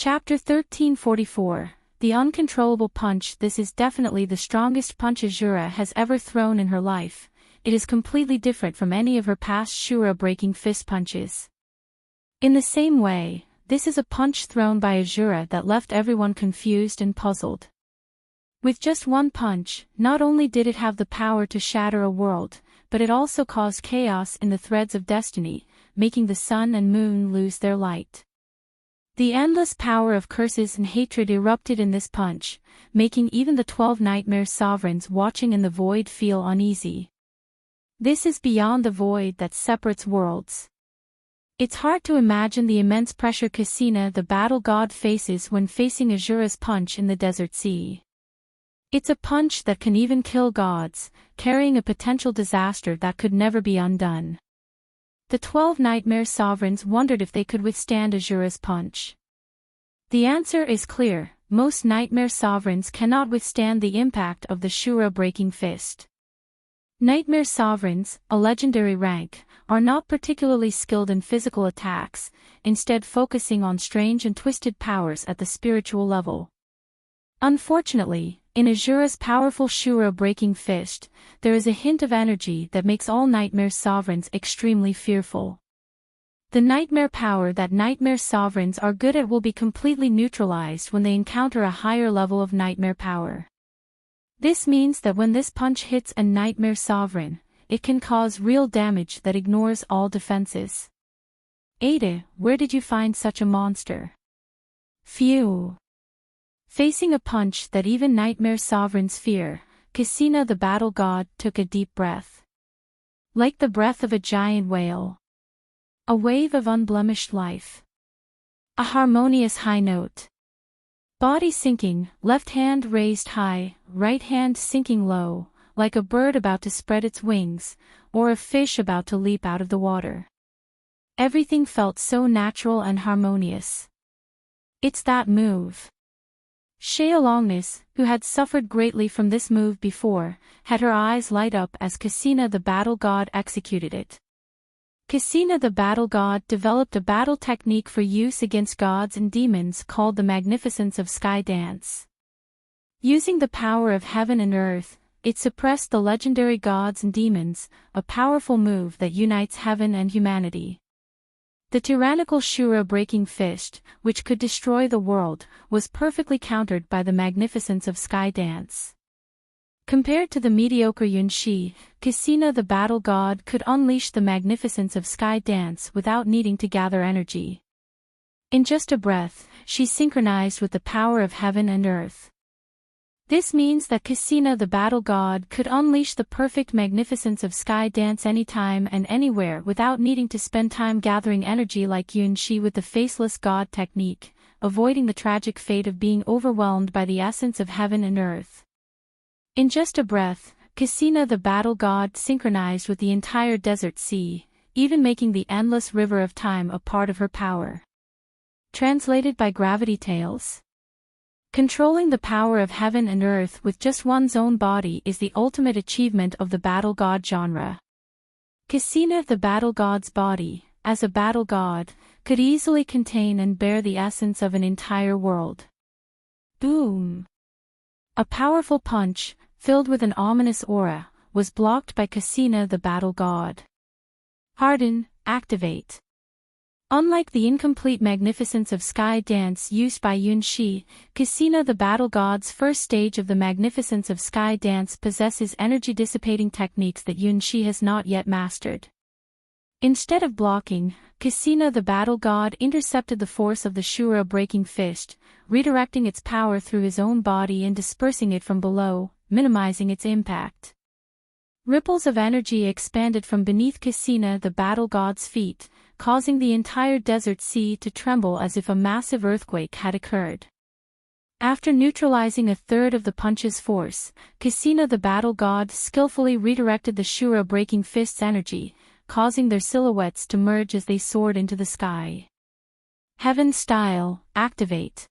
Chapter 1344, The Uncontrollable Punch. This is definitely the strongest punch Azura has ever thrown in her life. It is completely different from any of her past Shura-breaking fist punches. In the same way, this is a punch thrown by Azura that left everyone confused and puzzled. With just one punch, not only did it have the power to shatter a world, but it also caused chaos in the threads of destiny, making the sun and moon lose their light. The endless power of curses and hatred erupted in this punch, making even the 12 Nightmare Sovereigns watching in the void feel uneasy. This is beyond the void that separates worlds. It's hard to imagine the immense pressure Cassina the battle god faces when facing Azura's punch in the desert sea. It's a punch that can even kill gods, carrying a potential disaster that could never be undone. The 12 Nightmare Sovereigns wondered if they could withstand Azura's punch. The answer is clear: most Nightmare Sovereigns cannot withstand the impact of the Shura-breaking fist. Nightmare Sovereigns, a legendary rank, are not particularly skilled in physical attacks, instead focusing on strange and twisted powers at the spiritual level. Unfortunately, in Azura's powerful Shura-breaking fist, there is a hint of energy that makes all Nightmare Sovereigns extremely fearful. The nightmare power that Nightmare Sovereigns are good at will be completely neutralized when they encounter a higher level of nightmare power. This means that when this punch hits a Nightmare Sovereign, it can cause real damage that ignores all defenses. Ada, where did you find such a monster? Phew. Facing a punch that even Nightmare Sovereigns fear, Cassina the battle god took a deep breath. Like the breath of a giant whale. A wave of unblemished life. A harmonious high note. Body sinking, left hand raised high, right hand sinking low, like a bird about to spread its wings, or a fish about to leap out of the water. Everything felt so natural and harmonious. It's that move. Shea Longness, who had suffered greatly from this move before, had her eyes light up as Cassina the battle god executed it. Cassina the battle god developed a battle technique for use against gods and demons called the Magnificence of Sky Dance. Using the power of heaven and earth, it suppressed the legendary gods and demons, a powerful move that unites heaven and humanity. The tyrannical Shura-breaking fist, which could destroy the world, was perfectly countered by the Magnificence of Sky Dance. Compared to the mediocre Yunshi, Cassina the battle god could unleash the Magnificence of Sky Dance without needing to gather energy. In just a breath, she synchronized with the power of heaven and earth. This means that Cassina the battle god could unleash the perfect Magnificence of Sky Dance anytime and anywhere without needing to spend time gathering energy like Yunshi with the Faceless God technique, avoiding the tragic fate of being overwhelmed by the essence of heaven and earth. In just a breath, Cassina the battle god synchronized with the entire desert sea, even making the endless river of time a part of her power. Translated by Gravity Tales. Controlling the power of heaven and earth with just one's own body is the ultimate achievement of the battle god genre. Cassina the battle god's body, as a battle god, could easily contain and bear the essence of an entire world. Boom! A powerful punch, filled with an ominous aura, was blocked by Cassina the battle god. Harden, activate. Unlike the incomplete Magnificence of Sky Dance used by Yunshi, Cassina the battle god's first stage of the Magnificence of Sky Dance possesses energy-dissipating techniques that Yunshi has not yet mastered. Instead of blocking, Cassina the battle god intercepted the force of the Shura-breaking fist, redirecting its power through his own body and dispersing it from below, minimizing its impact. Ripples of energy expanded from beneath Cassina the battle god's feet, causing the entire desert sea to tremble as if a massive earthquake had occurred. After neutralizing a third of the punch's force, Cassina the battle god skillfully redirected the Shura-breaking fist's energy, causing their silhouettes to merge as they soared into the sky. Heaven Style, activate.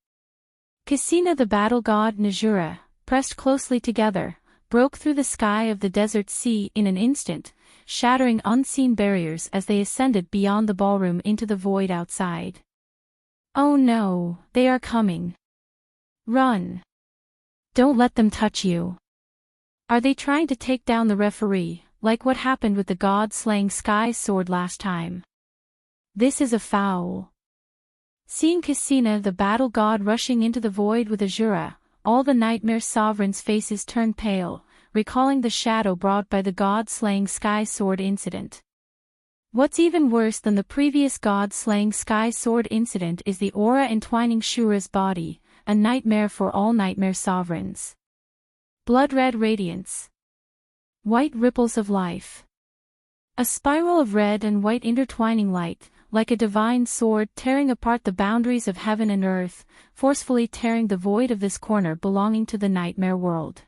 Cassina the battle god and Azura, pressed closely together, broke through the sky of the desert sea in an instant, shattering unseen barriers as they ascended beyond the ballroom into the void outside. Oh no, they are coming. Run. Don't let them touch you. Are they trying to take down the referee, like what happened with the god-slaying Sky Sword last time? This is a foul. Seeing Cassina the battle god rushing into the void with Azura, all the Nightmare Sovereigns' faces turned pale, recalling the shadow brought by the god-slaying Sky Sword incident. What's even worse than the previous god-slaying Sky Sword incident is the aura entwining Shura's body, a nightmare for all Nightmare Sovereigns. Blood-red radiance. White ripples of life. A spiral of red and white intertwining light, like a divine sword tearing apart the boundaries of heaven and earth, forcefully tearing the void of this corner belonging to the nightmare world.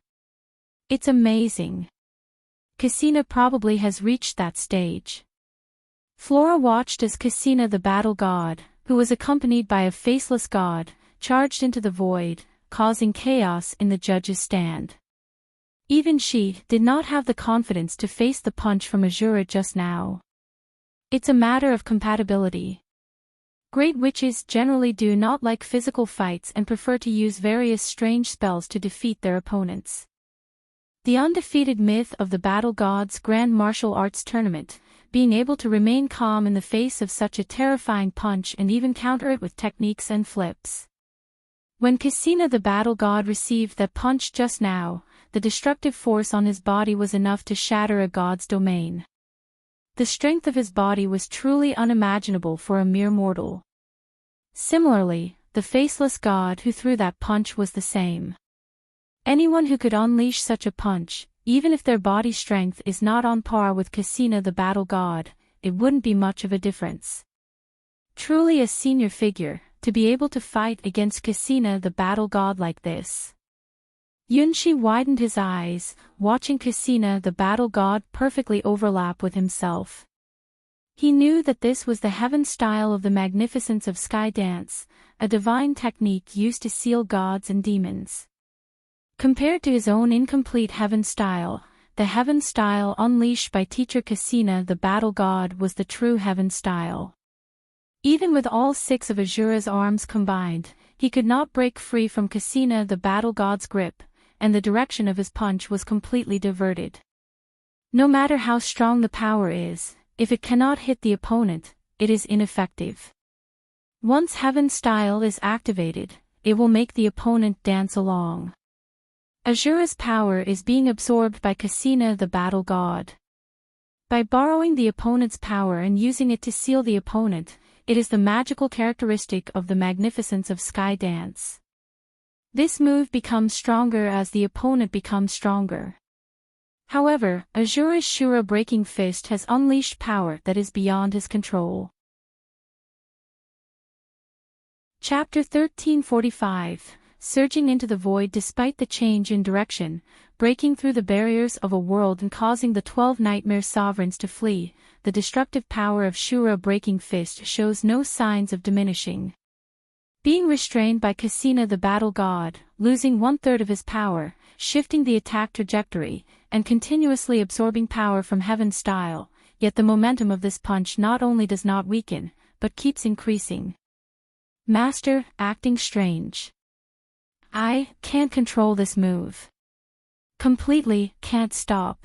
It's amazing. Cassina probably has reached that stage. Flora watched as Cassina the battle god, who was accompanied by a faceless god, charged into the void, causing chaos in the judge's stand. Even she did not have the confidence to face the punch from Azura just now. It's a matter of compatibility. Great witches generally do not like physical fights and prefer to use various strange spells to defeat their opponents. The undefeated myth of the Battle Gods Grand Martial Arts Tournament, being able to remain calm in the face of such a terrifying punch and even counter it with techniques and flips. When Cassina the Battle God received that punch just now, the destructive force on his body was enough to shatter a god's domain. The strength of his body was truly unimaginable for a mere mortal. Similarly, the faceless god who threw that punch was the same. Anyone who could unleash such a punch, even if their body strength is not on par with Cassina the Battle God, it wouldn't be much of a difference. Truly a senior figure, to be able to fight against Cassina the Battle God like this. Yunshi widened his eyes, watching Cassina the Battle God perfectly overlap with himself. He knew that this was the heaven style of the magnificence of sky dance, a divine technique used to seal gods and demons. Compared to his own incomplete heaven style, the heaven style unleashed by teacher Cassina the Battle God was the true heaven style. Even with all 6 of Azura's arms combined, he could not break free from Cassina the Battle God's grip, and the direction of his punch was completely diverted. No matter how strong the power is, if it cannot hit the opponent, it is ineffective. Once heaven style is activated, it will make the opponent dance along. Azura's power is being absorbed by Cassina the Battle God. By borrowing the opponent's power and using it to seal the opponent, it is the magical characteristic of the magnificence of sky dance. This move becomes stronger as the opponent becomes stronger. However, Azura's Shura breaking fist has unleashed power that is beyond his control. Chapter 1345. Surging into the void despite the change in direction, breaking through the barriers of a world and causing the 12 Nightmare Sovereigns to flee, the destructive power of Shura breaking fist shows no signs of diminishing. Being restrained by Cassina the Battle God, losing 1/3 of his power, shifting the attack trajectory, and continuously absorbing power from heaven style, yet the momentum of this punch not only does not weaken, but keeps increasing. Master, acting strange. I can't control this move. Completely, can't stop.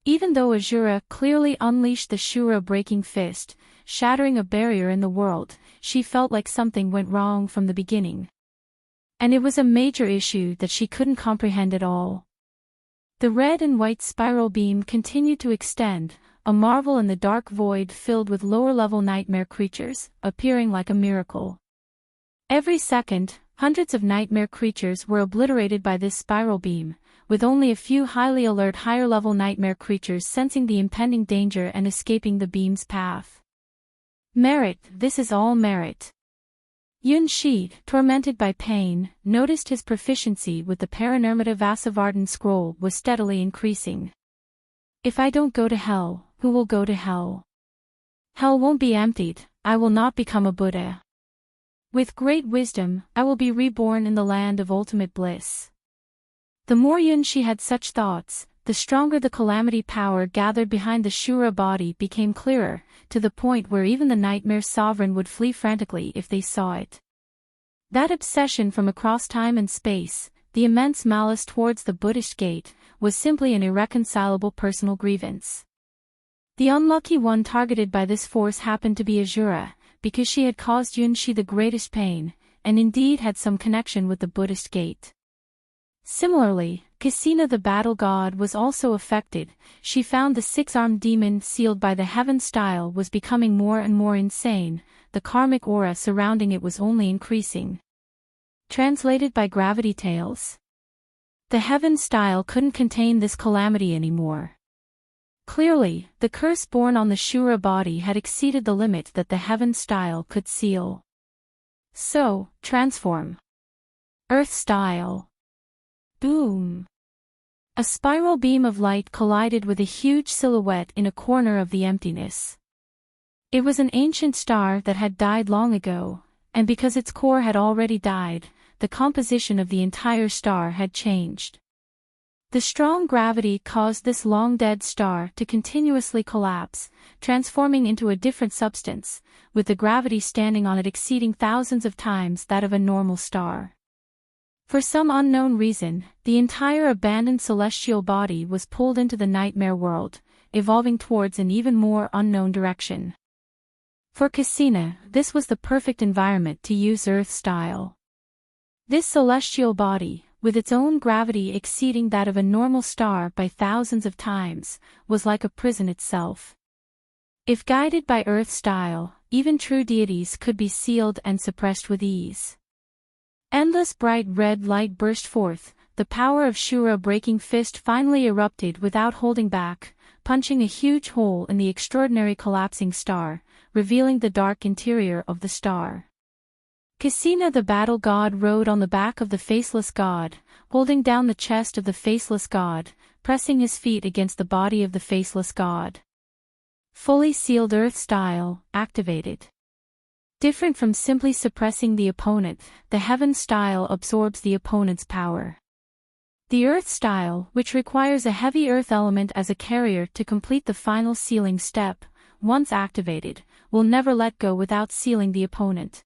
Even though Azura clearly unleashed the Shura breaking fist, shattering a barrier in the world, she felt like something went wrong from the beginning. And it was a major issue that she couldn't comprehend at all. The red and white spiral beam continued to extend, a marvel in the dark void filled with lower-level nightmare creatures, appearing like a miracle. Every second, hundreds of nightmare creatures were obliterated by this spiral beam, with only a few highly alert higher-level nightmare creatures sensing the impending danger and escaping the beam's path. Merit, this is all merit. Yunshi, tormented by pain, noticed his proficiency with the Paranirmata Vasavardhan scroll was steadily increasing. If I don't go to hell, who will go to hell? Hell won't be emptied, I will not become a Buddha. With great wisdom, I will be reborn in the land of ultimate bliss. The more Yunshi had such thoughts, the stronger the calamity power gathered behind the Shura body became clearer, to the point where even the Nightmare Sovereign would flee frantically if they saw it. That obsession from across time and space, the immense malice towards the Buddhist gate, was simply an irreconcilable personal grievance. The unlucky one targeted by this force happened to be Azura, because she had caused Yunshi the greatest pain, and indeed had some connection with the Buddhist gate. Similarly, Cassina the battle god was also affected. She found the six-armed demon sealed by the heaven style was becoming more and more insane, the karmic aura surrounding it was only increasing. Translated by Gravity Tales. The heaven style couldn't contain this calamity anymore. Clearly, the curse born on the Shura body had exceeded the limit that the heaven style could seal. So, transform. Earth style. Boom. A spiral beam of light collided with a huge silhouette in a corner of the emptiness. It was an ancient star that had died long ago, and because its core had already died, the composition of the entire star had changed. The strong gravity caused this long-dead star to continuously collapse, transforming into a different substance, with the gravity standing on it exceeding thousands of times that of a normal star. For some unknown reason, the entire abandoned celestial body was pulled into the nightmare world, evolving towards an even more unknown direction. For Cassina, this was the perfect environment to use Earth style. This celestial body, with its own gravity exceeding that of a normal star by thousands of times, was like a prison itself. If guided by Earth style, even true deities could be sealed and suppressed with ease. Endless bright red light burst forth, the power of Shura breaking fist finally erupted without holding back, punching a huge hole in the extraordinary collapsing star, revealing the dark interior of the star. Cassina the battle god rode on the back of the faceless god, holding down the chest of the faceless god, pressing his feet against the body of the faceless god. Fully sealed Earth style, activated. Different from simply suppressing the opponent, the heaven style absorbs the opponent's power. The Earth style, which requires a heavy earth element as a carrier to complete the final sealing step, once activated, will never let go without sealing the opponent.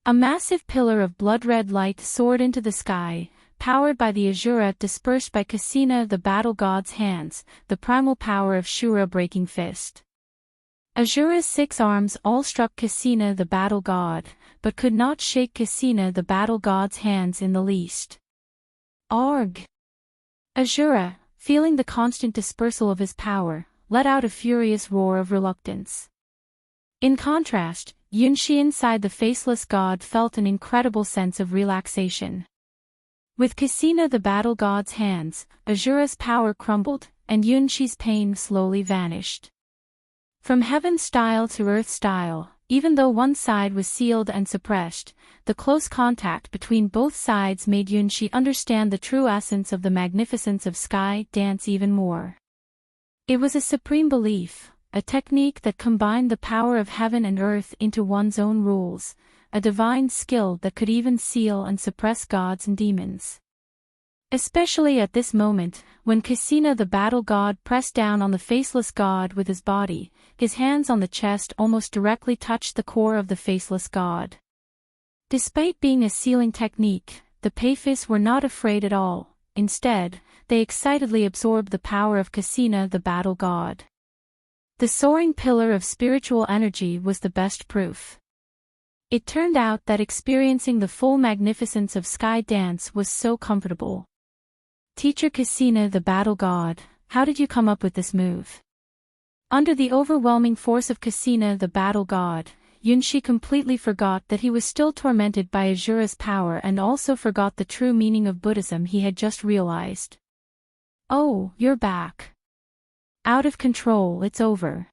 A massive pillar of blood-red light soared into the sky, powered by the Azura dispersed by Cassina the battle god's hands, the primal power of Shura breaking fist. Azura's 6 arms all struck Cassina the battle god, but could not shake Cassina the battle god's hands in the least. Arg! Azura, feeling the constant dispersal of his power, let out a furious roar of reluctance. In contrast, Yunshi inside the faceless god felt an incredible sense of relaxation. With Cassina the battle god's hands, Azura's power crumbled, and Yunshi's pain slowly vanished. From heaven style to earth style, even though one side was sealed and suppressed, the close contact between both sides made Yunshi understand the true essence of the magnificence of sky dance even more. It was a supreme belief, a technique that combined the power of heaven and earth into one's own rules, a divine skill that could even seal and suppress gods and demons. Especially at this moment, when Cassina the battle god pressed down on the faceless god with his body, his hands on the chest almost directly touched the core of the faceless god. Despite being a sealing technique, the Paphis were not afraid at all. Instead, they excitedly absorbed the power of Cassina the battle god. The soaring pillar of spiritual energy was the best proof. It turned out that experiencing the full magnificence of sky dance was so comfortable. Teacher Cassina the battle god, how did you come up with this move? Under the overwhelming force of Cassina the battle god, Yunshi completely forgot that he was still tormented by Azura's power and also forgot the true meaning of Buddhism he had just realized. Oh, you're back. Out of control, it's over.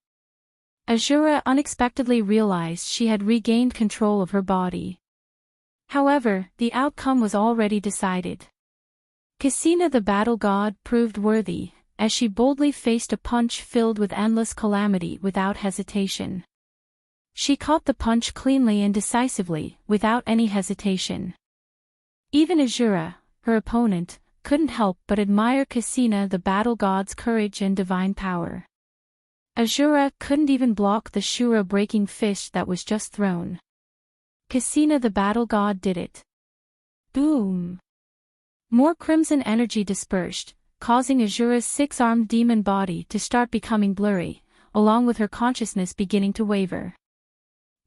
Azura unexpectedly realized she had regained control of her body. However, the outcome was already decided. Cassina the battle god proved worthy, as she boldly faced a punch filled with endless calamity without hesitation. She caught the punch cleanly and decisively, without any hesitation. Even Azura, her opponent, couldn't help but admire Cassina the battle god's courage and divine power. Azura couldn't even block the Shura-breaking fist that was just thrown. Cassina the battle god did it. Boom! More crimson energy dispersed, causing Azura's six-armed demon body to start becoming blurry, along with her consciousness beginning to waver.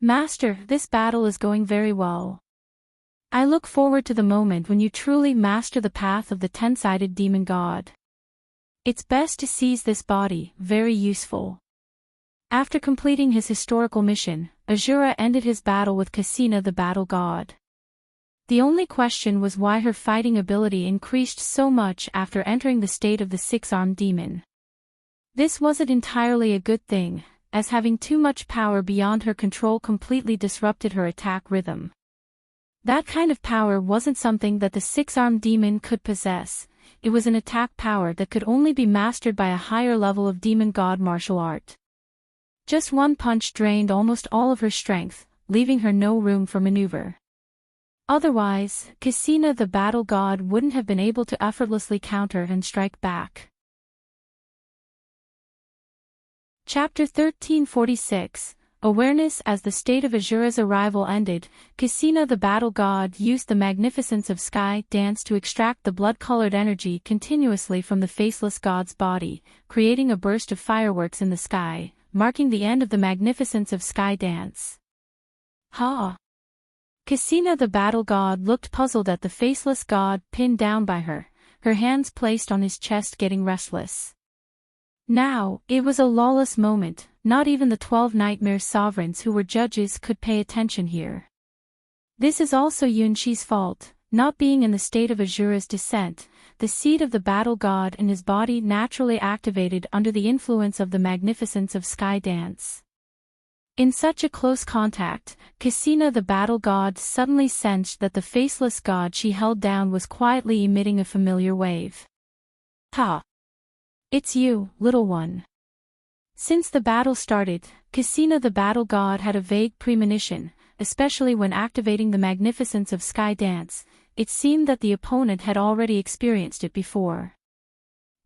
Master, this battle is going very well. I look forward to the moment when you truly master the path of the ten-sided demon god. It's best to seize this body, very useful. After completing his historical mission, Azura ended his battle with Cassina the battle god. The only question was why her fighting ability increased so much after entering the state of the six-armed demon. This wasn't entirely a good thing, as having too much power beyond her control completely disrupted her attack rhythm. That kind of power wasn't something that the six-armed demon could possess, it was an attack power that could only be mastered by a higher level of demon god martial art. Just one punch drained almost all of her strength, leaving her no room for maneuver. Otherwise, Cassina the battle god wouldn't have been able to effortlessly counter and strike back. Chapter 1346, Awareness. As the state of Azura's arrival ended, Cassina the battle god used the magnificence of sky dance to extract the blood-colored energy continuously from the faceless god's body, creating a burst of fireworks in the sky, marking the end of the magnificence of sky dance. Ha! Cassina the battle god looked puzzled at the faceless god pinned down by her hands placed on his chest getting restless. Now, it was a lawless moment, not even the 12 nightmare sovereigns who were judges could pay attention here. This is also Yunshi's fault, not being in the state of Azura's descent, the seed of the battle god and his body naturally activated under the influence of the magnificence of sky dance. In such a close contact, Cassina the battle god suddenly sensed that the faceless god she held down was quietly emitting a familiar wave. Ha! It's you, little one. Since the battle started, Cassina the battle god had a vague premonition, especially when activating the magnificence of sky dance. It seemed that the opponent had already experienced it before.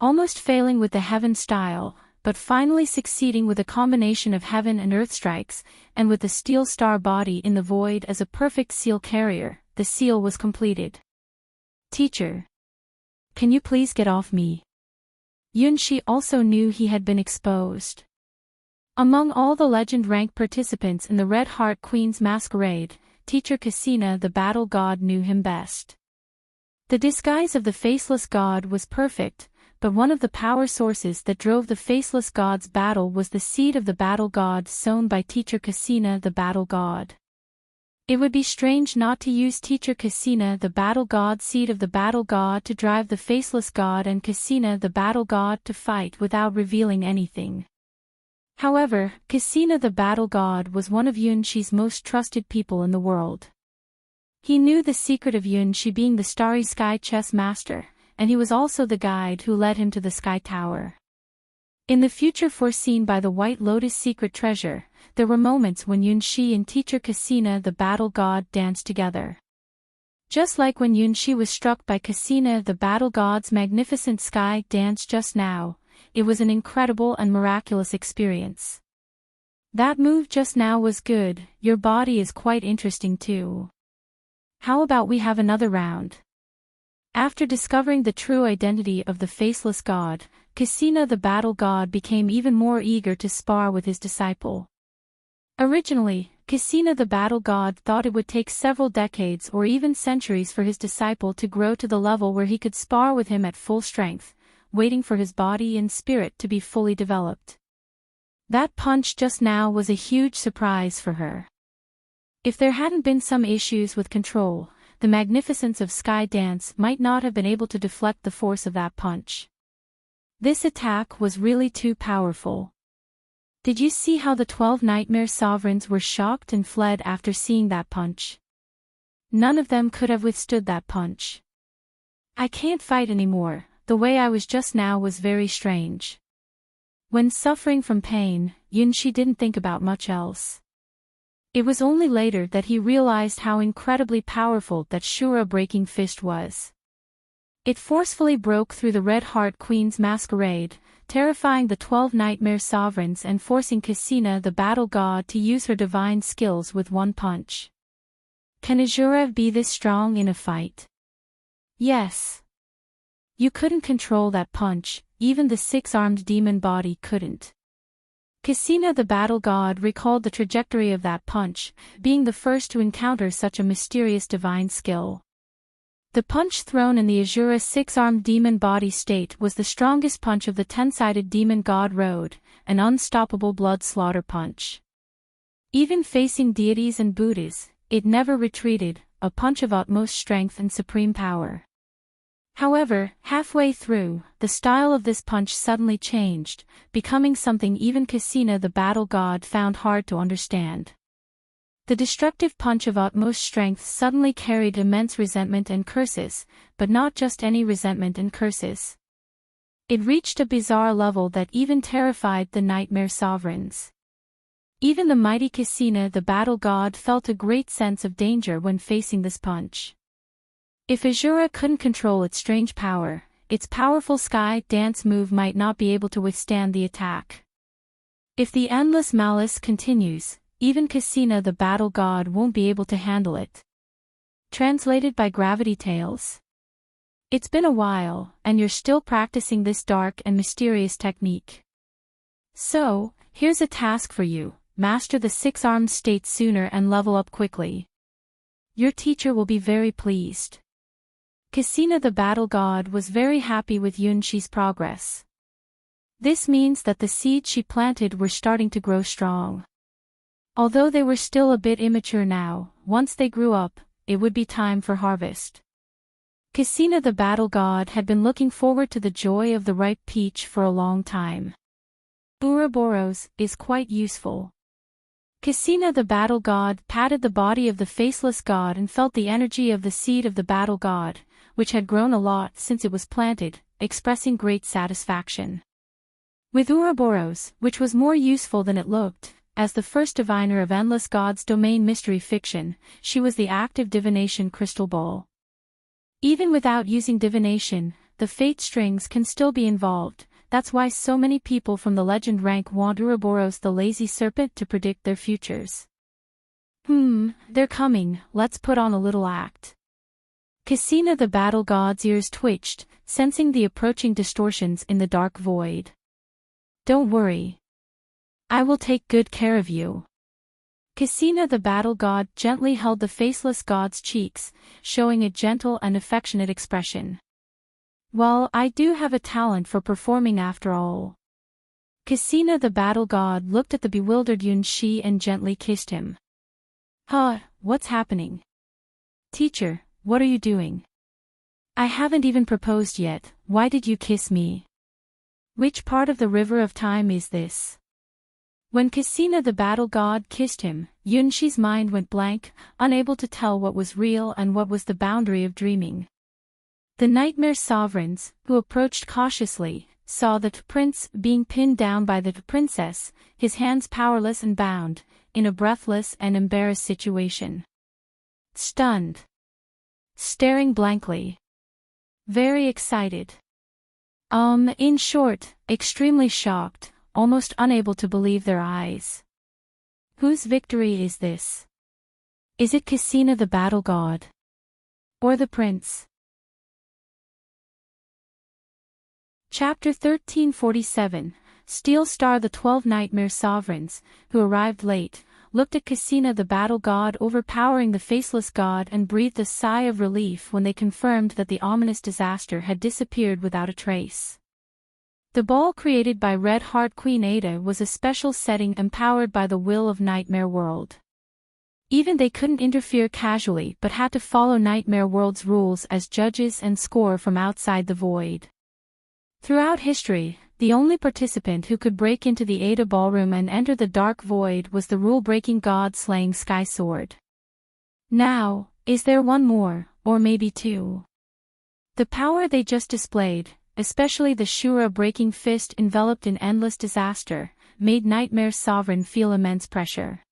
Almost failing with the heaven style, but finally succeeding with a combination of heaven and earth strikes, and with the steel star body in the void as a perfect seal carrier, the seal was completed. Teacher! Can you please get off me? Yunshi also knew he had been exposed. Among all the legend-rank participants in the Red Heart Queen's masquerade, Teacher Cassina the battle god knew him best. The disguise of the faceless god was perfect, but one of the power sources that drove the faceless god's battle was the seed of the battle god sown by Teacher Cassina the battle god. It would be strange not to use Teacher Cassina the battle god seed of the battle god to drive the faceless god and Cassina the battle god to fight without revealing anything. However, Cassina the battle god was one of Yunshi's most trusted people in the world. He knew the secret of Yunshi being the Starry Sky chess master, and he was also the guide who led him to the Sky Tower. In the future foreseen by the White Lotus secret treasure, there were moments when Yunshi and Teacher Cassina the battle god danced together. Just like when Yunshi was struck by Cassina the battle god's magnificent sky dance just now, it was an incredible and miraculous experience. That move just now was good, your body is quite interesting too. How about we have another round? After discovering the true identity of the faceless god, Cassina the battle god became even more eager to spar with his disciple. Originally, Cassina the battle god thought it would take several decades or even centuries for his disciple to grow to the level where he could spar with him at full strength, waiting for his body and spirit to be fully developed. That punch just now was a huge surprise for her. If there hadn't been some issues with control, the magnificence of Sky Dance might not have been able to deflect the force of that punch. This attack was really too powerful. Did you see how the 12 Nightmare Sovereigns were shocked and fled after seeing that punch? None of them could have withstood that punch. I can't fight anymore, the way I was just now was very strange. When suffering from pain, Yunshi didn't think about much else. It was only later that he realized how incredibly powerful that Shura breaking fist was. It forcefully broke through the Red Heart Queen's masquerade, terrifying the 12 Nightmare Sovereigns and forcing Cassina the battle god to use her divine skills with one punch. Can Azura be this strong in a fight? Yes. You couldn't control that punch, even the six-armed demon body couldn't. Cassina the battle god recalled the trajectory of that punch, being the first to encounter such a mysterious divine skill. The punch thrown in the Azura six-armed demon body state was the strongest punch of the 10-sided demon god road, an unstoppable blood slaughter punch. Even facing deities and Buddhas, it never retreated, a punch of utmost strength and supreme power. However, halfway through, the style of this punch suddenly changed, becoming something even Cassina the battle god found hard to understand. The destructive punch of utmost strength suddenly carried immense resentment and curses, but not just any resentment and curses. It reached a bizarre level that even terrified the Nightmare Sovereigns. Even the mighty Cassina the battle god felt a great sense of danger when facing this punch. If Azura couldn't control its strange power, its powerful sky dance move might not be able to withstand the attack. If the endless malice continues, even Cassina the battle god won't be able to handle it. Translated by Gravity Tales. It's been a while, and you're still practicing this dark and mysterious technique. So, here's a task for you. Master the six-armed state sooner and level up quickly. Your teacher will be very pleased. Cassina the battle god was very happy with Yunshi's progress. This means that the seeds she planted were starting to grow strong. Although they were still a bit immature now, once they grew up, it would be time for harvest. Cassina the battle god had been looking forward to the joy of the ripe peach for a long time. Ouroboros is quite useful. Cassina the battle god patted the body of the faceless god and felt the energy of the seed of the battle god, which had grown a lot since it was planted, expressing great satisfaction. With Ouroboros, which was more useful than it looked, as the first diviner of Endless Gods domain mystery fiction, she was the active divination crystal ball. Even without using divination, the fate strings can still be involved. That's why so many people from the legend rank want Ouroboros the lazy serpent to predict their futures. They're coming, let's put on a little act. Cassina the battle god's ears twitched, sensing the approaching distortions in the dark void. Don't worry. I will take good care of you. Cassina the battle god gently held the faceless god's cheeks, showing a gentle and affectionate expression. Well, I do have a talent for performing after all. Cassina the battle god looked at the bewildered Yunshi and gently kissed him. What's happening? Teacher, what are you doing? I haven't even proposed yet, why did you kiss me? Which part of the river of time is this? When Cassina the battle god kissed him, Yunshi's mind went blank, unable to tell what was real and what was the boundary of dreaming. The Nightmare Sovereigns, who approached cautiously, saw the prince being pinned down by the princess, his hands powerless and bound, in a breathless and embarrassed situation. Stunned. Staring blankly. Very excited. In short, extremely shocked, almost unable to believe their eyes. Whose victory is this? Is it Cassina the battle god? Or the prince? Chapter 1347, Steel Star. The 12 Nightmare Sovereigns, who arrived late, looked at Cassina the battle god overpowering the faceless god and breathed a sigh of relief when they confirmed that the ominous disaster had disappeared without a trace. The ball created by Red Heart Queen Ada was a special setting empowered by the will of Nightmare World. Even they couldn't interfere casually but had to follow Nightmare World's rules as judges and score from outside the void. Throughout history, the only participant who could break into the Ada ballroom and enter the dark void was the rule-breaking god-slaying Sky Sword. Now, is there one more, or maybe two? The power they just displayed, especially the Shura-breaking fist enveloped in endless disaster, made Nightmare Sovereign feel immense pressure.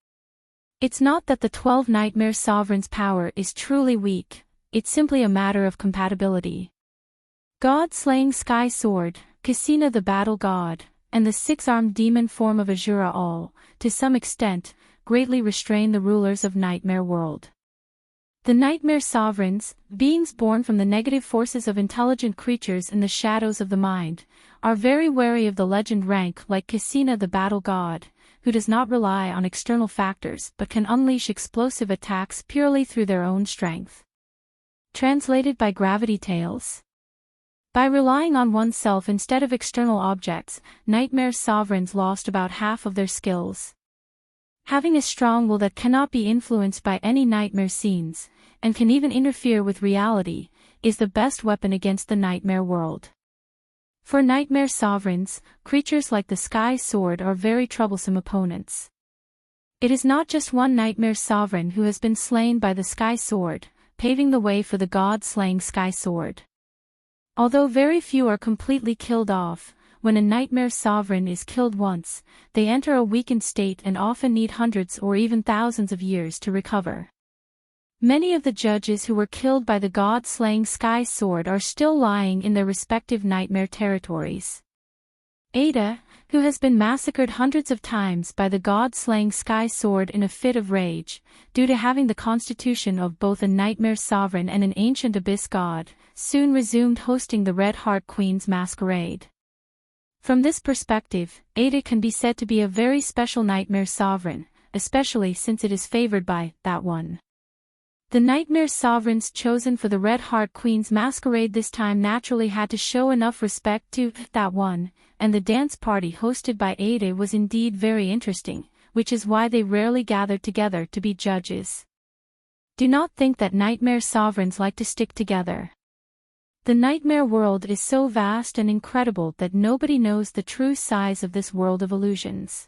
It's not that the 12 Nightmare Sovereign's power is truly weak, it's simply a matter of compatibility. God-slaying sky sword, Cassina the battle god, and the six-armed demon form of Azura all, to some extent, greatly restrain the rulers of Nightmare World. The Nightmare Sovereigns, beings born from the negative forces of intelligent creatures in the shadows of the mind, are very wary of the legend rank like Cassina the battle god, who does not rely on external factors but can unleash explosive attacks purely through their own strength. Translated by Gravity Tales. By relying on oneself instead of external objects, Nightmare Sovereigns lost about half of their skills. Having a strong will that cannot be influenced by any nightmare scenes, and can even interfere with reality, is the best weapon against the Nightmare World. For Nightmare Sovereigns, creatures like the Sky Sword are very troublesome opponents. It is not just one Nightmare Sovereign who has been slain by the Sky Sword, paving the way for the god-slaying Sky Sword. Although very few are completely killed off, when a Nightmare Sovereign is killed once, they enter a weakened state and often need hundreds or even thousands of years to recover. Many of the judges who were killed by the god-slaying Sky Sword are still lying in their respective nightmare territories. Ada, who has been massacred hundreds of times by the god-slaying Sky Sword in a fit of rage, due to having the constitution of both a Nightmare Sovereign and an ancient abyss god, soon resumed hosting the Red Heart Queen's masquerade. From this perspective, Ada can be said to be a very special Nightmare Sovereign, especially since it is favored by that one. The Nightmare Sovereigns chosen for the Red Heart Queen's masquerade this time naturally had to show enough respect to that one, and the dance party hosted by Ada was indeed very interesting, which is why they rarely gathered together to be judges. Do not think that Nightmare Sovereigns like to stick together. The Nightmare World is so vast and incredible that nobody knows the true size of this world of illusions.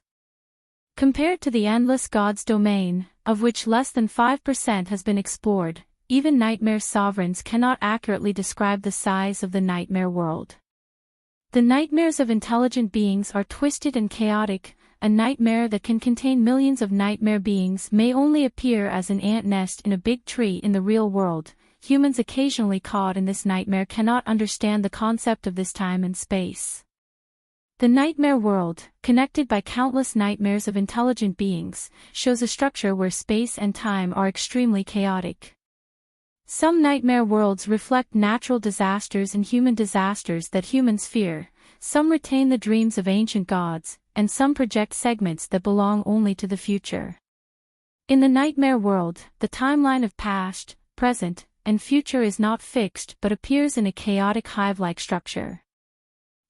Compared to the endless God's domain, of which less than 5% has been explored, even Nightmare Sovereigns cannot accurately describe the size of the Nightmare World. The nightmares of intelligent beings are twisted and chaotic. A nightmare that can contain millions of nightmare beings may only appear as an ant nest in a big tree in the real world. Humans occasionally caught in this nightmare cannot understand the concept of this time and space. The Nightmare World, connected by countless nightmares of intelligent beings, shows a structure where space and time are extremely chaotic. Some nightmare worlds reflect natural disasters and human disasters that humans fear, some retain the dreams of ancient gods, and some project segments that belong only to the future. In the Nightmare World, the timeline of past, present, and future is not fixed but appears in a chaotic hive-like structure.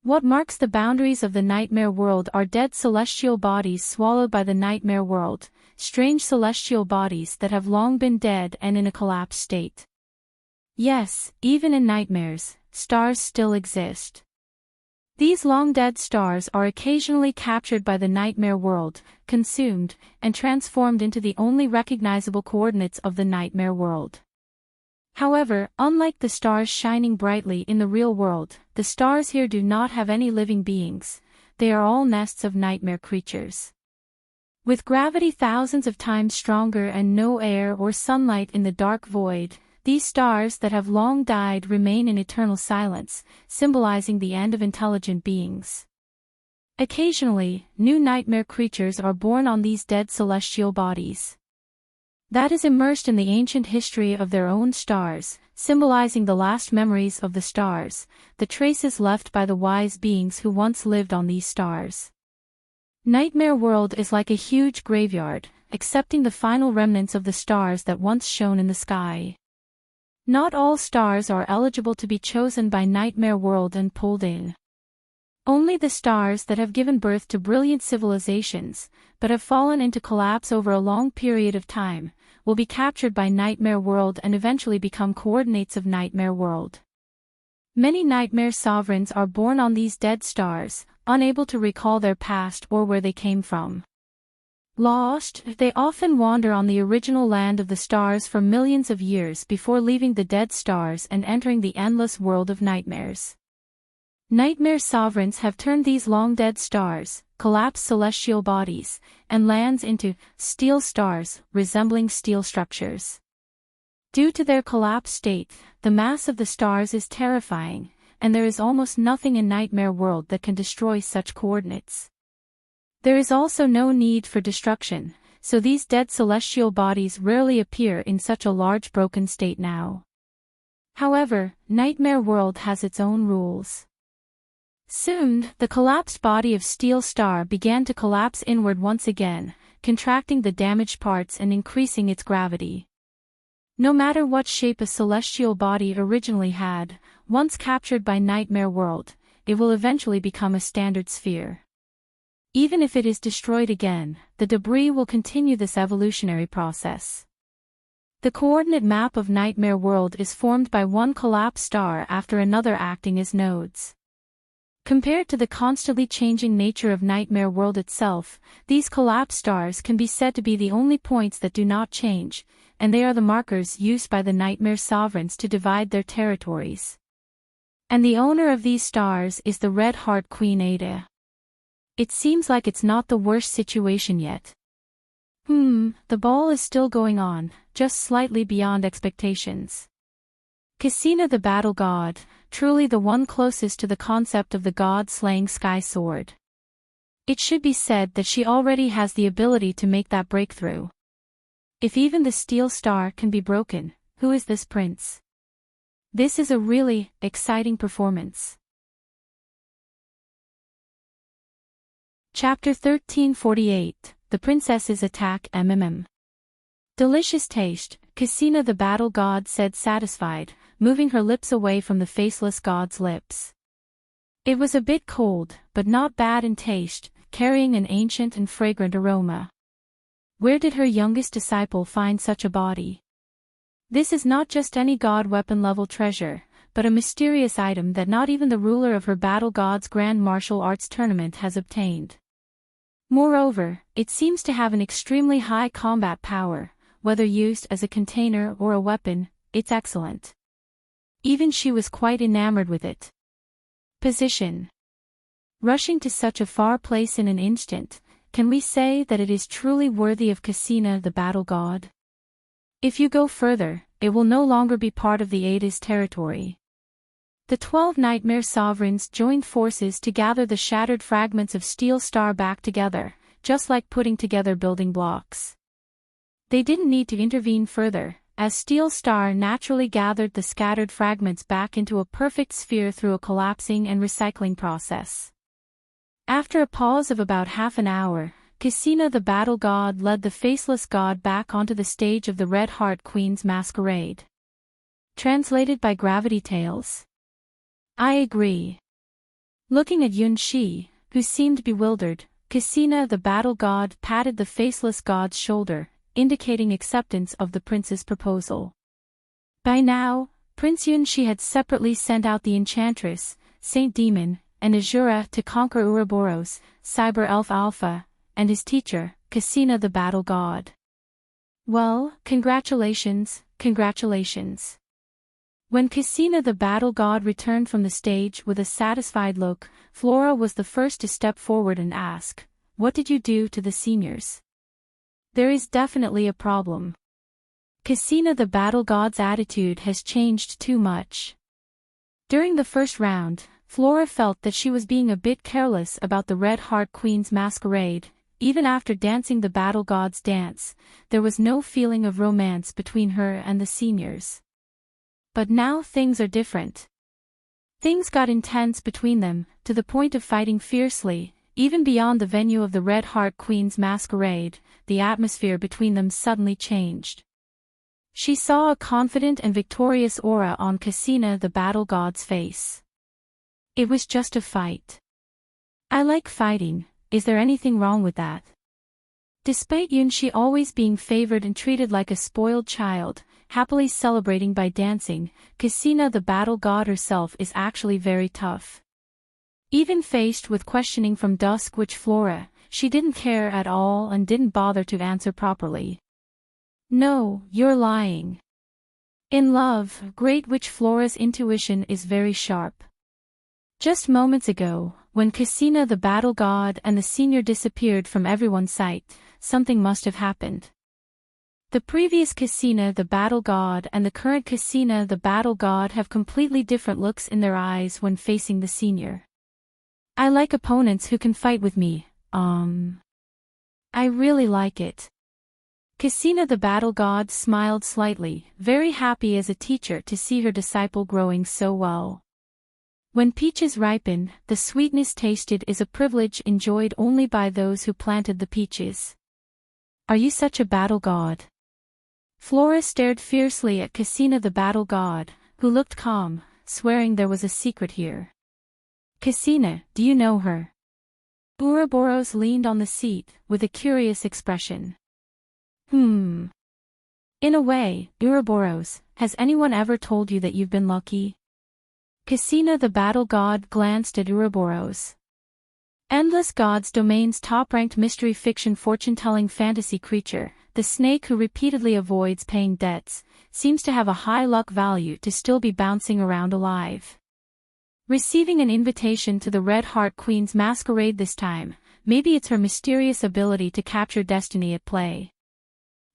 What marks the boundaries of the Nightmare World are dead celestial bodies swallowed by the Nightmare World, strange celestial bodies that have long been dead and in a collapsed state. Yes, even in nightmares, stars still exist. These long-dead stars are occasionally captured by the Nightmare World, consumed, and transformed into the only recognizable coordinates of the Nightmare World. However, unlike the stars shining brightly in the real world, the stars here do not have any living beings. They are all nests of nightmare creatures. With gravity thousands of times stronger and no air or sunlight in the dark void, these stars that have long died remain in eternal silence, symbolizing the end of intelligent beings. Occasionally, new nightmare creatures are born on these dead celestial bodies. That is immersed in the ancient history of their own stars, symbolizing the last memories of the stars, the traces left by the wise beings who once lived on these stars. Nightmare World is like a huge graveyard, accepting the final remnants of the stars that once shone in the sky. Not all stars are eligible to be chosen by Nightmare World and pulled in. Only the stars that have given birth to brilliant civilizations, but have fallen into collapse over a long period of time, will be captured by Nightmare World and eventually become coordinates of Nightmare World. Many Nightmare Sovereigns are born on these dead stars, unable to recall their past or where they came from. Lost, they often wander on the original land of the stars for millions of years before leaving the dead stars and entering the endless world of nightmares. Nightmare Sovereigns have turned these long-dead stars, collapsed celestial bodies, and lands into steel stars, resembling steel structures. Due to their collapsed state, the mass of the stars is terrifying, and there is almost nothing in Nightmare World that can destroy such coordinates. There is also no need for destruction, so these dead celestial bodies rarely appear in such a large broken state now. However, Nightmare World has its own rules. Soon, the collapsed body of Steel Star began to collapse inward once again, contracting the damaged parts and increasing its gravity. No matter what shape a celestial body originally had, once captured by Nightmare World, it will eventually become a standard sphere. Even if it is destroyed again, the debris will continue this evolutionary process. The coordinate map of Nightmare World is formed by one collapsed star after another acting as nodes. Compared to the constantly changing nature of Nightmare World itself, these collapsed stars can be said to be the only points that do not change, and they are the markers used by the Nightmare Sovereigns to divide their territories. And the owner of these stars is the Red Heart Queen Ada. It seems like it's not the worst situation yet. The ball is still going on, just slightly beyond expectations. Cassina the Battle God, truly the one closest to the concept of the god-slaying sky sword. It should be said that she already has the ability to make that breakthrough. If even the Steel Star can be broken, who is this prince? This is a really exciting performance. Chapter 1348, The Princess's Attack Delicious taste, Cassina the Battle God said satisfied, moving her lips away from the faceless god's lips. It was a bit cold, but not bad in taste, carrying an ancient and fragrant aroma. Where did her youngest disciple find such a body? This is not just any god weapon level treasure, but a mysterious item that not even the ruler of her battle god's grand martial arts tournament has obtained. Moreover, it seems to have an extremely high combat power, whether used as a container or a weapon, it's excellent. Even she was quite enamored with it. Position. Rushing to such a far place in an instant, can we say that it is truly worthy of Cassina the Battle God? If you go further, it will no longer be part of the Ada's territory. The 12 Nightmare Sovereigns joined forces to gather the shattered fragments of Steel Star back together, just like putting together building blocks. They didn't need to intervene further, as Steel Star naturally gathered the scattered fragments back into a perfect sphere through a collapsing and recycling process. After a pause of about half an hour, Cassina the Battle God led the faceless god back onto the stage of the Red Heart Queen's masquerade. Translated by Gravity Tales. I agree. Looking at Yun Shi, who seemed bewildered, Cassina the Battle God patted the faceless god's shoulder, indicating acceptance of the prince's proposal. By now, Prince Yun Shi had separately sent out the Enchantress, Saint Demon, and Azura to conquer Ouroboros, Cyber Elf Alpha, and his teacher, Cassina the Battle God. Well, congratulations, congratulations. When Cassina the Battle God returned from the stage with a satisfied look, Flora was the first to step forward and ask, "What did you do to the seniors?" There is definitely a problem. Cassina the Battle God's attitude has changed too much. During the first round, Flora felt that she was being a bit careless about the Red Heart Queen's masquerade. Even after dancing the Battle God's dance, there was no feeling of romance between her and the seniors. But now things are different. Things got intense between them, to the point of fighting fiercely. Even beyond the venue of the Red Heart Queen's masquerade, the atmosphere between them suddenly changed. She saw a confident and victorious aura on Cassina the Battle God's face. It was just a fight. I like fighting, is there anything wrong with that? Despite Yunshi always being favored and treated like a spoiled child, happily celebrating by dancing, Cassina the Battle God herself is actually very tough. Even faced with questioning from Dusk Witch Flora, she didn't care at all and didn't bother to answer properly. No, you're lying. In love, Great Witch Flora's intuition is very sharp. Just moments ago, when Cassina the Battle God and the senior disappeared from everyone's sight, something must have happened. The previous Casina the Battle God and the current Casina the Battle God have completely different looks in their eyes when facing the senior. I like opponents who can fight with me, I really like it. Casina the Battle God smiled slightly, very happy as a teacher to see her disciple growing so well. When peaches ripen, the sweetness tasted is a privilege enjoyed only by those who planted the peaches. Are you such a battle god? Flora stared fiercely at Casina the Battle God, who looked calm, swearing there was a secret here. Casina, do you know her? Ouroboros leaned on the seat, with a curious expression. In a way, Ouroboros, has anyone ever told you that you've been lucky? Casina the Battle God glanced at Ouroboros. Endless Gods Domain's top-ranked mystery fiction fortune-telling fantasy creature, the snake who repeatedly avoids paying debts, seems to have a high luck value to still be bouncing around alive. Receiving an invitation to the Red Heart Queen's masquerade this time, maybe it's her mysterious ability to capture destiny at play.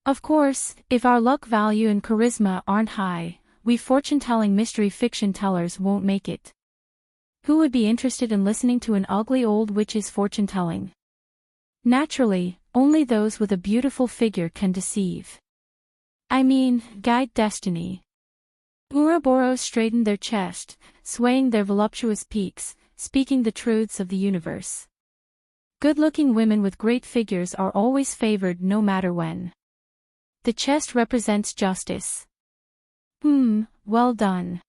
Of course, if our luck value and charisma aren't high, we fortune-telling mystery fiction tellers won't make it. Who would be interested in listening to an ugly old witch's fortune-telling? Naturally, only those with a beautiful figure can deceive. I mean, guide destiny. Ouroboros straightened their chest, swaying their voluptuous peaks, speaking the truths of the universe. Good-looking women with great figures are always favored no matter when. The chest represents justice. Well done.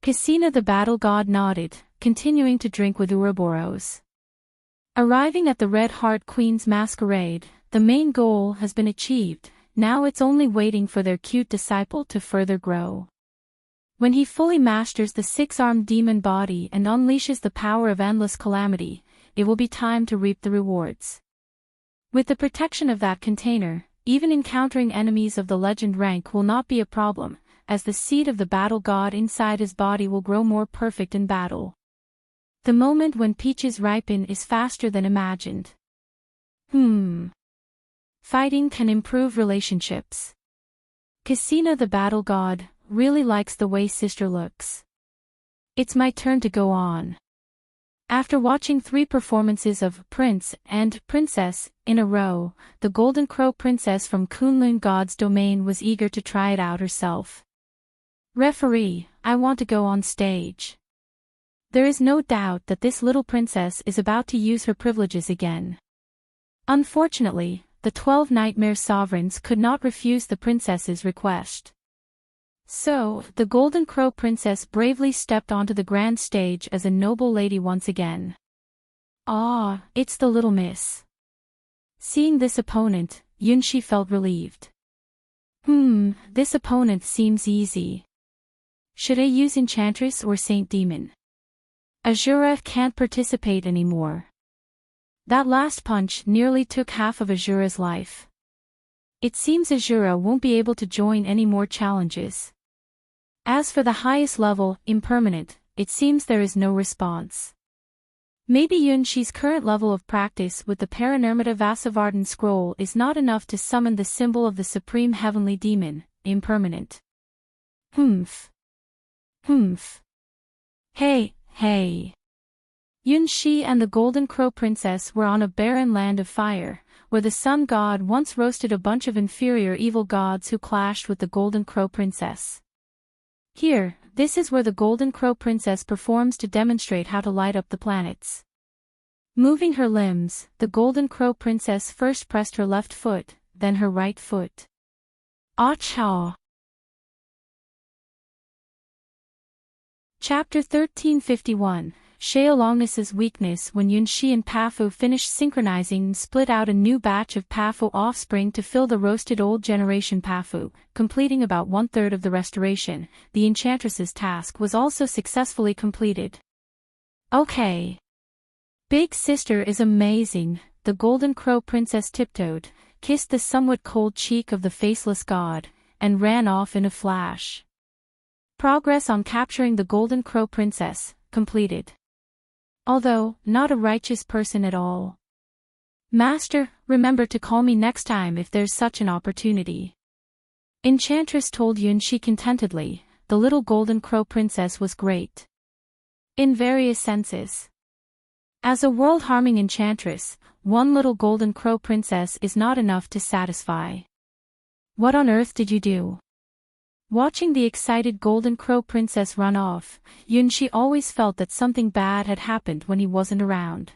Casina the Battle God nodded, continuing to drink with Ouroboros. Arriving at the Red Heart Queen's masquerade, the main goal has been achieved, now it's only waiting for their cute disciple to further grow. When he fully masters the six-armed demon body and unleashes the power of endless calamity, it will be time to reap the rewards. With the protection of that container, even encountering enemies of the legend rank will not be a problem, as the seed of the battle god inside his body will grow more perfect in battle. The moment when peaches ripen is faster than imagined. Fighting can improve relationships. Casina the Battle God really likes the way sister looks. It's my turn to go on. After watching 3 performances of Prince and Princess in a row, the Golden Crow Princess from Kunlun God's domain was eager to try it out herself. Referee, I want to go on stage. There is no doubt that this little princess is about to use her privileges again. Unfortunately, the 12 Nightmare Sovereigns could not refuse the princess's request. So, the Golden Crow Princess bravely stepped onto the grand stage as a noble lady once again. Ah, it's the little miss. Seeing this opponent, Yunshi felt relieved. This opponent seems easy. Should I use Enchantress or Saint Demon? Azura can't participate anymore. That last punch nearly took half of Azura's life. It seems Azura won't be able to join any more challenges. As for the highest level, Impermanent, it seems there is no response. Maybe Yunshi's current level of practice with the Paranormata Vasavardan scroll is not enough to summon the symbol of the supreme heavenly demon, Impermanent. Hey. Yunshi and the Golden Crow Princess were on a barren land of fire, where the Sun God once roasted a bunch of inferior evil gods who clashed with the Golden Crow Princess. Here, this is where the Golden Crow Princess performs to demonstrate how to light up the planets. Moving her limbs, the Golden Crow Princess first pressed her left foot, then her right foot. Acha! Chapter 1351, Sheolongness's weakness. When Yunshi and Pafu finished synchronizing and split out a new batch of Pafu offspring to fill the roasted old generation Pafu, completing about 1/3 of the restoration, the Enchantress's task was also successfully completed. Okay. Big sister is amazing, the Golden Crow Princess tiptoed, kissed the somewhat cold cheek of the faceless god, and ran off in a flash. Progress on capturing the Golden Crow Princess, completed. Although, not a righteous person at all. Master, remember to call me next time if there's such an opportunity. Enchantress told Yunshi contentedly. The little golden crow princess was great. In various senses. As a world-harming enchantress, one little golden crow princess is not enough to satisfy. What on earth did you do? Watching the excited golden crow princess run off, Yunshi always felt that something bad had happened when he wasn't around.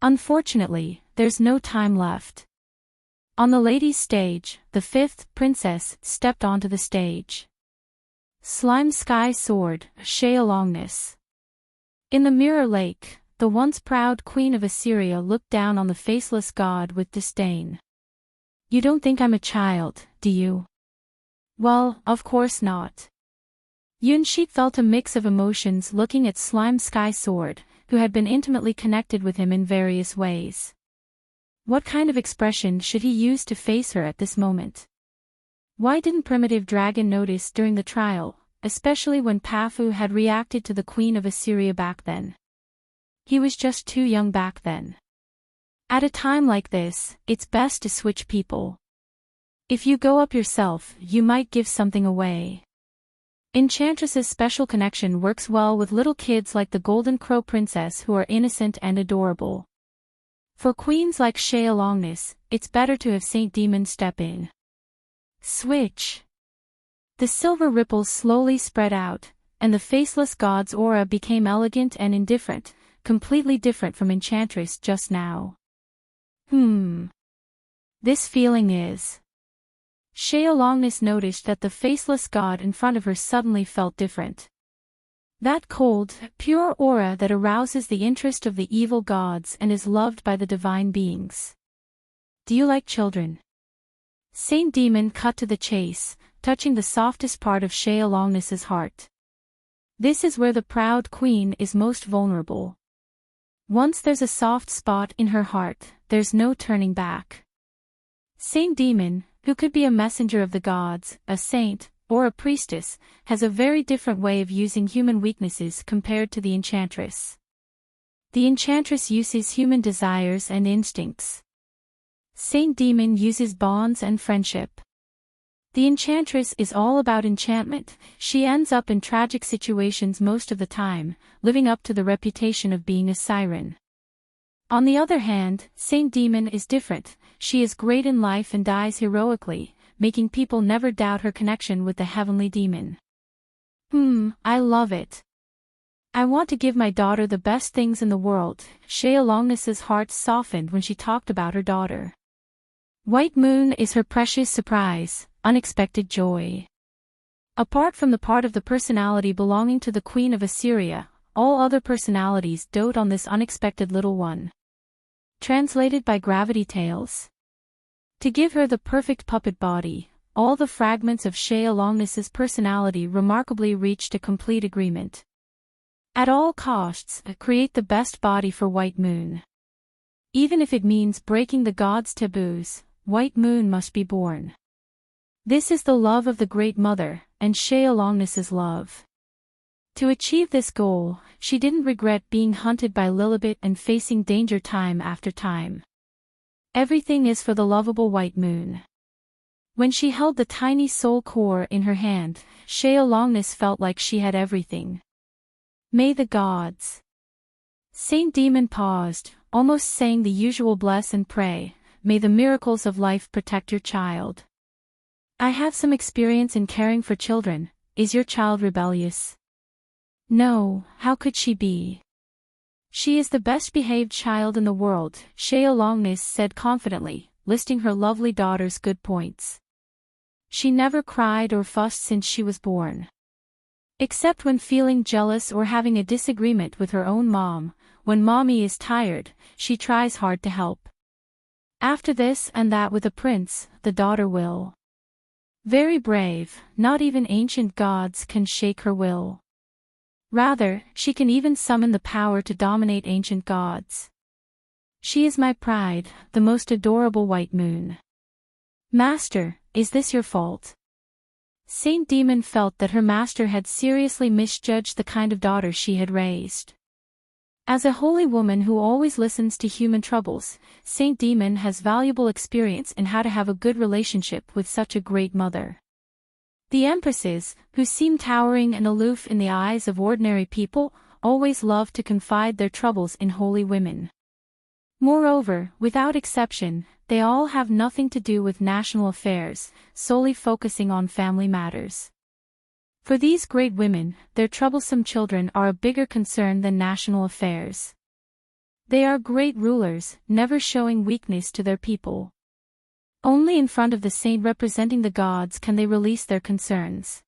Unfortunately, there's no time left. On the ladies' stage, the fifth princess stepped onto the stage. Slime Sky Sword, Shealongness. In the Mirror Lake, the once proud queen of Assyria looked down on the faceless god with disdain. You don't think I'm a child, do you? Well, of course not. Yunshi felt a mix of emotions looking at Slime Sky Sword, who had been intimately connected with him in various ways. What kind of expression should he use to face her at this moment? Why didn't Primitive Dragon notice during the trial, especially when Pafu had reacted to the Queen of Assyria back then? He was just too young back then. At a time like this, it's best to switch people. If you go up yourself, you might give something away. Enchantress's special connection works well with little kids like the Golden Crow Princess who are innocent and adorable. For queens like Shealongness, it's better to have Saint Demon step in. Switch. The silver ripples slowly spread out, and the faceless god's aura became elegant and indifferent, completely different from Enchantress just now. This feeling is... Shealongness noticed that the faceless god in front of her suddenly felt different. That cold, pure aura that arouses the interest of the evil gods and is loved by the divine beings. Do you like children? Saint Demon cut to the chase, touching the softest part of Shealongness's heart. This is where the proud queen is most vulnerable. Once there's a soft spot in her heart, there's no turning back. Saint Demon, who could be a messenger of the gods, a saint, or a priestess, has a very different way of using human weaknesses compared to the Enchantress. The Enchantress uses human desires and instincts. Saint Demon uses bonds and friendship. The Enchantress is all about enchantment. She ends up in tragic situations most of the time, living up to the reputation of being a siren. On the other hand, Saint Demon is different. She is great in life and dies heroically, making people never doubt her connection with the heavenly demon. I love it. I want to give my daughter the best things in the world. Shealongness's heart softened when she talked about her daughter. White Moon is her precious surprise, unexpected joy. Apart from the part of the personality belonging to the Queen of Assyria, all other personalities dote on this unexpected little one. Translated by Gravity Tales. To give her the perfect puppet body, all the fragments of Shealongness's personality remarkably reached a complete agreement. At all costs, create the best body for White Moon. Even if it means breaking the gods' taboos, White Moon must be born. This is the love of the Great Mother, and Shealongness's love. To achieve this goal, she didn't regret being hunted by Lilibet and facing danger time after time. Everything is for the lovable White Moon. When she held the tiny soul core in her hand, Shealongness felt like she had everything. May the gods. Saint Demon paused, almost saying the usual bless and pray. May the miracles of life protect your child. I have some experience in caring for children. Is your child rebellious? No, how could she be? She is the best-behaved child in the world, Shealongness said confidently, listing her lovely daughter's good points. She never cried or fussed since she was born. Except when feeling jealous or having a disagreement with her own mom, when mommy is tired, she tries hard to help. After this and that with a prince, the daughter will. Very brave, not even ancient gods can shake her will. Rather, she can even summon the power to dominate ancient gods. She is my pride, the most adorable White Moon. Master, is this your fault? Saint Demon felt that her master had seriously misjudged the kind of daughter she had raised. As a holy woman who always listens to human troubles, Saint Demon has valuable experience in how to have a good relationship with such a great mother. The empresses, who seem towering and aloof in the eyes of ordinary people, always love to confide their troubles in holy women. Moreover, without exception, they all have nothing to do with national affairs, solely focusing on family matters. For these great women, their troublesome children are a bigger concern than national affairs. They are great rulers, never showing weakness to their people. Only in front of the saint representing the gods can they release their concerns.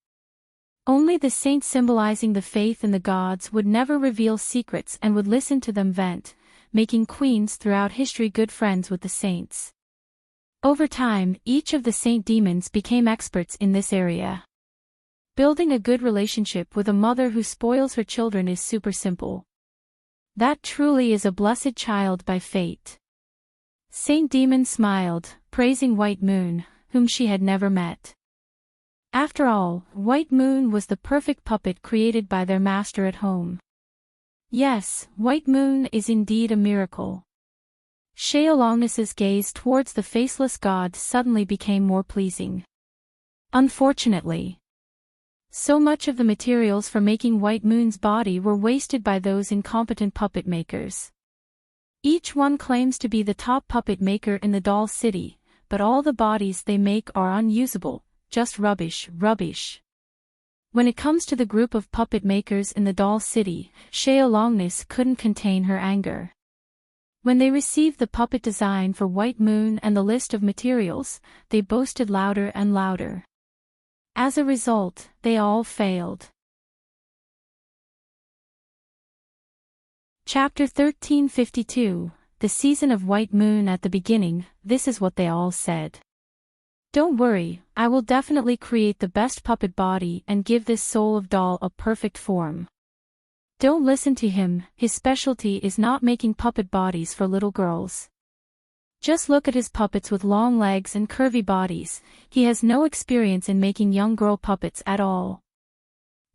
Only the saint symbolizing the faith in the gods would never reveal secrets and would listen to them vent, making queens throughout history good friends with the saints. Over time, each of the saint demons became experts in this area. Building a good relationship with a mother who spoils her children is super simple. That truly is a blessed child by fate. Saint Demon smiled, praising White Moon, whom she had never met. After all, White Moon was the perfect puppet created by their master at home. Yes, White Moon is indeed a miracle. Sheolongness's gaze towards the faceless god suddenly became more pleasing. Unfortunately, so much of the materials for making White Moon's body were wasted by those incompetent puppet makers. Each one claims to be the top puppet maker in the doll city, but all the bodies they make are unusable, just rubbish. When it comes to the group of puppet makers in the doll city, Sheolongness couldn't contain her anger. When they received the puppet design for White Moon and the list of materials, they boasted louder and louder. As a result, they all failed. Chapter 1352, The Season of White Moon. At the beginning, this is what they all said. Don't worry, I will definitely create the best puppet body and give this soul of doll a perfect form. Don't listen to him, his specialty is not making puppet bodies for little girls. Just look at his puppets with long legs and curvy bodies, he has no experience in making young girl puppets at all.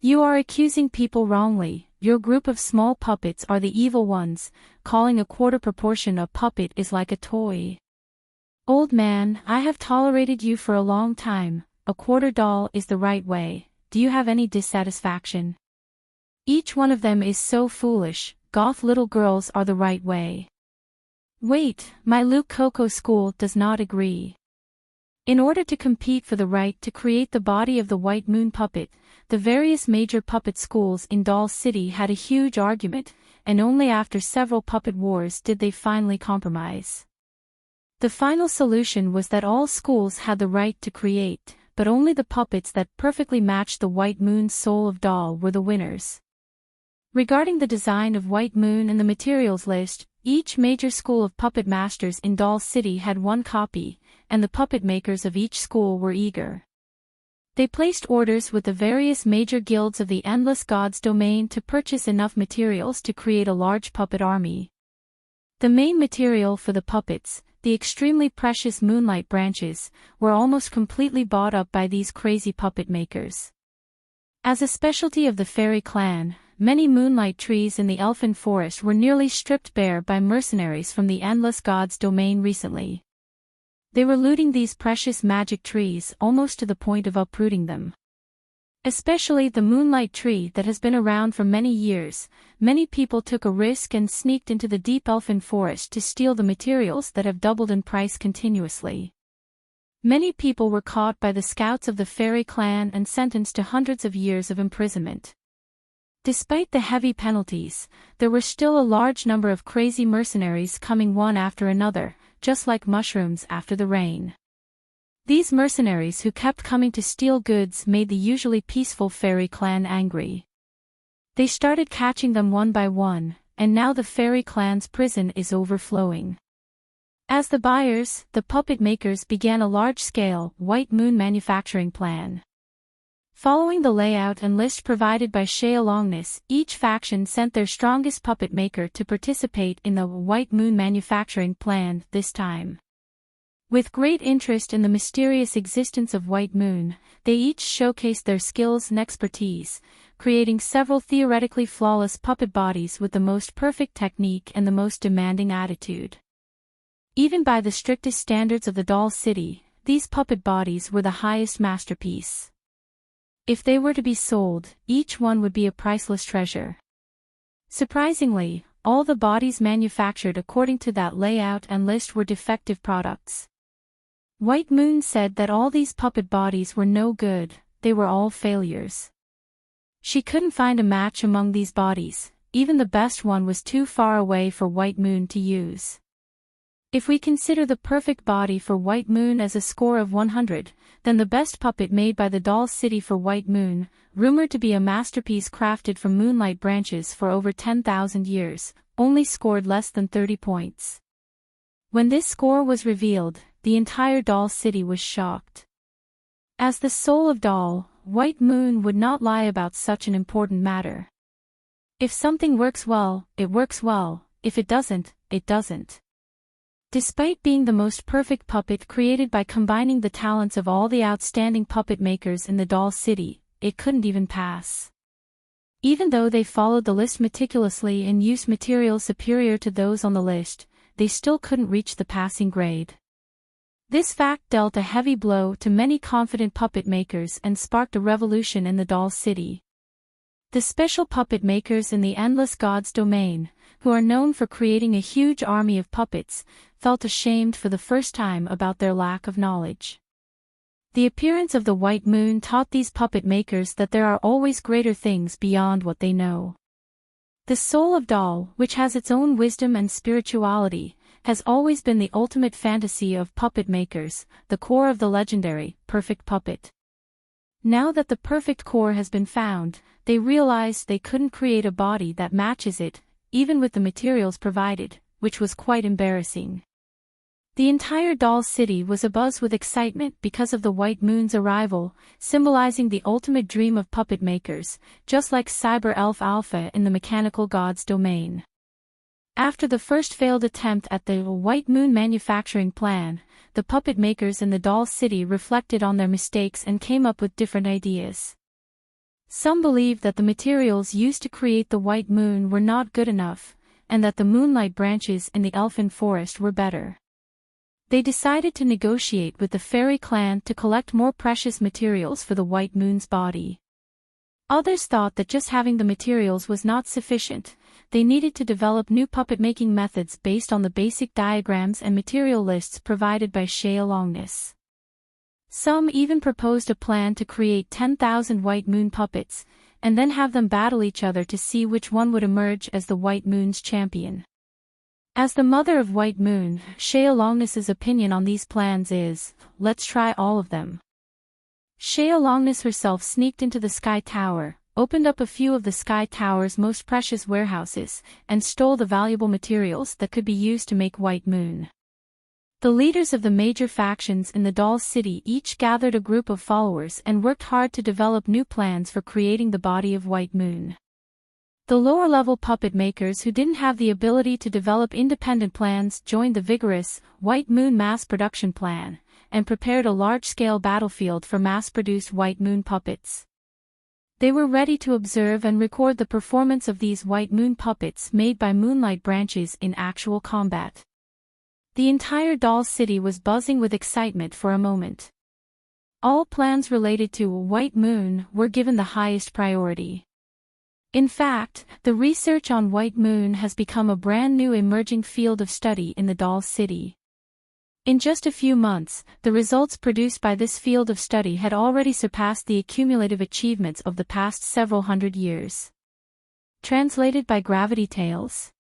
You are accusing people wrongly, your group of small puppets are the evil ones, calling a quarter proportion a puppet is like a toy. Old man, I have tolerated you for a long time, a quarter doll is the right way, do you have any dissatisfaction? Each one of them is so foolish, goth little girls are the right way. Wait, my Luke Coco school does not agree. In order to compete for the right to create the body of the White Moon puppet, the various major puppet schools in Doll City had a huge argument, and only after several puppet wars did they finally compromise. The final solution was that all schools had the right to create, but only the puppets that perfectly matched the White Moon's soul of doll were the winners. Regarding the design of White Moon and the materials list, each major school of puppet masters in Doll City had one copy, and the puppet makers of each school were eager. They placed orders with the various major guilds of the Endless Gods domain to purchase enough materials to create a large puppet army. The main material for the puppets, the extremely precious moonlight branches, were almost completely bought up by these crazy puppet makers. As a specialty of the fairy clan, many moonlight trees in the elfin forest were nearly stripped bare by mercenaries from the Endless Gods domain recently. They were looting these precious magic trees almost to the point of uprooting them. Especially the moonlight tree that has been around for many years, many people took a risk and sneaked into the deep elfin forest to steal the materials that have doubled in price continuously. Many people were caught by the scouts of the fairy clan and sentenced to hundreds of years of imprisonment. Despite the heavy penalties, there were still a large number of crazy mercenaries coming one after another, just like mushrooms after the rain. These mercenaries who kept coming to steal goods made the usually peaceful fairy clan angry. They started catching them one by one, and now the fairy clan's prison is overflowing. As the buyers, the puppet makers began a large-scale, White Moon manufacturing plan. Following the layout and list provided by Sheolongness, each faction sent their strongest puppet maker to participate in the White Moon manufacturing plan this time. With great interest in the mysterious existence of White Moon, they each showcased their skills and expertise, creating several theoretically flawless puppet bodies with the most perfect technique and the most demanding attitude. Even by the strictest standards of the doll city, these puppet bodies were the highest masterpiece. If they were to be sold, each one would be a priceless treasure. Surprisingly, all the bodies manufactured according to that layout and list were defective products. White Moon said that all these puppet bodies were no good, they were all failures. She couldn't find a match among these bodies, even the best one was too far away for White Moon to use. If we consider the perfect body for White Moon as a score of 100, then the best puppet made by the doll city for White Moon, rumored to be a masterpiece crafted from moonlight branches for over 10,000 years, only scored less than 30 points. When this score was revealed, the entire doll city was shocked. As the soul of doll, White Moon would not lie about such an important matter. If something works well, it works well, if it doesn't, it doesn't. Despite being the most perfect puppet created by combining the talents of all the outstanding puppet makers in the doll city, it couldn't even pass. Even though they followed the list meticulously and used materials superior to those on the list, they still couldn't reach the passing grade. This fact dealt a heavy blow to many confident puppet makers and sparked a revolution in the doll city. The special puppet makers in the Endless Gods domain, who are known for creating a huge army of puppets, felt ashamed for the first time about their lack of knowledge. The appearance of the White Moon taught these puppet makers that there are always greater things beyond what they know. The soul of doll, which has its own wisdom and spirituality, has always been the ultimate fantasy of puppet makers, the core of the legendary, perfect puppet. Now that the perfect core has been found, they realized they couldn't create a body that matches it, even with the materials provided, which was quite embarrassing. The entire doll city was abuzz with excitement because of the White Moon's arrival, symbolizing the ultimate dream of puppet makers, just like Cyber Elf Alpha in the Mechanical Gods domain. After the first failed attempt at the White Moon manufacturing plan, the puppet makers in the doll city reflected on their mistakes and came up with different ideas. Some believed that the materials used to create the White Moon were not good enough, and that the moonlight branches in the elfin forest were better. They decided to negotiate with the fairy clan to collect more precious materials for the White Moon's body. Others thought that just having the materials was not sufficient, they needed to develop new puppet-making methods based on the basic diagrams and material lists provided by Shea Longness. Some even proposed a plan to create 10,000 White Moon puppets, and then have them battle each other to see which one would emerge as the White Moon's champion. As the mother of White Moon, Shea Longness's opinion on these plans is, let's try all of them. Shea Longness herself sneaked into the Sky Tower, opened up a few of the Sky Tower's most precious warehouses, and stole the valuable materials that could be used to make White Moon. The leaders of the major factions in the doll city each gathered a group of followers and worked hard to develop new plans for creating the body of White Moon. The lower-level puppet makers who didn't have the ability to develop independent plans joined the vigorous, White Moon mass production plan, and prepared a large-scale battlefield for mass-produced White Moon puppets. They were ready to observe and record the performance of these White Moon puppets made by moonlight branches in actual combat. The entire doll city was buzzing with excitement for a moment. All plans related to White Moon were given the highest priority. In fact, the research on White Moon has become a brand new emerging field of study in the doll city. In just a few months, the results produced by this field of study had already surpassed the accumulative achievements of the past several hundred years. Translated by Gravity Tales.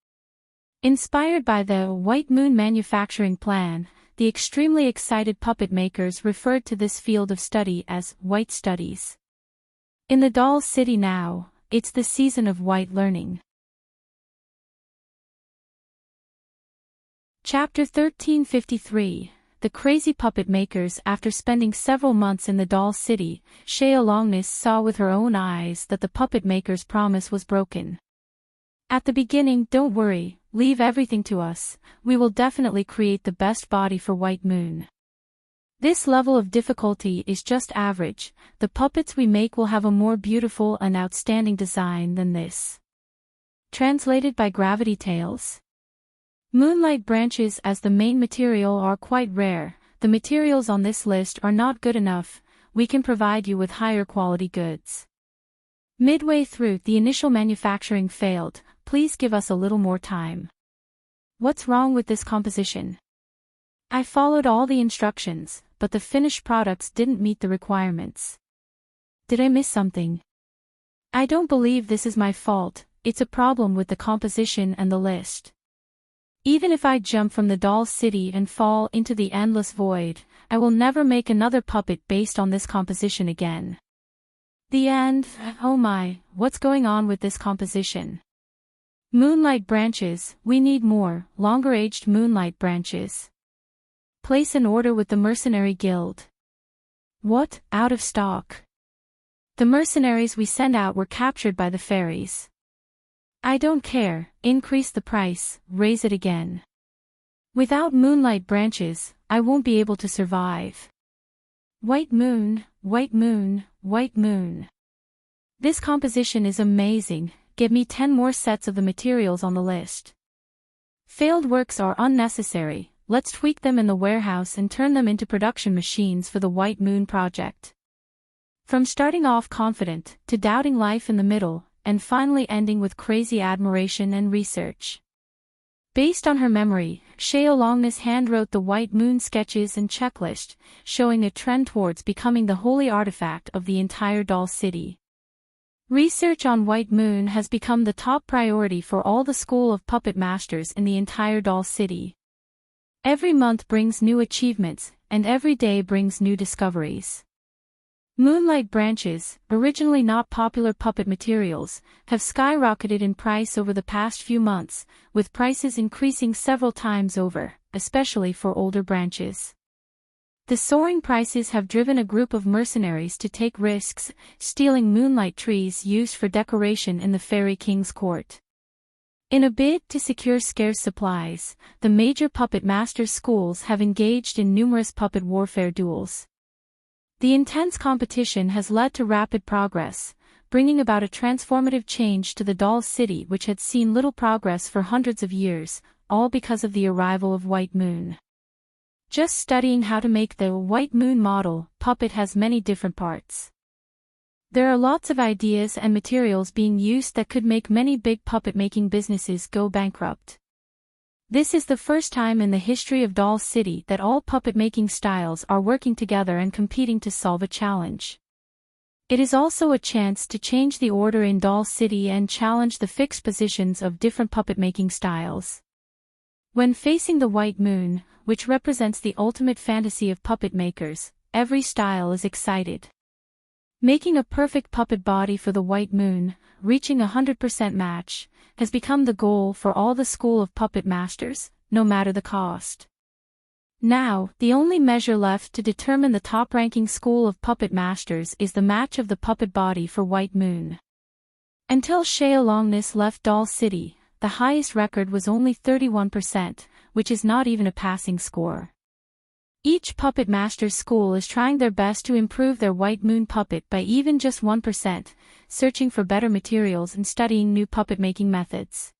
Inspired by the White Moon manufacturing plan, the extremely excited puppet makers referred to this field of study as White Studies. In the doll city now, it's the season of white learning. Chapter 1353, The Crazy Puppet Makers. After spending several months in the doll city, Shea Longness saw with her own eyes that the puppet maker's promise was broken. At the beginning, don't worry, leave everything to us, we will definitely create the best body for White Moon. This level of difficulty is just average. The puppets we make will have a more beautiful and outstanding design than this. Translated by Gravity Tales. Moonlight branches as the main material are quite rare. The materials on this list are not good enough. We can provide you with higher quality goods. Midway through, the initial manufacturing failed. Please give us a little more time. What's wrong with this composition? I followed all the instructions, but the finished products didn't meet the requirements. Did I miss something? I don't believe this is my fault. It's a problem with the composition and the list. Even if I jump from the doll city and fall into the endless void, I will never make another puppet based on this composition again. The end. Oh my, what's going on with this composition? Moonlight branches, we need more, longer-aged moonlight branches. Place an order with the Mercenary Guild. What? Out of stock. The mercenaries we sent out were captured by the fairies. I don't care, increase the price, raise it again. Without moonlight branches, I won't be able to survive. White moon, white moon, white moon. This composition is amazing, give me 10 more sets of the materials on the list. Failed works are unnecessary, let's tweak them in the warehouse and turn them into production machines for the White Moon project. From starting off confident, to doubting life in the middle, and finally ending with crazy admiration and research. Based on her memory, Shaolongnis handwrote the White Moon sketches and checklist, showing a trend towards becoming the holy artifact of the entire doll city. Research on White Moon has become the top priority for all the school of puppet masters in the entire doll city. Every month brings new achievements, and every day brings new discoveries. Moonlight branches, originally not popular puppet materials, have skyrocketed in price over the past few months, with prices increasing several times over, especially for older branches. The soaring prices have driven a group of mercenaries to take risks, stealing moonlight trees used for decoration in the Fairy King's court. In a bid to secure scarce supplies, the major puppet master schools have engaged in numerous puppet warfare duels. The intense competition has led to rapid progress, bringing about a transformative change to the doll city which had seen little progress for hundreds of years, all because of the arrival of White Moon. Just studying how to make the White Moon model puppet has many different parts. There are lots of ideas and materials being used that could make many big puppet-making businesses go bankrupt. This is the first time in the history of Doll City that all puppet-making styles are working together and competing to solve a challenge. It is also a chance to change the order in Doll City and challenge the fixed positions of different puppet-making styles. When facing the White Moon, which represents the ultimate fantasy of puppet makers, every style is excited. Making a perfect puppet body for the White Moon, reaching 100% match, has become the goal for all the school of puppet masters, no matter the cost. Now, the only measure left to determine the top-ranking school of puppet masters is the match of the puppet body for White Moon. Until Shaolongnis left Doll City, the highest record was only 31%, which is not even a passing score. Each puppet master's school is trying their best to improve their White Moon puppet by even just 1%, searching for better materials and studying new puppet-making methods.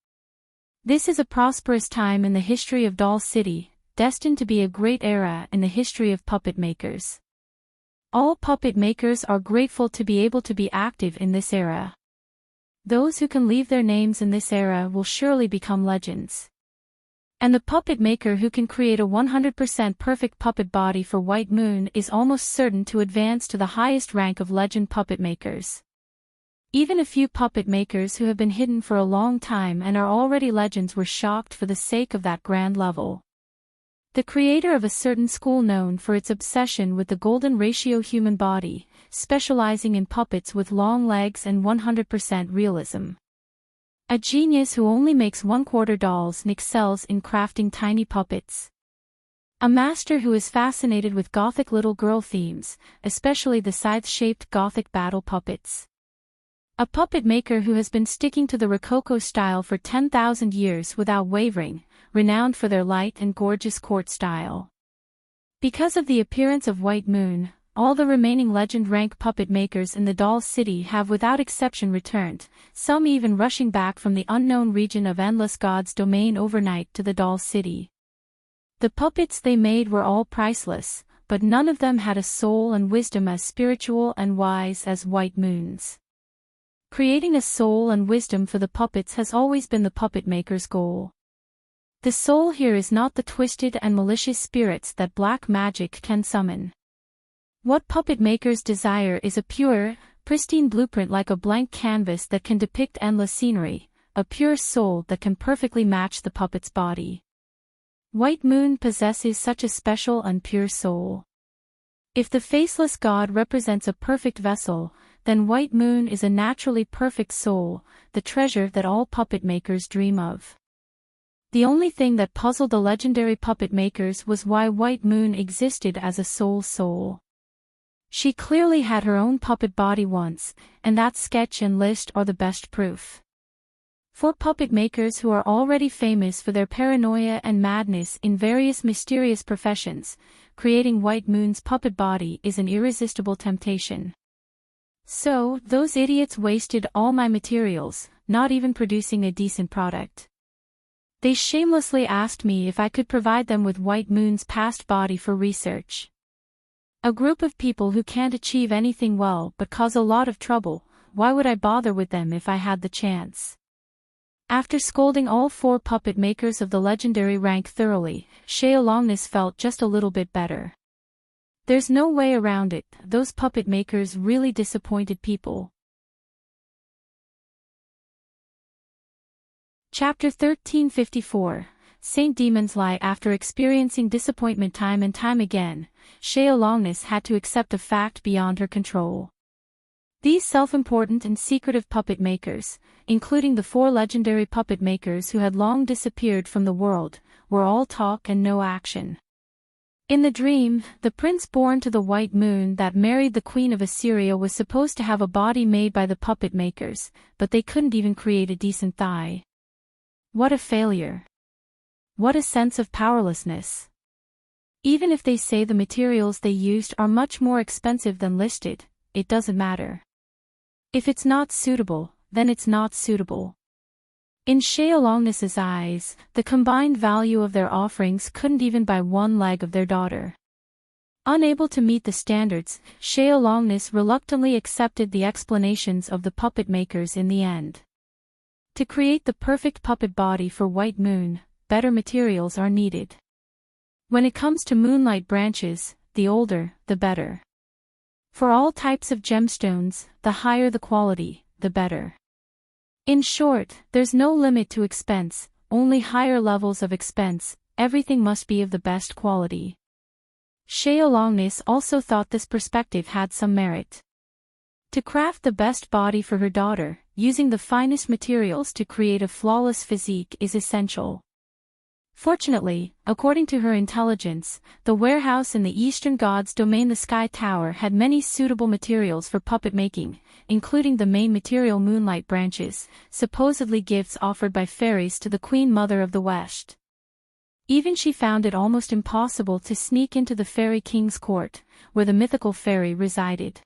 This is a prosperous time in the history of Doll City, destined to be a great era in the history of puppet makers. All puppet makers are grateful to be able to be active in this era. Those who can leave their names in this era will surely become legends. And the puppet maker who can create a 100% perfect puppet body for White Moon is almost certain to advance to the highest rank of legend puppet makers. Even a few puppet makers who have been hidden for a long time and are already legends were shocked for the sake of that grand level. The creator of a certain school known for its obsession with the golden ratio human body, specializing in puppets with long legs and 100% realism. A genius who only makes one-quarter dolls and excels in crafting tiny puppets. A master who is fascinated with gothic little girl themes, especially the scythe-shaped gothic battle puppets. A puppet maker who has been sticking to the Rococo style for 10,000 years without wavering, renowned for their light and gorgeous court style. Because of the appearance of White Moon, all the remaining legend rank puppet makers in the doll city have without exception returned, some even rushing back from the unknown region of Endless God's domain overnight to the doll city. The puppets they made were all priceless, but none of them had a soul and wisdom as spiritual and wise as White Moon's. Creating a soul and wisdom for the puppets has always been the puppet maker's goal. The soul here is not the twisted and malicious spirits that black magic can summon. What puppet makers desire is a pure, pristine blueprint like a blank canvas that can depict endless scenery, a pure soul that can perfectly match the puppet's body. White Moon possesses such a special and pure soul. If the faceless god represents a perfect vessel, then White Moon is a naturally perfect soul, the treasure that all puppet makers dream of. The only thing that puzzled the legendary puppet makers was why White Moon existed as a soul. She clearly had her own puppet body once, and that sketch and list are the best proof. For puppet makers who are already famous for their paranoia and madness in various mysterious professions, creating White Moon's puppet body is an irresistible temptation. So, those idiots wasted all my materials, not even producing a decent product. They shamelessly asked me if I could provide them with White Moon's past body for research. A group of people who can't achieve anything well but cause a lot of trouble, why would I bother with them if I had the chance? After scolding all 4 puppet makers of the legendary rank thoroughly, Sheolongness felt just a little bit better. There's no way around it, those puppet makers really disappointed people. Chapter 1354. Saint Demons Lie. After experiencing disappointment time and time again, Sheolongness had to accept a fact beyond her control. These self-important and secretive puppet makers, including the 4 legendary puppet makers who had long disappeared from the world, were all talk and no action. In the dream, the prince born to the White Moon that married the Queen of Assyria was supposed to have a body made by the puppet makers, but they couldn't even create a decent thigh. What a failure! What a sense of powerlessness! Even if they say the materials they used are much more expensive than listed, it doesn't matter. If it's not suitable, then it's not suitable. In Sheolongness's eyes, the combined value of their offerings couldn't even buy one leg of their daughter. Unable to meet the standards, Sheolongness reluctantly accepted the explanations of the puppet makers in the end. To create the perfect puppet body for White Moon, better materials are needed. When it comes to moonlight branches, the older, the better. For all types of gemstones, the higher the quality, the better. In short, there's no limit to expense, only higher levels of expense, everything must be of the best quality. Sheolongness also thought this perspective had some merit. To craft the best body for her daughter, using the finest materials to create a flawless physique is essential. Fortunately, according to her intelligence, the warehouse in the Eastern God's domain, the Sky Tower, had many suitable materials for puppet making, including the main material moonlight branches, supposedly gifts offered by fairies to the Queen Mother of the West. Even she found it almost impossible to sneak into the Fairy King's court, where the mythical fairy resided.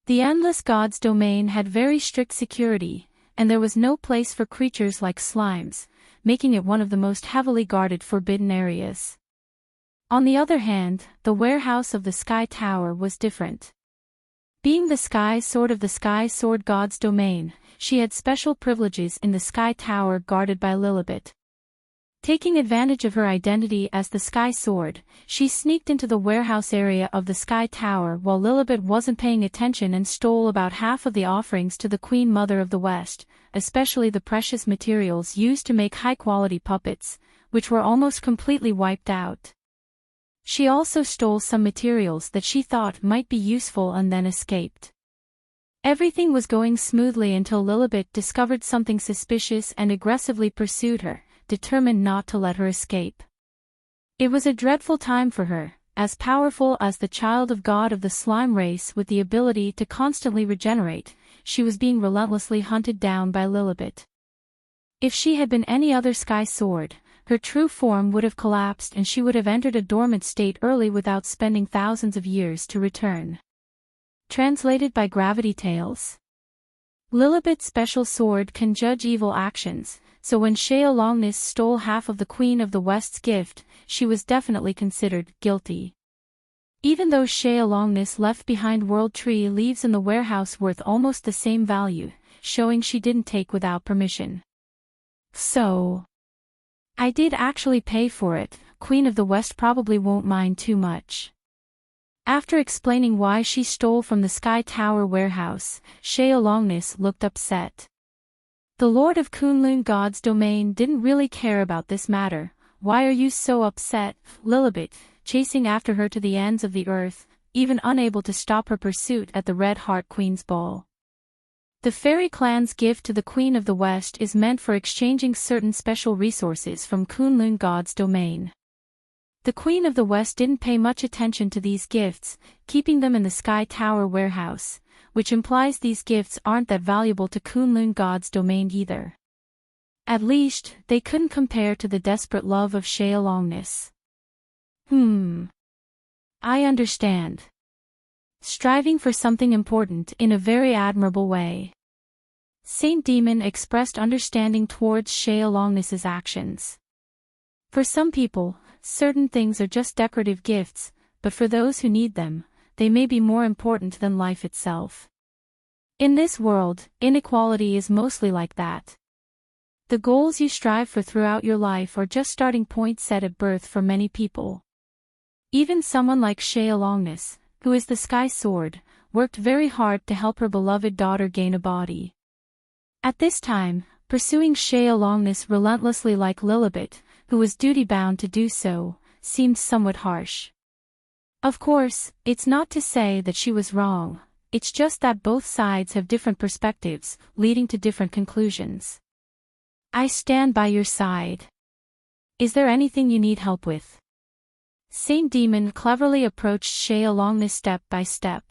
The Endless God's domain had very strict security, and there was no place for creatures like slimes, making it one of the most heavily guarded forbidden areas. On the other hand, the warehouse of the Sky Tower was different. Being the Sky Sword of the Sky Sword God's domain, she had special privileges in the Sky Tower guarded by Lilibet. Taking advantage of her identity as the Sky Sword, she sneaked into the warehouse area of the Sky Tower while Lilibet wasn't paying attention and stole about half of the offerings to the Queen Mother of the West, especially the precious materials used to make high-quality puppets, which were almost completely wiped out. She also stole some materials that she thought might be useful and then escaped. Everything was going smoothly until Lilibet discovered something suspicious and aggressively pursued her, determined not to let her escape. It was a dreadful time for her, as powerful as the child of God of the slime race with the ability to constantly regenerate, she was being relentlessly hunted down by Lilibet. If she had been any other Sky Sword, her true form would have collapsed and she would have entered a dormant state early without spending thousands of years to return. Translated by Gravity Tales. Lilibet's special sword can judge evil actions, so when Sheolongness stole half of the Queen of the West's gift, she was definitely considered guilty. Even though Sheolongness left behind World Tree leaves in the warehouse worth almost the same value, showing she didn't take without permission. So, I did actually pay for it. Queen of the West probably won't mind too much. After explaining why she stole from the Sky Tower warehouse, Sheolongness looked upset. The Lord of Kunlun God's domain didn't really care about this matter. Why are you so upset, Lilibet, chasing after her to the ends of the earth, even unable to stop her pursuit at the Red Heart Queen's ball? The Fairy Clan's gift to the Queen of the West is meant for exchanging certain special resources from Kunlun God's domain. The Queen of the West didn't pay much attention to these gifts, keeping them in the Sky Tower warehouse, which implies these gifts aren't that valuable to Kunlun God's domain either. At least, they couldn't compare to the desperate love of Sheolongness. I understand. Striving for something important in a very admirable way. Saint Demon expressed understanding towards Sheolongness's actions. For some people, certain things are just decorative gifts, but for those who need them, they may be more important than life itself. In this world, inequality is mostly like that. The goals you strive for throughout your life are just starting points set at birth for many people. Even someone like Sheolongness, who is the Sky Sword, worked very hard to help her beloved daughter gain a body. At this time, pursuing Sheolongness relentlessly like Lilibet, who was duty-bound to do so, seemed somewhat harsh. Of course, it's not to say that she was wrong, it's just that both sides have different perspectives, leading to different conclusions. I stand by your side. Is there anything you need help with? Saint Demon cleverly approached Sheolongness step by step.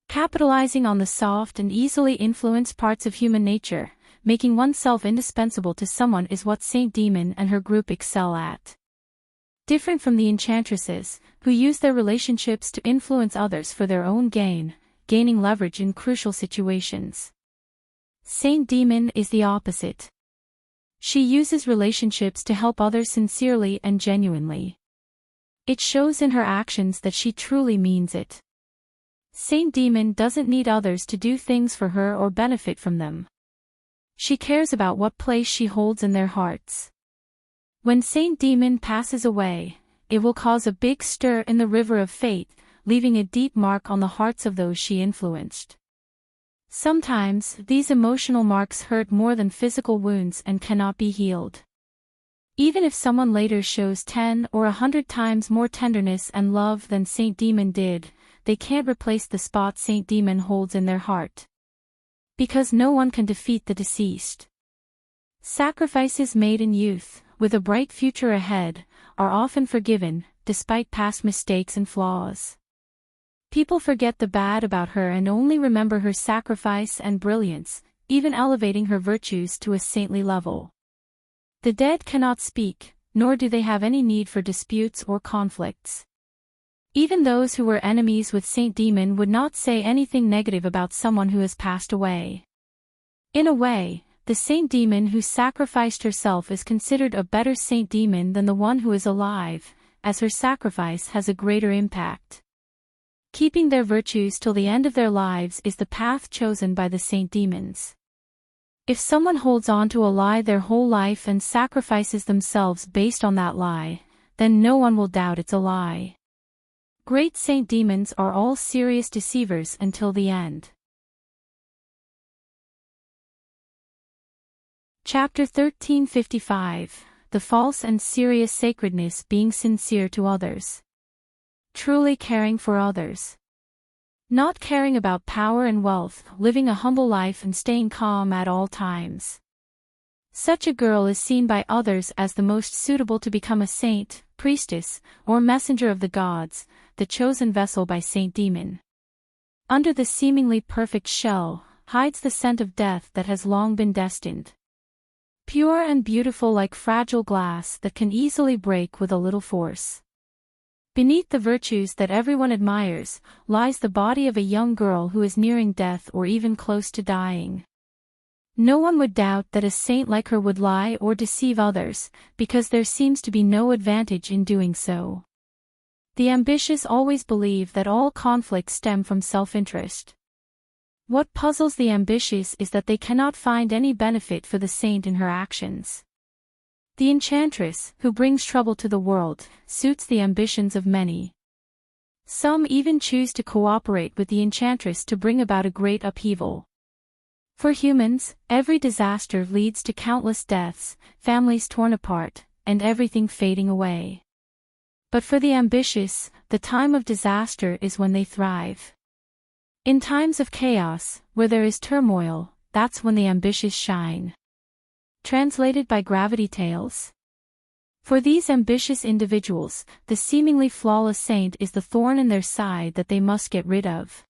Capitalizing on the soft and easily influenced parts of human nature, making oneself indispensable to someone is what Saint Demon and her group excel at. Different from the enchantresses, who use their relationships to influence others for their own gain, gaining leverage in crucial situations. Saint Demon is the opposite. She uses relationships to help others sincerely and genuinely. It shows in her actions that she truly means it. Saint Demon doesn't need others to do things for her or benefit from them. She cares about what place she holds in their hearts. When Saint Demon passes away, it will cause a big stir in the river of fate, leaving a deep mark on the hearts of those she influenced. Sometimes, these emotional marks hurt more than physical wounds and cannot be healed. Even if someone later shows 10 or 100 times more tenderness and love than Saint Demon did, they can't replace the spot Saint Demon holds in their heart. Because no one can defeat the deceased. Sacrifices made in youth, with a bright future ahead, are often forgiven, despite past mistakes and flaws. People forget the bad about her and only remember her sacrifice and brilliance, even elevating her virtues to a saintly level. The dead cannot speak, nor do they have any need for disputes or conflicts. Even those who were enemies with Saint Demon would not say anything negative about someone who has passed away. In a way, the Saint Demon who sacrificed herself is considered a better Saint Demon than the one who is alive, as her sacrifice has a greater impact. Keeping their virtues till the end of their lives is the path chosen by the Saint Demons. If someone holds on to a lie their whole life and sacrifices themselves based on that lie, then no one will doubt it's a lie. Great Saint Demons are all serious deceivers until the end. Chapter 1355, The False and Serious Sacredness Being Sincere to Others. Truly caring for others. Not caring about power and wealth, living a humble life and staying calm at all times. Such a girl is seen by others as the most suitable to become a saint, priestess, or messenger of the gods, the chosen vessel by Saint Demon. Under the seemingly perfect shell, hides the scent of death that has long been destined. pure and beautiful like fragile glass that can easily break with a little force. Beneath the virtues that everyone admires, lies the body of a young girl who is nearing death or even close to dying. No one would doubt that a saint like her would lie or deceive others, because there seems to be no advantage in doing so. The ambitious always believe that all conflicts stem from self-interest. What puzzles the ambitious is that they cannot find any benefit for the saint in her actions. The enchantress, who brings trouble to the world, suits the ambitions of many. Some even choose to cooperate with the enchantress to bring about a great upheaval. For humans, every disaster leads to countless deaths, families torn apart, and everything fading away. But for the ambitious, the time of disaster is when they thrive. In times of chaos, where there is turmoil, that's when the ambitious shine. Translated by Gravity Tales. For these ambitious individuals, the seemingly flawless saint is the thorn in their side that they must get rid of.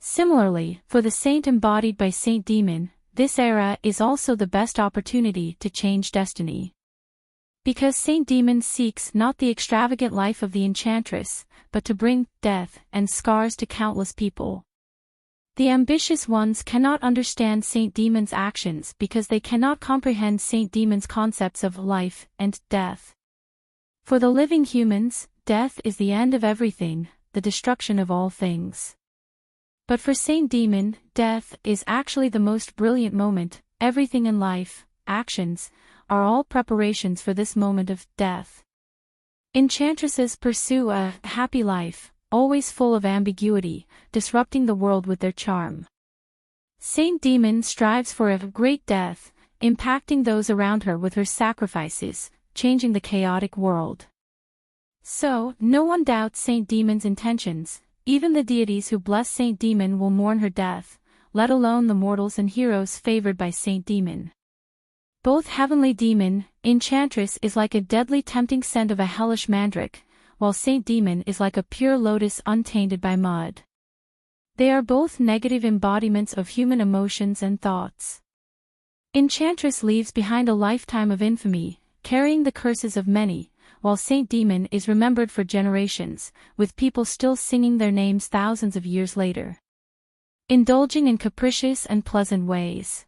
Similarly, for the saint embodied by Saint Demon, this era is also the best opportunity to change destiny. Because Saint Demon seeks not the extravagant life of the enchantress, but to bring death and scars to countless people. The ambitious ones cannot understand Saint Demon's actions because they cannot comprehend Saint Demon's concepts of life and death. For the living humans, death is the end of everything, the destruction of all things. But for Saint Demon, death is actually the most brilliant moment. Everything in life, actions, are all preparations for this moment of death. Enchantresses pursue a happy life, always full of ambiguity, disrupting the world with their charm. Saint Demon strives for a great death, impacting those around her with her sacrifices, changing the chaotic world. So, no one doubts Saint Demon's intentions. Even the deities who bless Saint Demon will mourn her death, let alone the mortals and heroes favored by Saint Demon. Both heavenly demon, enchantress is like a deadly tempting scent of a hellish mandrake, while Saint Demon is like a pure lotus untainted by mud. They are both negative embodiments of human emotions and thoughts. Enchantress leaves behind a lifetime of infamy, carrying the curses of many, while Saint Demon is remembered for generations, with people still singing their names thousands of years later. Indulging in capricious and pleasant ways.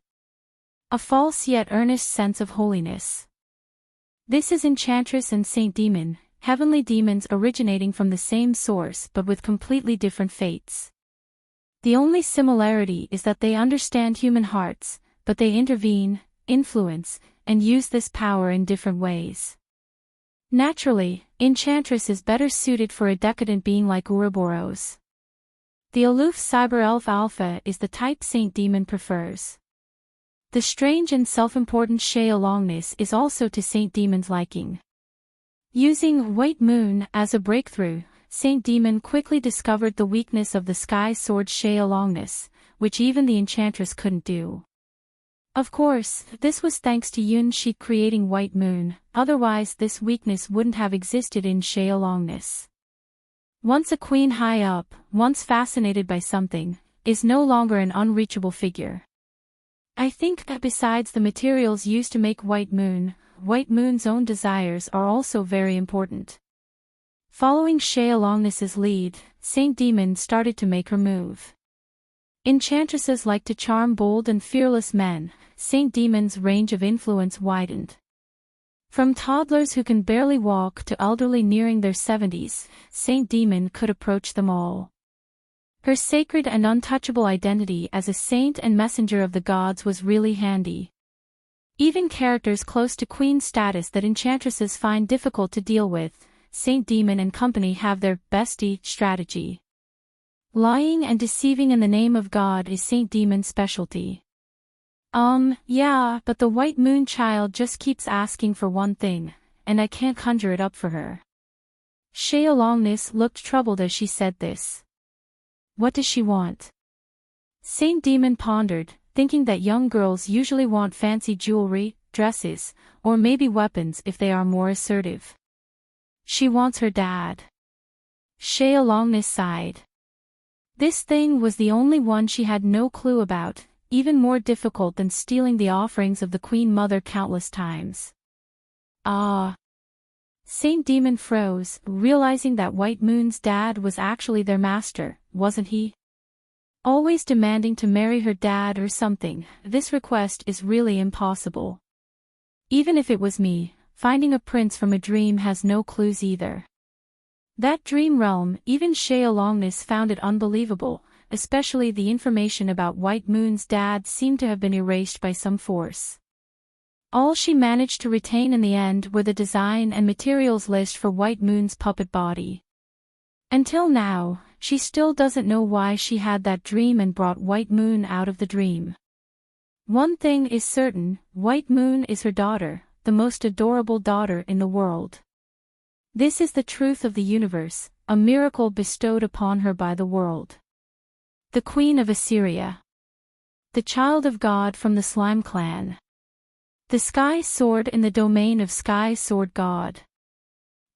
A false yet earnest sense of holiness. This is Enchantress and Saint Demon, heavenly demons originating from the same source but with completely different fates. The only similarity is that they understand human hearts, but they intervene, influence, and use this power in different ways. Naturally, Enchantress is better suited for a decadent being like Ouroboros. The aloof cyber elf Alpha is the type Saint Demon prefers. The strange and self-important Shay Alongness is also to Saint Demon's liking. Using White Moon as a breakthrough, Saint Demon quickly discovered the weakness of the sky sword Shay Alongness, which even the Enchantress couldn't do. Of course, this was thanks to Yun Shi creating White Moon, otherwise this weakness wouldn't have existed in Shay Alongness. Once a queen high up, once fascinated by something, is no longer an unreachable figure. I think that besides the materials used to make White Moon's own desires are also very important. Following Shay Alongness's lead, Saint Demon started to make her move. Enchantresses like to charm bold and fearless men. Saint Demon's range of influence widened. From toddlers who can barely walk to elderly nearing their 70s, Saint Demon could approach them all. Her sacred and untouchable identity as a saint and messenger of the gods was really handy. Even characters close to queen status that enchantresses find difficult to deal with, Saint Demon and company have their bestie strategy. Lying and deceiving in the name of God is Saint Demon's specialty. Yeah, but the White Moon child just keeps asking for one thing, and I can't conjure it up for her. Shay Alongness looked troubled as she said this. What does she want? Saint Demon pondered, thinking that young girls usually want fancy jewelry, dresses, or maybe weapons if they are more assertive. She wants her dad. Shay Alongness sighed. This thing was the only one she had no clue about, even more difficult than stealing the offerings of the Queen Mother countless times. Ah! Saint Demon froze, realizing that White Moon's dad was actually their master, wasn't he? Always demanding to marry her dad or something. This request is really impossible. Even if it was me, finding a prince from a dream has no clues either. That dream realm, even Shea Longness found it unbelievable, especially the information about White Moon's dad seemed to have been erased by some force. All she managed to retain in the end were the design and materials list for White Moon's puppet body. Until now, she still doesn't know why she had that dream and brought White Moon out of the dream. One thing is certain, White Moon is her daughter, the most adorable daughter in the world. This is the truth of the universe, a miracle bestowed upon her by the world. The Queen of Assyria. The child of God from the Slime clan. The Sky Sword in the domain of Sky Sword God.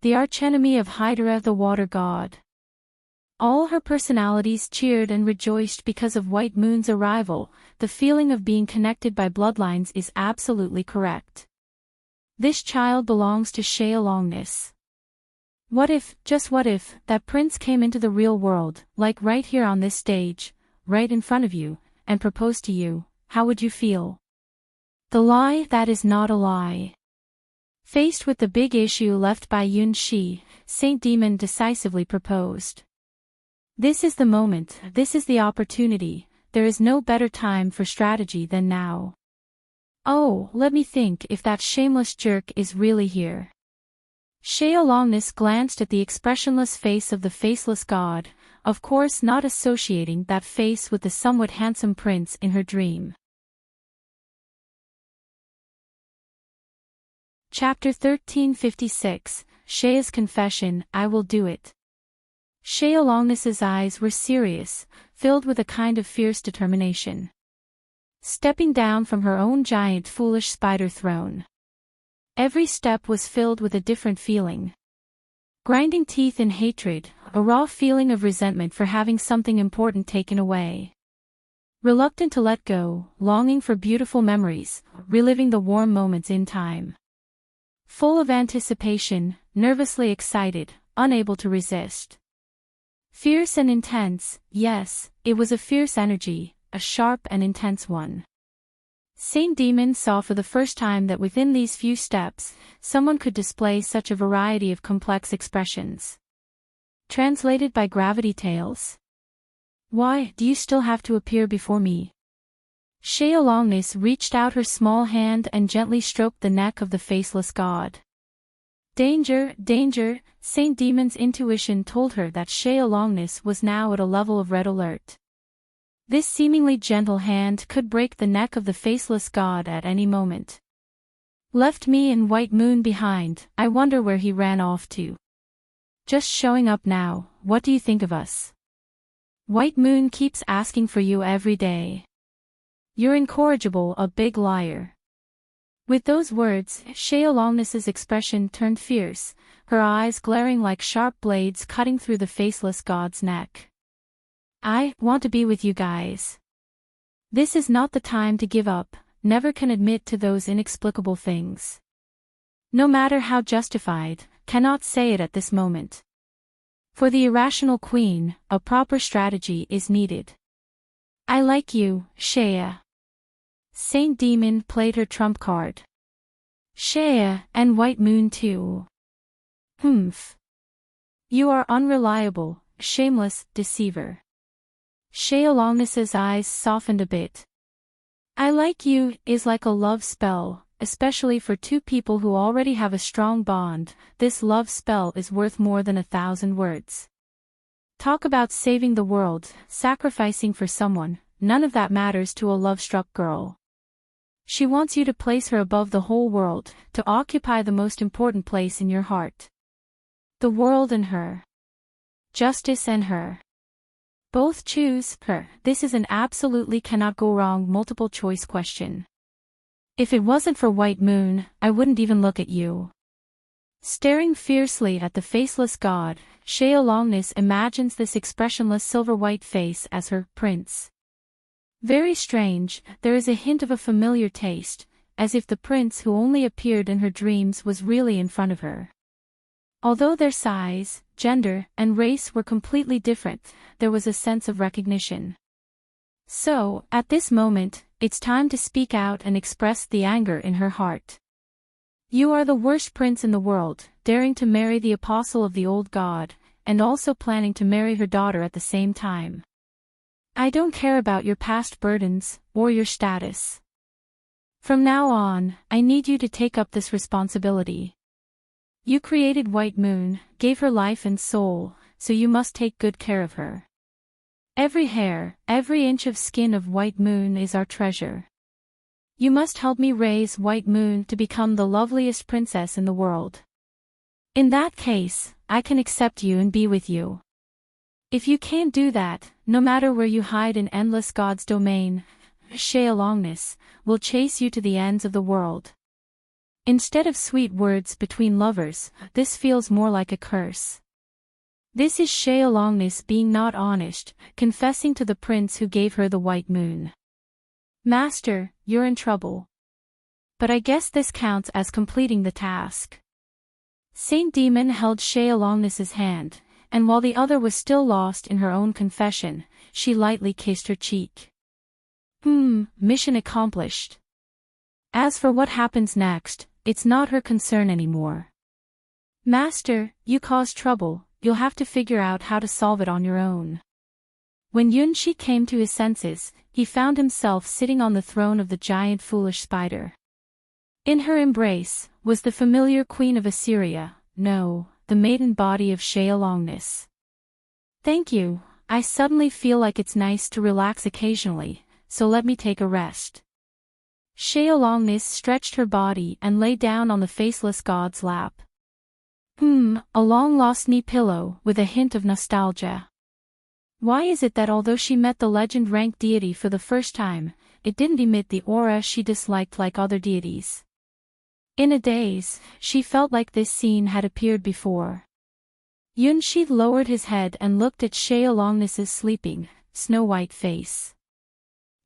The archenemy of Hydra the Water God. All her personalities cheered and rejoiced because of White Moon's arrival. The feeling of being connected by bloodlines is absolutely correct. This child belongs to Shea Longness. What if, just what if, that prince came into the real world, like right here on this stage, right in front of you, and proposed to you? How would you feel? The lie that is not a lie. Faced with the big issue left by Yun Shi, Saint Demon decisively proposed. This is the moment, this is the opportunity, there is no better time for strategy than now. Oh, let me think if that shameless jerk is really here. Shea Longness glanced at the expressionless face of the faceless god, of course not associating that face with the somewhat handsome prince in her dream. Chapter 1356, Shea's Confession, I Will Do It. Shea Longness's eyes were serious, filled with a kind of fierce determination. Stepping down from her own giant foolish spider throne. Every step was filled with a different feeling. Grinding teeth in hatred, a raw feeling of resentment for having something important taken away. Reluctant to let go, longing for beautiful memories, reliving the warm moments in time. Full of anticipation, nervously excited, unable to resist. Fierce and intense, yes, it was a fierce energy, a sharp and intense one. Saint Demon saw for the first time that within these few steps, someone could display such a variety of complex expressions. Translated by Gravity Tales. Why do you still have to appear before me? Shea Longness reached out her small hand and gently stroked the neck of the faceless god. Danger, danger, Saint Demon's intuition told her that Shea Longness was now at a level of red alert. This seemingly gentle hand could break the neck of the faceless god at any moment. Left me and White Moon behind, I wonder where he ran off to. Just showing up now, what do you think of us? White Moon keeps asking for you every day. You're incorrigible, a big liar. With those words, Shea Longness's expression turned fierce, her eyes glaring like sharp blades cutting through the faceless god's neck. I want to be with you guys. This is not the time to give up, never can admit to those inexplicable things. No matter how justified, cannot say it at this moment. For the irrational queen, a proper strategy is needed. I like you, Shea. Saint Demon played her trump card. Shea, and White Moon too. Humph. You are unreliable, shameless deceiver. Shea Longness's eyes softened a bit. I like you is like a love spell, especially for two people who already have a strong bond. This love spell is worth more than 1,000 words. Talk about saving the world, sacrificing for someone, none of that matters to a love-struck girl. She wants you to place her above the whole world, to occupy the most important place in your heart. The world and her. Justice and her. Both choose her. This is an absolutely cannot go wrong multiple choice question. If it wasn't for White Moon, I wouldn't even look at you. Staring fiercely at the faceless god, Shea Longness imagines this expressionless silver-white face as her prince. Very strange, there is a hint of a familiar taste, as if the prince who only appeared in her dreams was really in front of her. Although their size, gender, and race were completely different, there was a sense of recognition. So, at this moment, it's time to speak out and express the anger in her heart. You are the worst prince in the world, daring to marry the apostle of the old god, and also planning to marry her daughter at the same time. I don't care about your past burdens, or your status. From now on, I need you to take up this responsibility. You created White Moon, gave her life and soul, so you must take good care of her. Every hair, every inch of skin of White Moon is our treasure. You must help me raise White Moon to become the loveliest princess in the world. In that case, I can accept you and be with you. If you can't do that, no matter where you hide in Endless God's domain, Shealongness will chase you to the ends of the world. Instead of sweet words between lovers, this feels more like a curse. This is Shealongness being not honest, confessing to the prince who gave her the White Moon. Master, you're in trouble. But I guess this counts as completing the task. Saint Demon held Shealongness's hand, and while the other was still lost in her own confession, she lightly kissed her cheek. Mission accomplished. As for what happens next, it's not her concern anymore. Master, you caused trouble, you'll have to figure out how to solve it on your own. When Yunshi came to his senses, he found himself sitting on the throne of the giant foolish spider. In her embrace, was the familiar queen of Assyria, no, the maiden body of Shealongness. Thank you, I suddenly feel like it's nice to relax occasionally, so let me take a rest. Shealongness stretched her body and lay down on the faceless god's lap. A long-lost knee pillow with a hint of nostalgia. Why is it that although she met the legend-ranked deity for the first time, it didn't emit the aura she disliked like other deities? In a daze, she felt like this scene had appeared before. Yunshi lowered his head and looked at Shealongness's sleeping, snow-white face.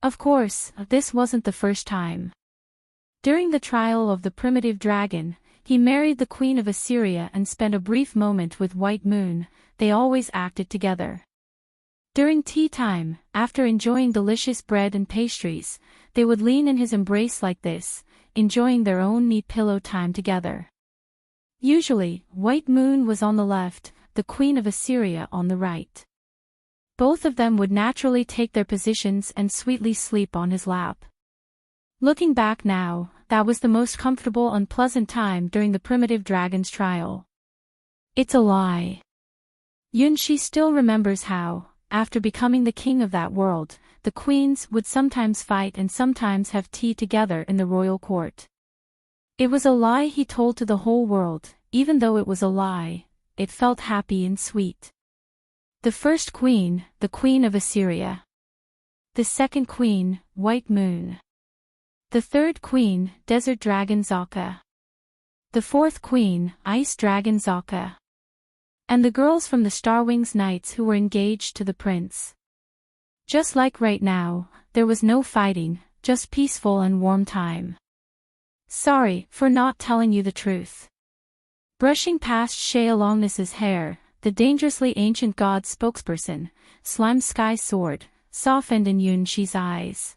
Of course, this wasn't the first time. During the trial of the primitive dragon, he married the queen of Assyria and spent a brief moment with White Moon. They always acted together. During tea time, after enjoying delicious bread and pastries, they would lean in his embrace like this, enjoying their own neat pillow time together. Usually, White Moon was on the left, the queen of Assyria on the right. Both of them would naturally take their positions and sweetly sleep on his lap. Looking back now, that was the most comfortable and pleasant time during the primitive dragon's trial. It's a lie. Yunshi still remembers how, after becoming the king of that world, the queens would sometimes fight and sometimes have tea together in the royal court. It was a lie he told to the whole world. Even though it was a lie, it felt happy and sweet. The first queen, the queen of Assyria. The second queen, White Moon. The third queen, Desert Dragon Zaka. The fourth queen, Ice Dragon Zaka. And the girls from the Starwings Knights who were engaged to the prince. Just like right now, there was no fighting, just peaceful and warm time. Sorry for not telling you the truth. Brushing past Shealongness's hair, the dangerously ancient god spokesperson, Slime Sky Sword, softened in Yunshi's eyes.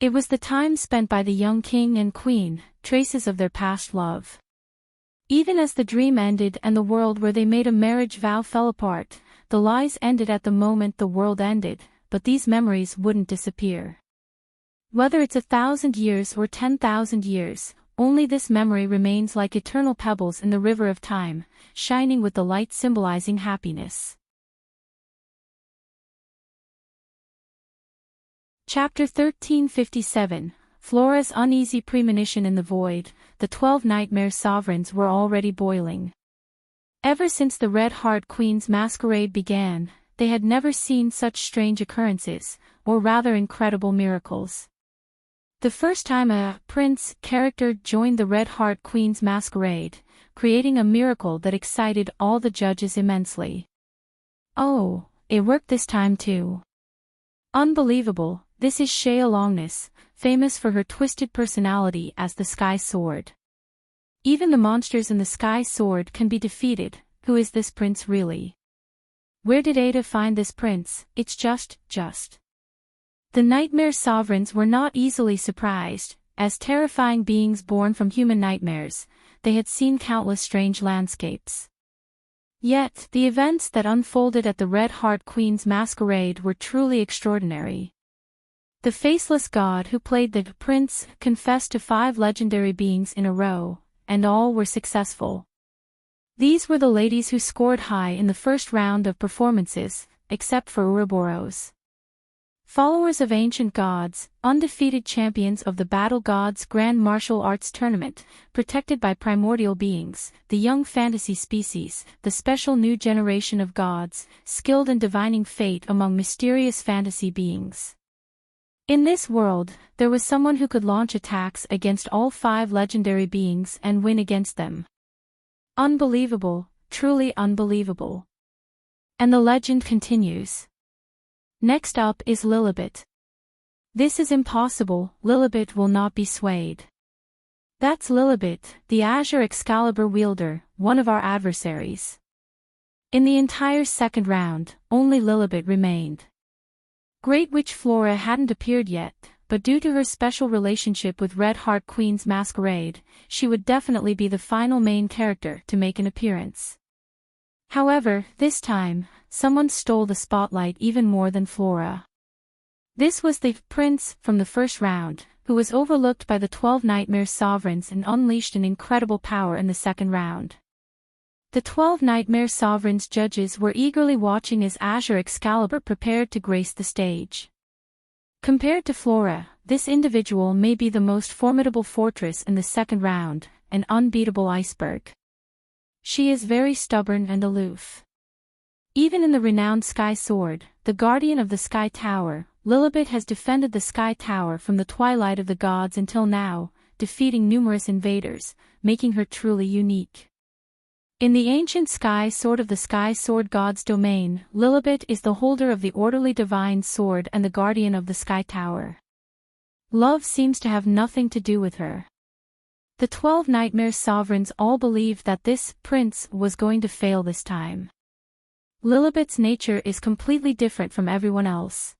It was the time spent by the young king and queen, traces of their past love. Even as the dream ended and the world where they made a marriage vow fell apart, the lies ended at the moment the world ended, but these memories wouldn't disappear. Whether it's 1,000 years or 10,000 years, only this memory remains like eternal pebbles in the river of time, shining with the light symbolizing happiness. Chapter 1357, Flora's uneasy premonition in the void. The 12 nightmare sovereigns were already boiling. Ever since the Red Heart Queen's masquerade began, they had never seen such strange occurrences, or rather incredible miracles. The first time a prince character joined the Red Heart Queen's masquerade, creating a miracle that excited all the judges immensely. Oh, it worked this time too. Unbelievable, This is Shea Longness, famous for her twisted personality as the Sky Sword. Even the monsters in the Sky Sword can be defeated. Who is this prince really? Where did Ada find this prince? It's just. The Nightmare Sovereigns were not easily surprised. As terrifying beings born from human nightmares, they had seen countless strange landscapes. Yet, the events that unfolded at the Red Heart Queen's masquerade were truly extraordinary. The faceless god who played the prince confessed to 5 legendary beings in a row, and all were successful. These were the ladies who scored high in the first round of performances, except for Ouroboros. Followers of ancient gods, undefeated champions of the Battle Gods Grand Martial Arts Tournament, protected by primordial beings, the young fantasy species, the special new generation of gods, skilled in divining fate among mysterious fantasy beings. In this world, there was someone who could launch attacks against all 5 legendary beings and win against them. Unbelievable, truly unbelievable. And the legend continues. Next up is Lilibet. This is impossible, Lilibet will not be swayed. That's Lilibet, the Azure Excalibur wielder, one of our adversaries. In the entire second round, only Lilibet remained. Great Witch Flora hadn't appeared yet, but due to her special relationship with Red Heart Queen's masquerade, she would definitely be the final main character to make an appearance. However, this time, someone stole the spotlight even more than Flora. This was the prince from the first round, who was overlooked by the 12 Nightmare Sovereigns and unleashed an incredible power in the second round. The 12 Nightmare Sovereigns judges were eagerly watching as Azure Excalibur prepared to grace the stage. Compared to Flora, this individual may be the most formidable fortress in the second round, an unbeatable iceberg. She is very stubborn and aloof. Even in the renowned Sky Sword, the guardian of the Sky Tower, Lilibet has defended the Sky Tower from the twilight of the gods until now, defeating numerous invaders, making her truly unique. In the ancient Sky Sword of the Sky Sword God's domain, Lilibet is the holder of the orderly divine sword and the guardian of the Sky Tower. Love seems to have nothing to do with her. The 12 Nightmare Sovereigns all believed that this prince was going to fail this time. Lilibet's nature is completely different from everyone else.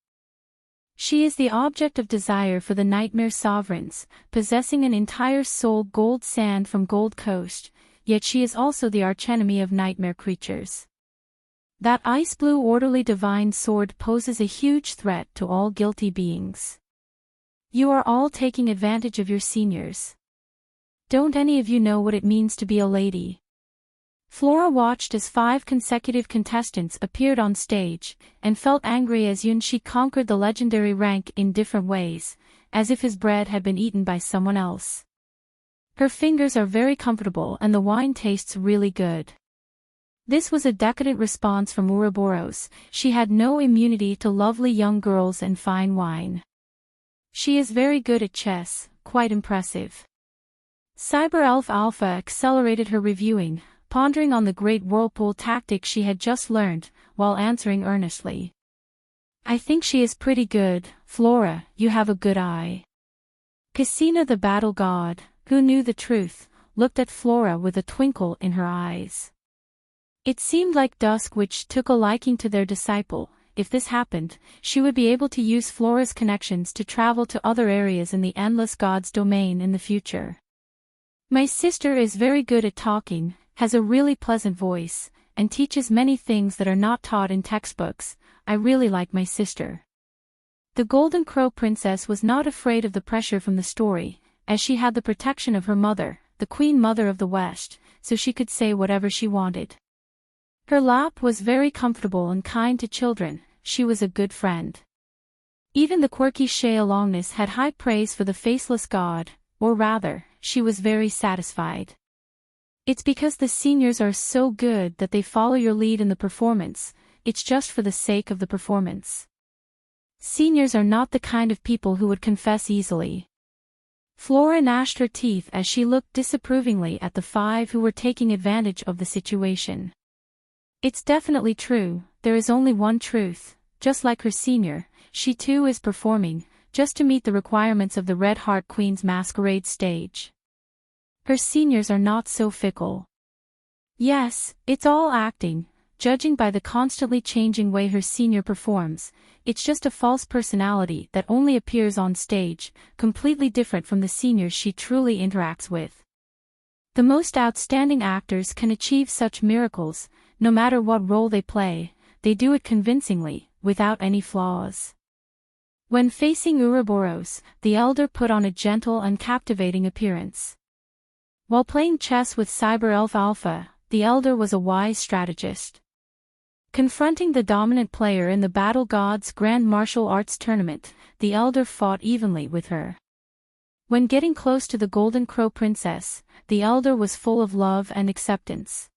She is the object of desire for the Nightmare Sovereigns, possessing an entire soul gold sand from Gold Coast, yet she is also the archenemy of nightmare creatures. That ice-blue orderly divine sword poses a huge threat to all guilty beings. You are all taking advantage of your seniors. Don't any of you know what it means to be a lady? Flora watched as 5 consecutive contestants appeared on stage, and felt angry as Yunshi conquered the legendary rank in different ways, as if his bread had been eaten by someone else. Her fingers are very comfortable and the wine tastes really good. This was a decadent response from Ouroboros. She had no immunity to lovely young girls and fine wine. She is very good at chess, quite impressive. Cyber Elf Alpha accelerated her reviewing, pondering on the great whirlpool tactic she had just learned, while answering earnestly. I think she is pretty good, Flora, you have a good eye. Cassina the Battle God, who knew the truth, looked at Flora with a twinkle in her eyes. It seemed like Dusk Witch took a liking to their disciple. If this happened, she would be able to use Flora's connections to travel to other areas in the Endless God's domain in the future. My sister is very good at talking, has a really pleasant voice, and teaches many things that are not taught in textbooks. I really like my sister. The Golden Crow Princess was not afraid of the pressure from the story, as she had the protection of her mother, the Queen Mother of the West, so she could say whatever she wanted. Her lap was very comfortable and kind to children. She was a good friend. Even the quirky Shea Longness had high praise for the faceless god, or rather, she was very satisfied. It's because the seniors are so good that they follow your lead in the performance. It's just for the sake of the performance. Seniors are not the kind of people who would confess easily. Flora gnashed her teeth as she looked disapprovingly at the 5 who were taking advantage of the situation. It's definitely true, there is only one truth. Just like her senior, she too is performing, just to meet the requirements of the Red Heart Queen's masquerade stage. Her seniors are not so fickle. Yes, it's all acting, judging by the constantly changing way her senior performs. It's just a false personality that only appears on stage, completely different from the seniors she truly interacts with. The most outstanding actors can achieve such miracles, no matter what role they play. They do it convincingly, without any flaws. When facing Ouroboros, the elder put on a gentle and captivating appearance. While playing chess with Cyber Elf Alpha, the elder was a wise strategist. Confronting the dominant player in the Battle Gods Grand Martial Arts Tournament, the elder fought evenly with her. When getting close to the Golden Crow Princess, the elder was full of love and acceptance.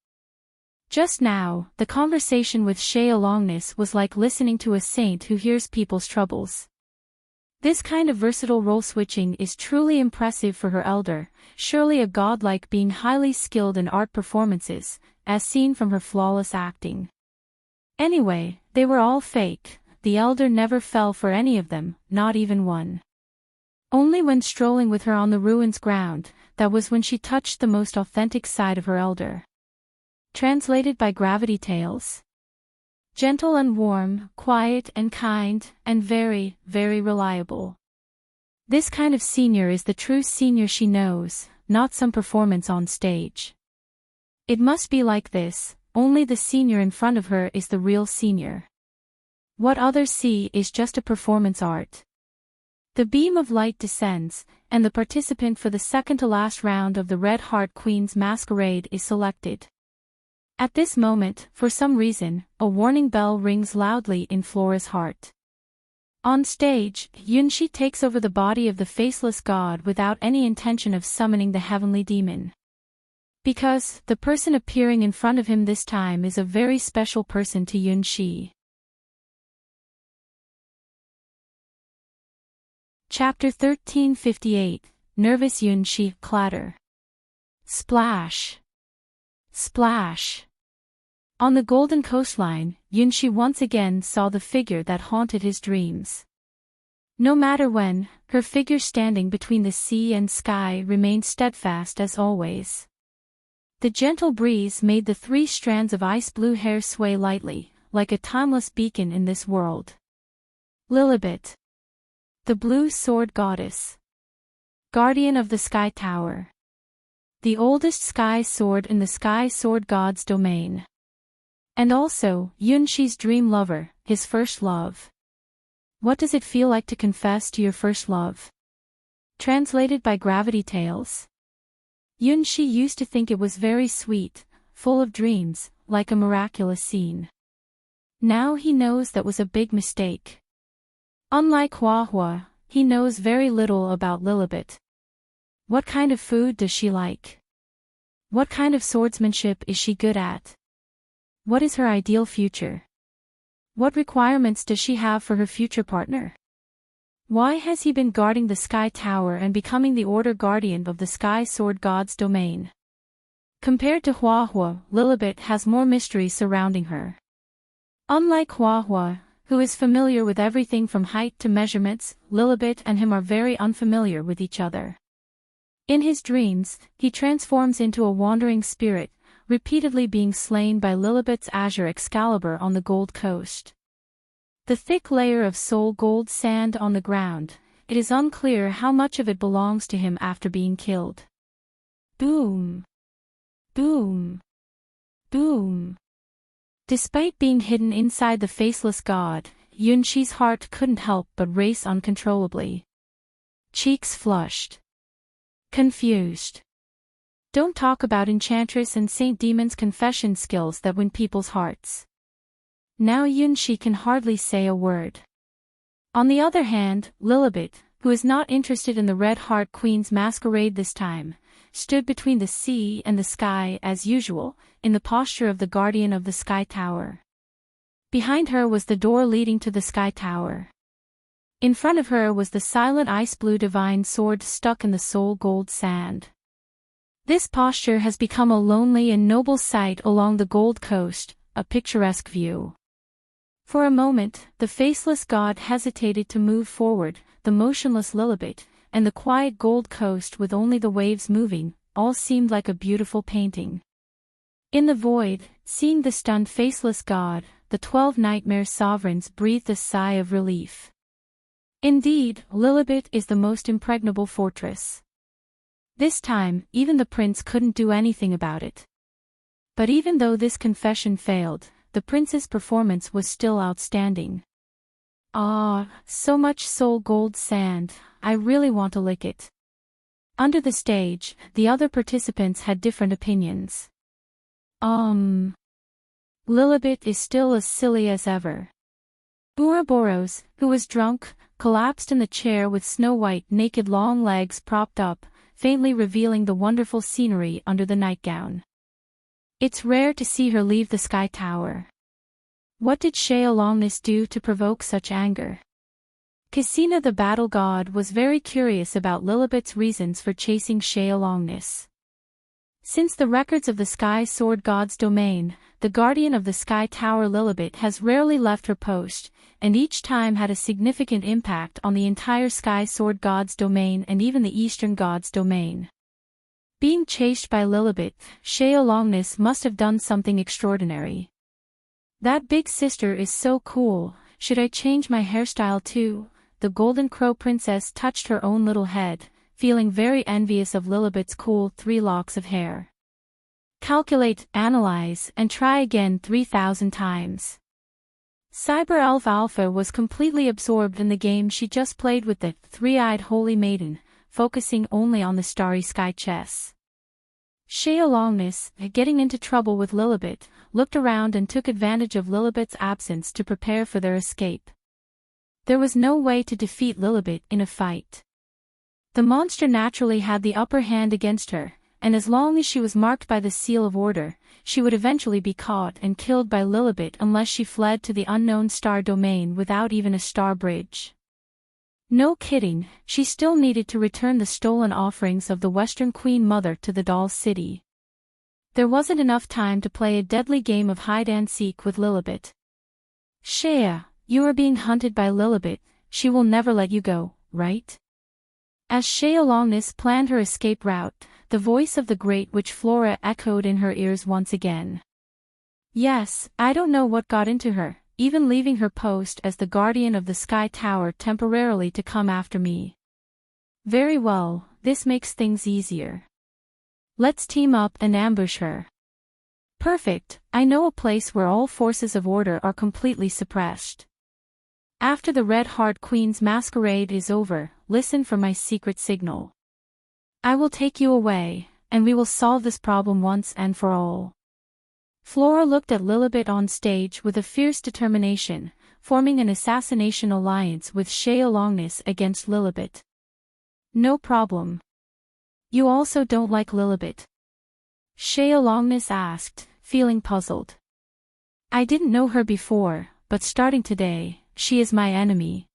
Just now, the conversation with Shay Alongness was like listening to a saint who hears people's troubles. This kind of versatile role switching is truly impressive for her elder, surely a godlike being highly skilled in art performances, as seen from her flawless acting. Anyway, they were all fake. The elder never fell for any of them, not even one. Only when strolling with her on the ruins ground, that was when she touched the most authentic side of her elder. Translated by Gravity Tales. Gentle and warm, quiet and kind, and very, very reliable. This kind of senior is the true senior she knows, not some performance on stage. It must be like this, only the senior in front of her is the real senior. What others see is just a performance art. The beam of light descends, and the participant for the second-to-last round of the Red Heart Queen's masquerade is selected. At this moment, for some reason, a warning bell rings loudly in Flora's heart. On stage, Yunshi takes over the body of the faceless god without any intention of summoning the heavenly demon. Because, the person appearing in front of him this time is a very special person to Yunshi. Chapter 1358, Nervous Yunshi, Clatter. Splash. Splash. On the golden coastline, Yunshi once again saw the figure that haunted his dreams. No matter when, her figure standing between the sea and sky remained steadfast as always. The gentle breeze made the 3 strands of ice-blue hair sway lightly, like a timeless beacon in this world. Lilibet. The Blue Sword Goddess. Guardian of the Sky Tower. The oldest sky sword in the Sky Sword God's domain. And also, Yunshi's dream lover, his first love. What does it feel like to confess to your first love? Translated by Gravity Tales. Yunshi used to think it was very sweet, full of dreams, like a miraculous scene. Now he knows that was a big mistake. Unlike Huahua, he knows very little about Lilibet. What kind of food does she like? What kind of swordsmanship is she good at? What is her ideal future? What requirements does she have for her future partner? Why has he been guarding the Sky Tower and becoming the Order Guardian of the Sky Sword God's domain? Compared to Huahua, Lilibet has more mystery surrounding her. Unlike Huahua, who is familiar with everything from height to measurements, Lilibet and him are very unfamiliar with each other. In his dreams, he transforms into a wandering spirit, repeatedly being slain by Lilibet's azure Excalibur on the Gold Coast. The thick layer of soul gold sand on the ground, it is unclear how much of it belongs to him after being killed. Boom! Boom! Boom! Despite being hidden inside the faceless god, Yunshi's heart couldn't help but race uncontrollably. Cheeks flushed. Confused. Don't talk about Enchantress and Saint Demon's confession skills that win people's hearts. Now Yunshi can hardly say a word. On the other hand, Lilibet, who is not interested in the Red Heart Queen's masquerade this time, stood between the sea and the sky as usual, in the posture of the guardian of the Sky Tower. Behind her was the door leading to the Sky Tower. In front of her was the silent ice-blue divine sword stuck in the soul gold sand. This posture has become a lonely and noble sight along the Gold Coast, a picturesque view. For a moment, the faceless god hesitated to move forward, the motionless Lilibet, and the quiet gold coast with only the waves moving, all seemed like a beautiful painting. In the void, seeing the stunned faceless god, the 12 nightmare sovereigns breathed a sigh of relief. Indeed, Lilibet is the most impregnable fortress. This time, even the prince couldn't do anything about it. But even though this confession failed, the prince's performance was still outstanding. Ah, so much soul gold sand, I really want to lick it. Under the stage, the other participants had different opinions. Lilibet is still as silly as ever. Ouroboros, who was drunk, collapsed in the chair with snow-white naked long legs propped up, faintly revealing the wonderful scenery under the nightgown. It's rare to see her leave the sky tower. What did Sheolongness do to provoke such anger? Cassina the battle god was very curious about Lilibet's reasons for chasing Sheolongness. Since the records of the Sky Sword God's domain, the guardian of the Sky Tower Lilibet has rarely left her post, and each time had a significant impact on the entire Sky Sword God's domain and even the Eastern God's domain. Being chased by Lilibet, Sheolongness must have done something extraordinary. That big sister is so cool, should I change my hairstyle too? The Golden Crow Princess touched her own little head, feeling very envious of Lilibet's cool 3 locks of hair. Calculate, analyze, and try again 3,000 times. Cyber Elf Alpha was completely absorbed in the game she just played with the 3-eyed Holy Maiden, focusing only on the starry sky chess. Sheolongness, getting into trouble with Lilibet, looked around and took advantage of Lilibet's absence to prepare for their escape. There was no way to defeat Lilibet in a fight. The monster naturally had the upper hand against her, and as long as she was marked by the Seal of Order, she would eventually be caught and killed by Lilibet unless she fled to the unknown star domain without even a star bridge. No kidding, she still needed to return the stolen offerings of the Western Queen Mother to the Doll City. There wasn't enough time to play a deadly game of hide-and-seek with Lilibet. Shea, you are being hunted by Lilibet, she will never let you go, right? As Sheolongness planned her escape route, the voice of the Great Witch Flora echoed in her ears once again. Yes, I don't know what got into her, even leaving her post as the guardian of the Sky Tower temporarily to come after me. Very well, this makes things easier. Let's team up and ambush her. Perfect, I know a place where all forces of order are completely suppressed. After the Red Heart Queen's masquerade is over, listen for my secret signal. I will take you away, and we will solve this problem once and for all. Flora looked at Lilibet on stage with a fierce determination, forming an assassination alliance with Sheolongness against Lilibet. No problem. You also don't like Lilibet? Sheolongness asked, feeling puzzled. I didn't know her before, but starting today, she is my enemy.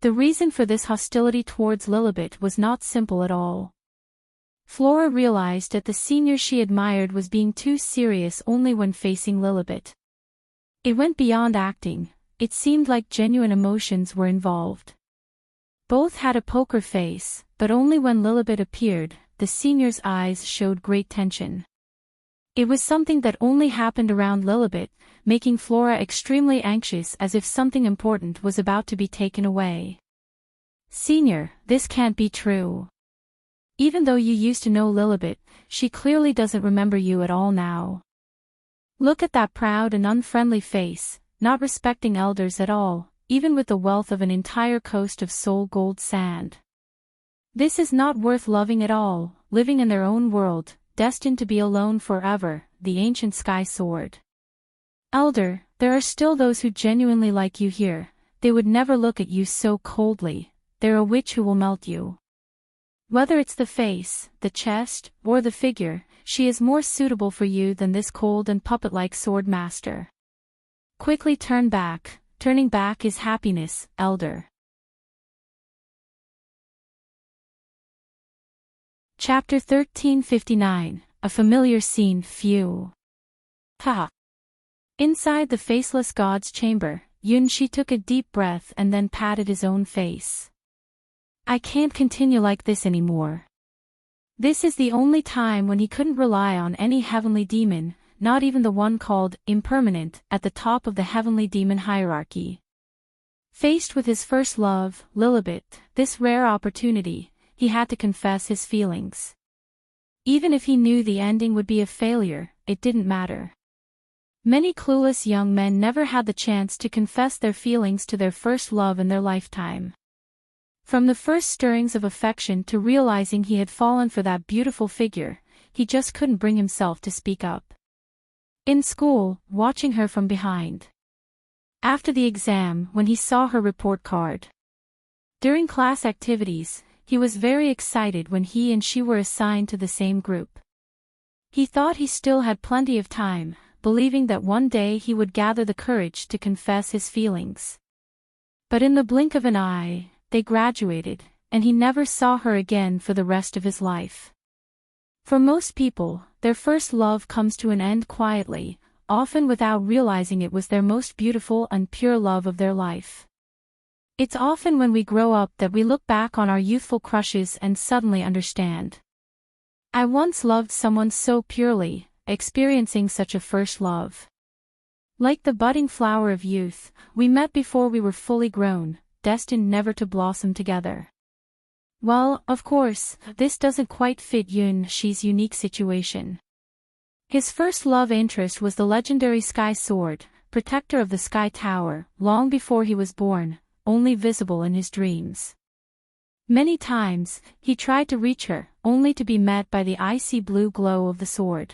The reason for this hostility towards Lilibet was not simple at all. Flora realized that the senior she admired was being too serious only when facing Lilibet. It went beyond acting, it seemed like genuine emotions were involved. Both had a poker face, but only when Lilibet appeared, the senior's eyes showed great tension. It was something that only happened around Lilibet, making Flora extremely anxious as if something important was about to be taken away. Senior, this can't be true. Even though you used to know Lilibet, she clearly doesn't remember you at all now. Look at that proud and unfriendly face, not respecting elders at all, even with the wealth of an entire coast of soul gold sand. This is not worth loving at all, living in their own world, destined to be alone forever, the ancient sky sword. Elder, there are still those who genuinely like you here, they would never look at you so coldly, they're a witch who will melt you. Whether it's the face, the chest, or the figure, she is more suitable for you than this cold and puppet-like sword master. Quickly turn back, turning back is happiness, elder. Chapter 1359, a familiar scene, phew. Ha! Inside the faceless god's chamber, Yunshi took a deep breath and then patted his own face. I can't continue like this anymore. This is the only time when he couldn't rely on any heavenly demon, not even the one called impermanent at the top of the heavenly demon hierarchy. Faced with his first love, Lilibet, this rare opportunity, he had to confess his feelings. Even if he knew the ending would be a failure, it didn't matter. Many clueless young men never had the chance to confess their feelings to their first love in their lifetime. From the first stirrings of affection to realizing he had fallen for that beautiful figure, he just couldn't bring himself to speak up. In school, watching her from behind. After the exam, when he saw her report card. During class activities, he was very excited when he and she were assigned to the same group. He thought he still had plenty of time, believing that one day he would gather the courage to confess his feelings. But in the blink of an eye, they graduated, and he never saw her again for the rest of his life. For most people, their first love comes to an end quietly, often without realizing it was their most beautiful and pure love of their life. It's often when we grow up that we look back on our youthful crushes and suddenly understand. I once loved someone so purely, experiencing such a first love. Like the budding flower of youth, we met before we were fully grown, destined never to blossom together. Well, of course, this doesn't quite fit Yun-shi's unique situation. His first love interest was the legendary Sky Sword, protector of the Sky Tower, long before he was born, only visible in his dreams. Many times, he tried to reach her, only to be met by the icy blue glow of the sword.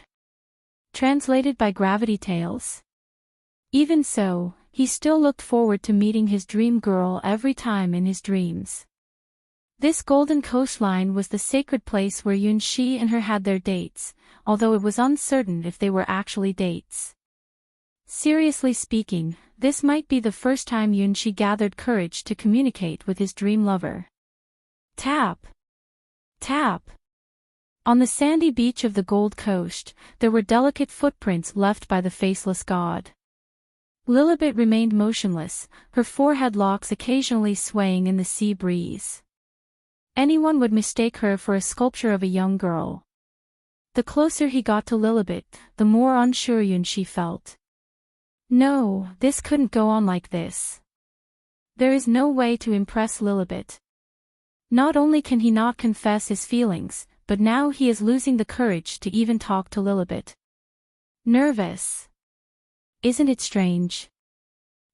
Translated by Gravity Tales. Even so, he still looked forward to meeting his dream girl every time in his dreams. This golden coastline was the sacred place where Yun-shi and her had their dates, although it was uncertain if they were actually dates. Seriously speaking, this might be the first time Yun-shi gathered courage to communicate with his dream lover. Tap! Tap! On the sandy beach of the Gold Coast, there were delicate footprints left by the faceless god. Lilibet remained motionless, her forehead locks occasionally swaying in the sea breeze. Anyone would mistake her for a sculpture of a young girl. The closer he got to Lilibet, the more unsure Yun-shi felt. No, this couldn't go on like this. There is no way to impress Lilibet. Not only can he not confess his feelings, but now he is losing the courage to even talk to Lilibet. Nervous. Isn't it strange?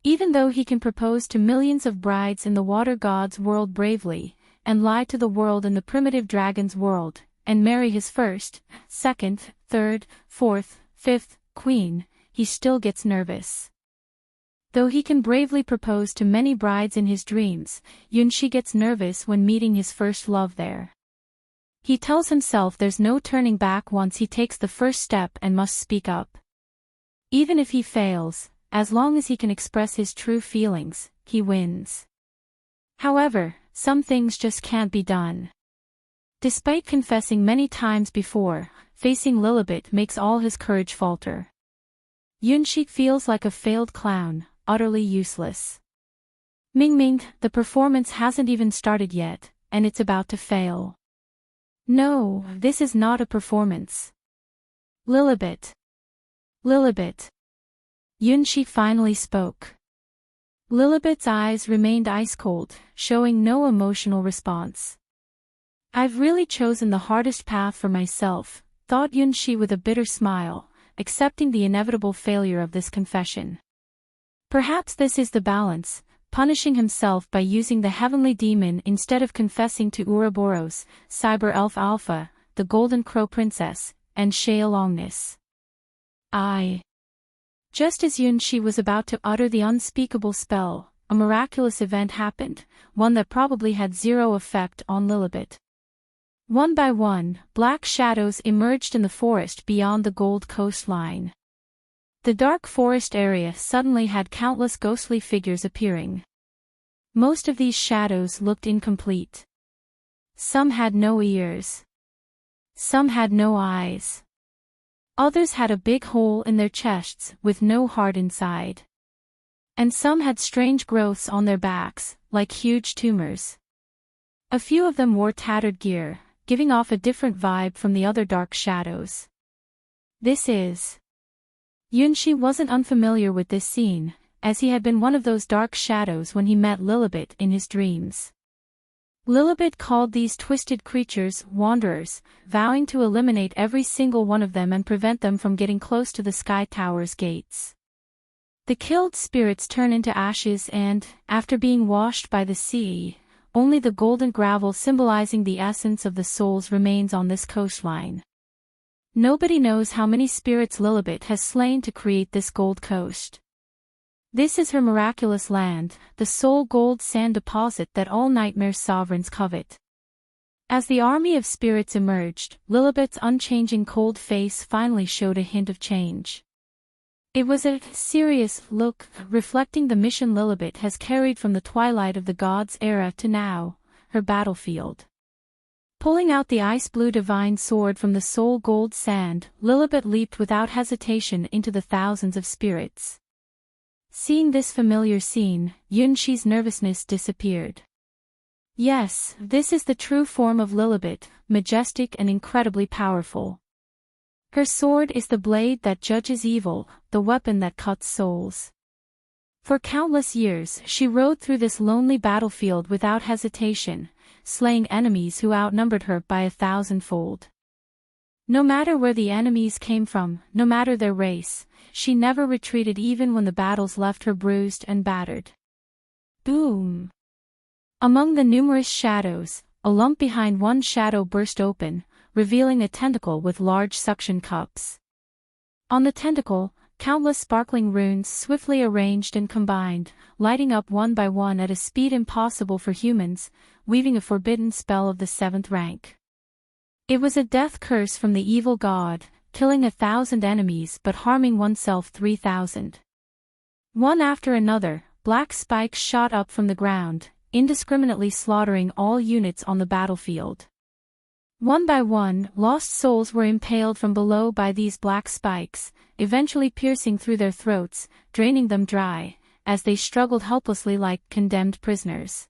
Even though he can propose to millions of brides in the water god's world bravely, and lie to the world in the primitive dragon's world, and marry his first, second, third, fourth, fifth queen, he still gets nervous. Though he can bravely propose to many brides in his dreams, Yun-shi gets nervous when meeting his first love there. He tells himself there's no turning back once he takes the first step and must speak up. Even if he fails, as long as he can express his true feelings, he wins. However, some things just can't be done. Despite confessing many times before, facing Lilibet makes all his courage falter. Yun-shi feels like a failed clown, utterly useless. Ming, the performance hasn't even started yet, and it's about to fail. No, this is not a performance. Lilibet. Lilibet. Yun-shi finally spoke. Lilibet's eyes remained ice-cold, showing no emotional response. I've really chosen the hardest path for myself, thought Yun-shi with a bitter smile, accepting the inevitable failure of this confession. Perhaps this is the balance, punishing himself by using the heavenly demon instead of confessing to Ouroboros, Cyber Elf Alpha, the Golden Crow Princess, and Shay Alongness. Just as Yun-shi was about to utter the unspeakable spell, a miraculous event happened, one that probably had zero effect on Lilibet. One by one, black shadows emerged in the forest beyond the Gold Coastline. The dark forest area suddenly had countless ghostly figures appearing. Most of these shadows looked incomplete. Some had no ears. Some had no eyes. Others had a big hole in their chests with no heart inside. And some had strange growths on their backs, like huge tumors. A few of them wore tattered gear, giving off a different vibe from the other dark shadows. This is... Yunshi wasn't unfamiliar with this scene, as he had been one of those dark shadows when he met Lilibet in his dreams. Lilibet called these twisted creatures wanderers, vowing to eliminate every single one of them and prevent them from getting close to the Sky Tower's gates. The killed spirits turn into ashes and, after being washed by the sea, only the golden gravel symbolizing the essence of the souls remains on this coastline. Nobody knows how many spirits Lilibet has slain to create this gold coast. This is her miraculous land, the sole gold sand deposit that all nightmare sovereigns covet. As the army of spirits emerged, Lilibet's unchanging cold face finally showed a hint of change. It was a serious look, reflecting the mission Lilibet has carried from the twilight of the gods' era to now, her battlefield. Pulling out the ice-blue divine sword from the soul gold sand, Lilibet leaped without hesitation into the thousands of spirits. Seeing this familiar scene, Yunshi's nervousness disappeared. Yes, this is the true form of Lilibet, majestic and incredibly powerful. Her sword is the blade that judges evil, the weapon that cuts souls. For countless years she rode through this lonely battlefield without hesitation, slaying enemies who outnumbered her by 1,000-fold. No matter where the enemies came from, no matter their race, she never retreated even when the battles left her bruised and battered. Boom! Among the numerous shadows, a lump behind one shadow burst open, revealing a tentacle with large suction cups. On the tentacle, countless sparkling runes swiftly arranged and combined, lighting up one by one at a speed impossible for humans, weaving a forbidden spell of the 7th rank. It was a death curse from the evil god, killing 1,000 enemies but harming oneself 3,000. One after another, black spikes shot up from the ground, indiscriminately slaughtering all units on the battlefield. One by one, lost souls were impaled from below by these black spikes, eventually piercing through their throats, draining them dry, as they struggled helplessly like condemned prisoners.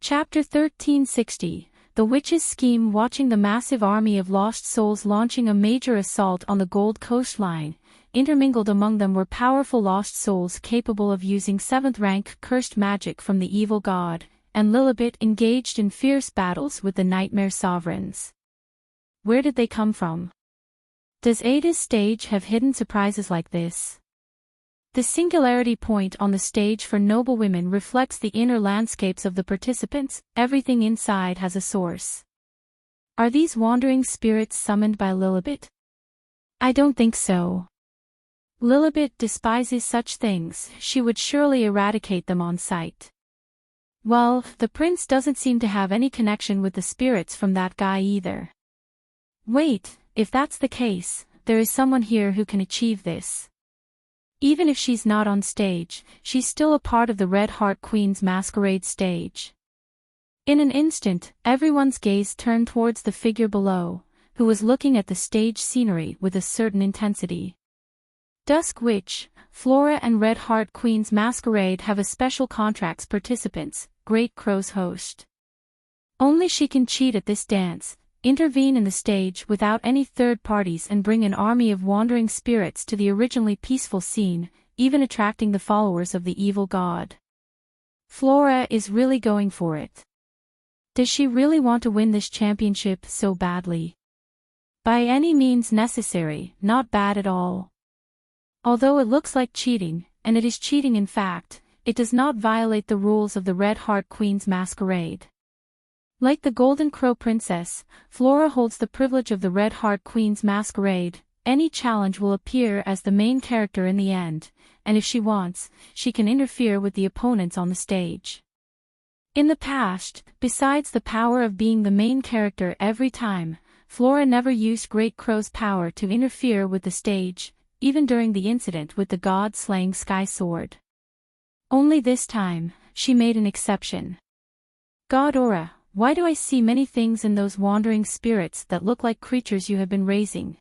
Chapter 1360, The Witch's Scheme. Watching the massive army of lost souls launching a major assault on the Gold Coastline, intermingled among them were powerful lost souls capable of using 7th-rank cursed magic from the evil god, and Lilibet engaged in fierce battles with the nightmare sovereigns. Where did they come from? Does Ada's stage have hidden surprises like this? The singularity point on the stage for noble women reflects the inner landscapes of the participants. Everything inside has a source. Are these wandering spirits summoned by Lilibet? I don't think so. Lilibet despises such things, she would surely eradicate them on sight. Well, the prince doesn't seem to have any connection with the spirits from that guy either. Wait, if that's the case, there is someone here who can achieve this. Even if she's not on stage, she's still a part of the Red Heart Queen's masquerade stage. In an instant, everyone's gaze turned towards the figure below, who was looking at the stage scenery with a certain intensity. Dusk Witch, Flora and Red Heart Queen's masquerade have a special contract's participants, Great Crow's host. Only she can cheat at this dance, intervene in the stage without any third parties and bring an army of wandering spirits to the originally peaceful scene, even attracting the followers of the evil god. Flora is really going for it. Does she really want to win this championship so badly? By any means necessary, not bad at all. Although it looks like cheating, and it is cheating in fact, it does not violate the rules of the Red Heart Queen's masquerade. Like the Golden Crow Princess, Flora holds the privilege of the Red Heart Queen's masquerade. Any challenge will appear as the main character in the end, and if she wants, she can interfere with the opponents on the stage. In the past, besides the power of being the main character every time, Flora never used Great Crow's power to interfere with the stage, even during the incident with the god-slaying Sky Sword. Only this time, she made an exception. God Aura, why do I see many things in those wandering spirits that look like creatures you have been raising?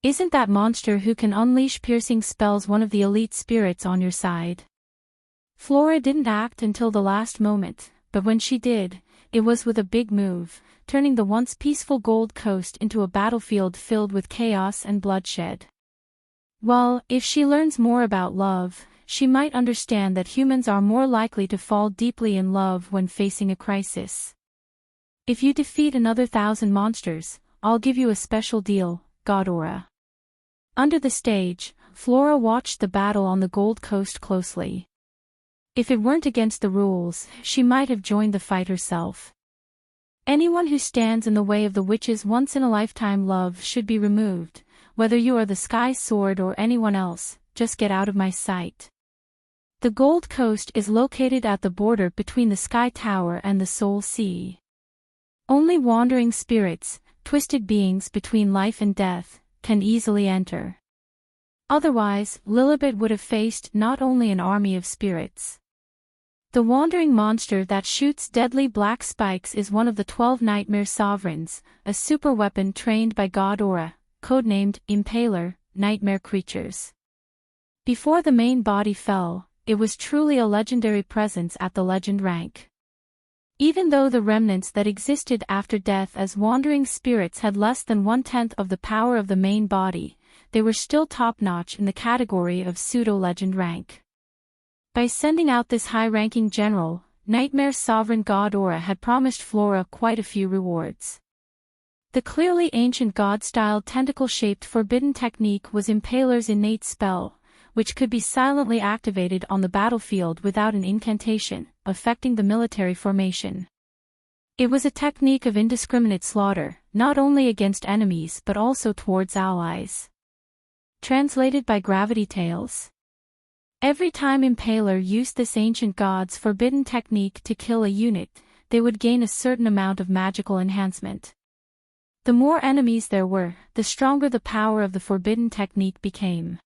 Isn't that monster who can unleash piercing spells one of the elite spirits on your side? Flora didn't act until the last moment, but when she did, it was with a big move, turning the once peaceful Gold Coast into a battlefield filled with chaos and bloodshed. Well, if she learns more about love, she might understand that humans are more likely to fall deeply in love when facing a crisis. If you defeat another 1,000 monsters, I'll give you a special deal, Godora. Under the stage, Flora watched the battle on the Gold Coast closely. If it weren't against the rules, she might have joined the fight herself. Anyone who stands in the way of the witch's once-in-a-lifetime love should be removed, whether you are the Sky Sword or anyone else, just get out of my sight. The Gold Coast is located at the border between the Sky Tower and the Soul Sea. Only wandering spirits, twisted beings between life and death, can easily enter. Otherwise, Lilibet would have faced not only an army of spirits. The wandering monster that shoots deadly black spikes is one of the 12 Nightmare Sovereigns, a super weapon trained by Godora, codenamed Impaler, nightmare creatures. Before the main body fell, it was truly a legendary presence at the legend rank. Even though the remnants that existed after death as wandering spirits had less than 1/10 of the power of the main body, they were still top-notch in the category of pseudo-legend rank. By sending out this high-ranking general, Nightmare Sovereign Godora had promised Flora quite a few rewards. The clearly ancient god-styled tentacle-shaped forbidden technique was Impaler's innate spell, which could be silently activated on the battlefield without an incantation, affecting the military formation. It was a technique of indiscriminate slaughter, not only against enemies but also towards allies. Translated by Gravity Tales. Every time Impaler used this ancient god's forbidden technique to kill a unit, they would gain a certain amount of magical enhancement. The more enemies there were, the stronger the power of the forbidden technique became.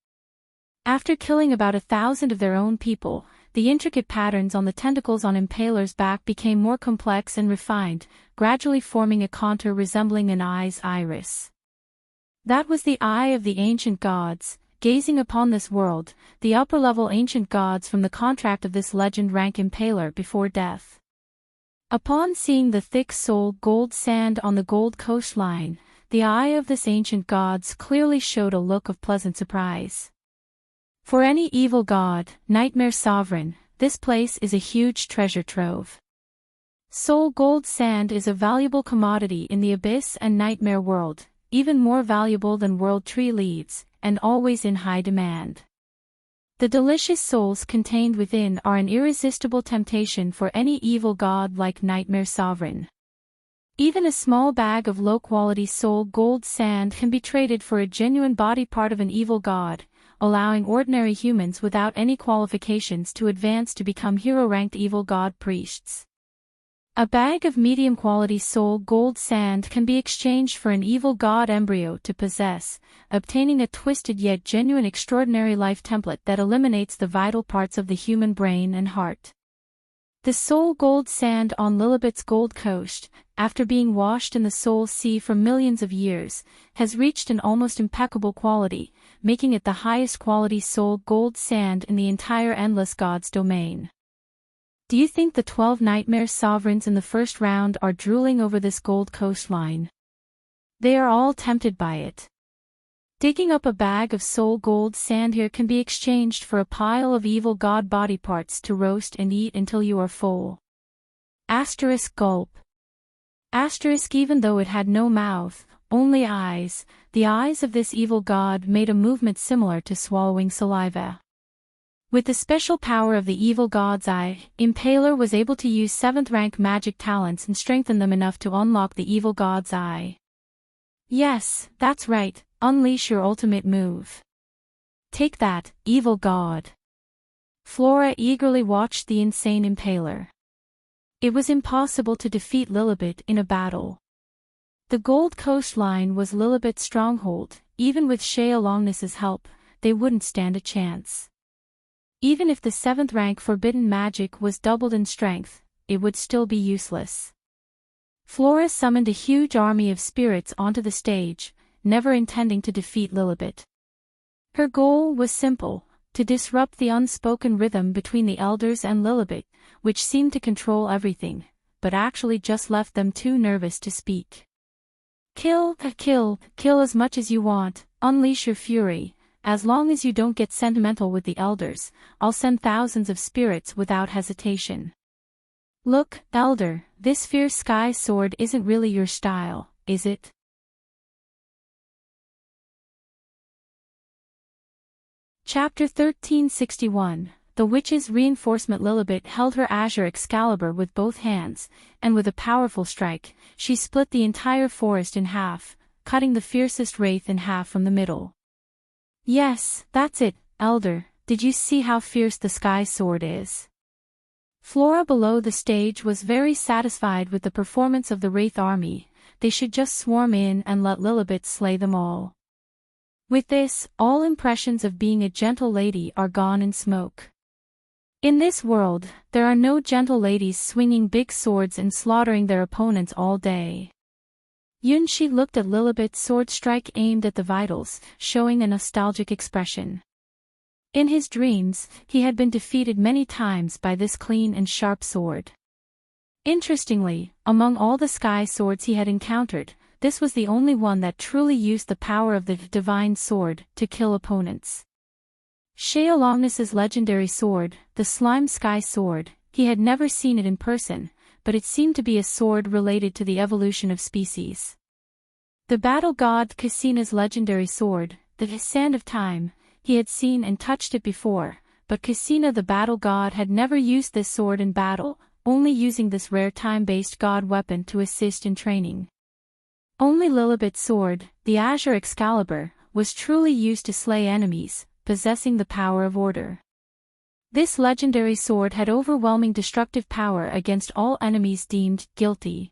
After killing about 1,000 of their own people, the intricate patterns on the tentacles on Impaler's back became more complex and refined, gradually forming a contour resembling an eye's iris. That was the eye of the ancient gods, gazing upon this world, the upper-level ancient gods from the contract of this legend rank Impaler before death. Upon seeing the thick soul gold sand on the Gold coastline, the eye of this ancient gods clearly showed a look of pleasant surprise. For any evil god, Nightmare Sovereign, this place is a huge treasure trove. Soul gold sand is a valuable commodity in the Abyss and Nightmare world, even more valuable than world tree leaves, and always in high demand. The delicious souls contained within are an irresistible temptation for any evil god like Nightmare Sovereign. Even a small bag of low-quality soul gold sand can be traded for a genuine body part of an evil god, allowing ordinary humans without any qualifications to advance to become hero-ranked evil god priests. A bag of medium-quality soul gold sand can be exchanged for an evil god embryo to possess, obtaining a twisted yet genuine extraordinary life template that eliminates the vital parts of the human brain and heart. The soul gold sand on Lilibet's Gold Coast, after being washed in the Soul Sea for millions of years, has reached an almost impeccable quality, making it the highest quality soul gold sand in the entire Endless Gods domain. Do you think the 12 Nightmare Sovereigns in the first round are drooling over this Gold coastline? They are all tempted by it. Digging up a bag of soul gold sand here can be exchanged for a pile of evil god body parts to roast and eat until you are full. Asterisk gulp. Asterisk even though it had no mouth, only eyes, the eyes of this evil god made a movement similar to swallowing saliva. With the special power of the evil god's eye, Impaler was able to use 7th rank magic talents and strengthen them enough to unlock the evil god's eye. Yes, that's right, unleash your ultimate move. Take that, evil god. Flora eagerly watched the insane Impaler. It was impossible to defeat Lilibet in a battle. The Gold coastline was Lilibet's stronghold, even with Shea Longness's help, they wouldn't stand a chance. Even if the 7th rank forbidden magic was doubled in strength, it would still be useless. Flora summoned a huge army of spirits onto the stage, never intending to defeat Lilibet. Her goal was simple, to disrupt the unspoken rhythm between the elders and Lilibet, which seemed to control everything, but actually just left them too nervous to speak. Kill as much as you want, unleash your fury. As long as you don't get sentimental with the elders, I'll send thousands of spirits without hesitation. Look, elder, this fierce sky sword isn't really your style, is it? Chapter 1361. The Witch's Reinforcement. Lilibet held her azure Excalibur with both hands, and with a powerful strike, she split the entire forest in half, cutting the fiercest wraith in half from the middle. Yes, that's it, elder, did you see how fierce the sky sword is? Flora below the stage was very satisfied with the performance of the wraith army. They should just swarm in and let Lilibet slay them all. With this, all impressions of being a gentle lady are gone in smoke. In this world, there are no gentle ladies swinging big swords and slaughtering their opponents all day. Yunshi looked at Lilibet's sword strike aimed at the vitals, showing a nostalgic expression. In his dreams, he had been defeated many times by this clean and sharp sword. Interestingly, among all the sky swords he had encountered, this was the only one that truly used the power of the divine sword to kill opponents. Sheolongnus's legendary sword, the Slime Sky Sword, he had never seen it in person, but it seemed to be a sword related to the evolution of species. The battle god Cassina's legendary sword, the Sand of Time, he had seen and touched it before, but Cassina the battle god had never used this sword in battle, only using this rare time-based god weapon to assist in training. Only Lilibet's sword, the Azure Excalibur, was truly used to slay enemies, possessing the power of order. This legendary sword had overwhelming destructive power against all enemies deemed guilty.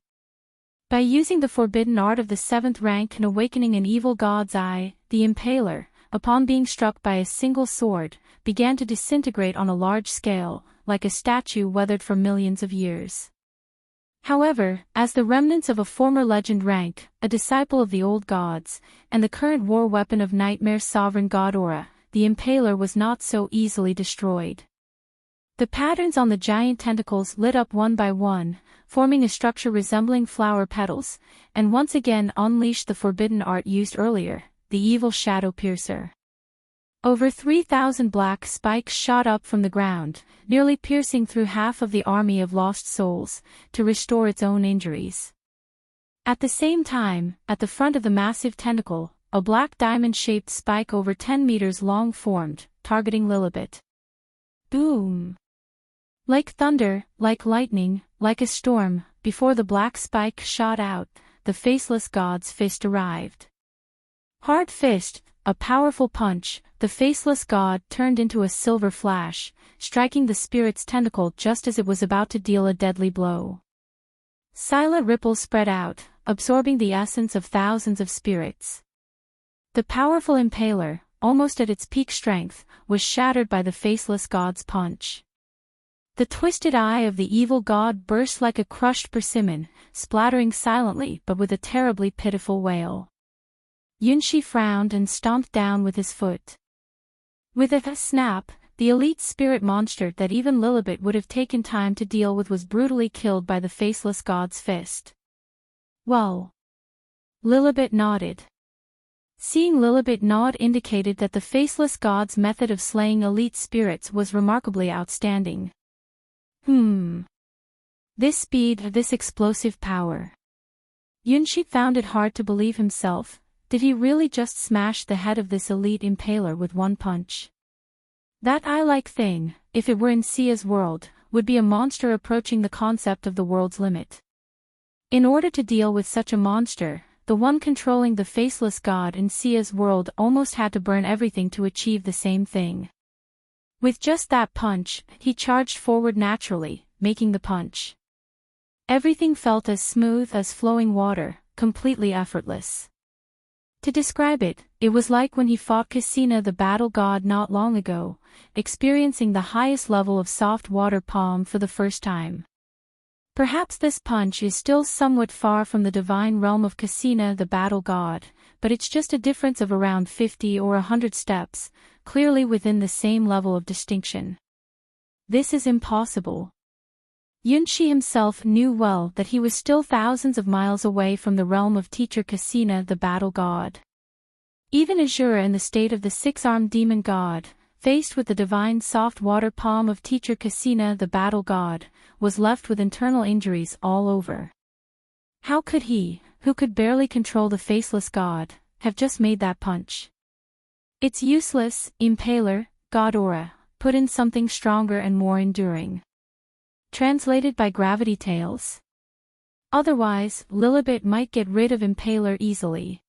By using the forbidden art of the 7th rank and awakening an evil god's eye, the Impaler, upon being struck by a single sword, began to disintegrate on a large scale, like a statue weathered for millions of years. However, as the remnants of a former legend rank, a disciple of the old gods, and the current war weapon of Nightmare's sovereign god Aura, the Impaler was not so easily destroyed. The patterns on the giant tentacles lit up one by one, forming a structure resembling flower petals, and once again unleashed the forbidden art used earlier, the evil Shadow Piercer. Over 3,000 black spikes shot up from the ground, nearly piercing through half of the army of lost souls, to restore its own injuries. At the same time, at the front of the massive tentacle, a black diamond-shaped spike over 10 meters long formed, targeting Lilibet. Boom! Like thunder, like lightning, like a storm, before the black spike shot out, the faceless god's fist arrived. Hard fist, a powerful punch, the faceless god turned into a silver flash, striking the spirit's tentacle just as it was about to deal a deadly blow. Silent ripples spread out, absorbing the essence of thousands of spirits. The powerful Impaler, almost at its peak strength, was shattered by the faceless god's punch. The twisted eye of the evil god burst like a crushed persimmon, splattering silently but with a terribly pitiful wail. Yunshi frowned and stomped down with his foot. With a snap, the elite spirit monster that even Lilibet would have taken time to deal with was brutally killed by the faceless god's fist. Well. Lilibet nodded. Seeing Lilibet nod indicated that the faceless god's method of slaying elite spirits was remarkably outstanding. This speed, this explosive power. Yunshi found it hard to believe himself. Did he really just smash the head of this elite Impaler with one punch? That eye-like thing, if it were in Sia's world, would be a monster approaching the concept of the world's limit. In order to deal with such a monster, the one controlling the faceless god in Sia's world almost had to burn everything to achieve the same thing. With just that punch, he charged forward naturally, making the punch. Everything felt as smooth as flowing water, completely effortless. To describe it, it was like when he fought Cassina the battle god not long ago, experiencing the highest level of soft water palm for the first time. Perhaps this punch is still somewhat far from the divine realm of Cassina the battle god, but it's just a difference of around 50 or 100 steps, clearly within the same level of distinction. This is impossible. Yunshi himself knew well that he was still thousands of miles away from the realm of Teacher Kasina, the battle god. Even Azura, in the state of the six-armed demon god, faced with the divine soft water palm of Teacher Kasina, the battle god, was left with internal injuries all over. How could he, who could barely control the faceless god, have just made that punch? It's useless, Impaler, Godora, put in something stronger and more enduring. Translated by Gravity Tales. Otherwise, Lilibet might get rid of Impaler easily.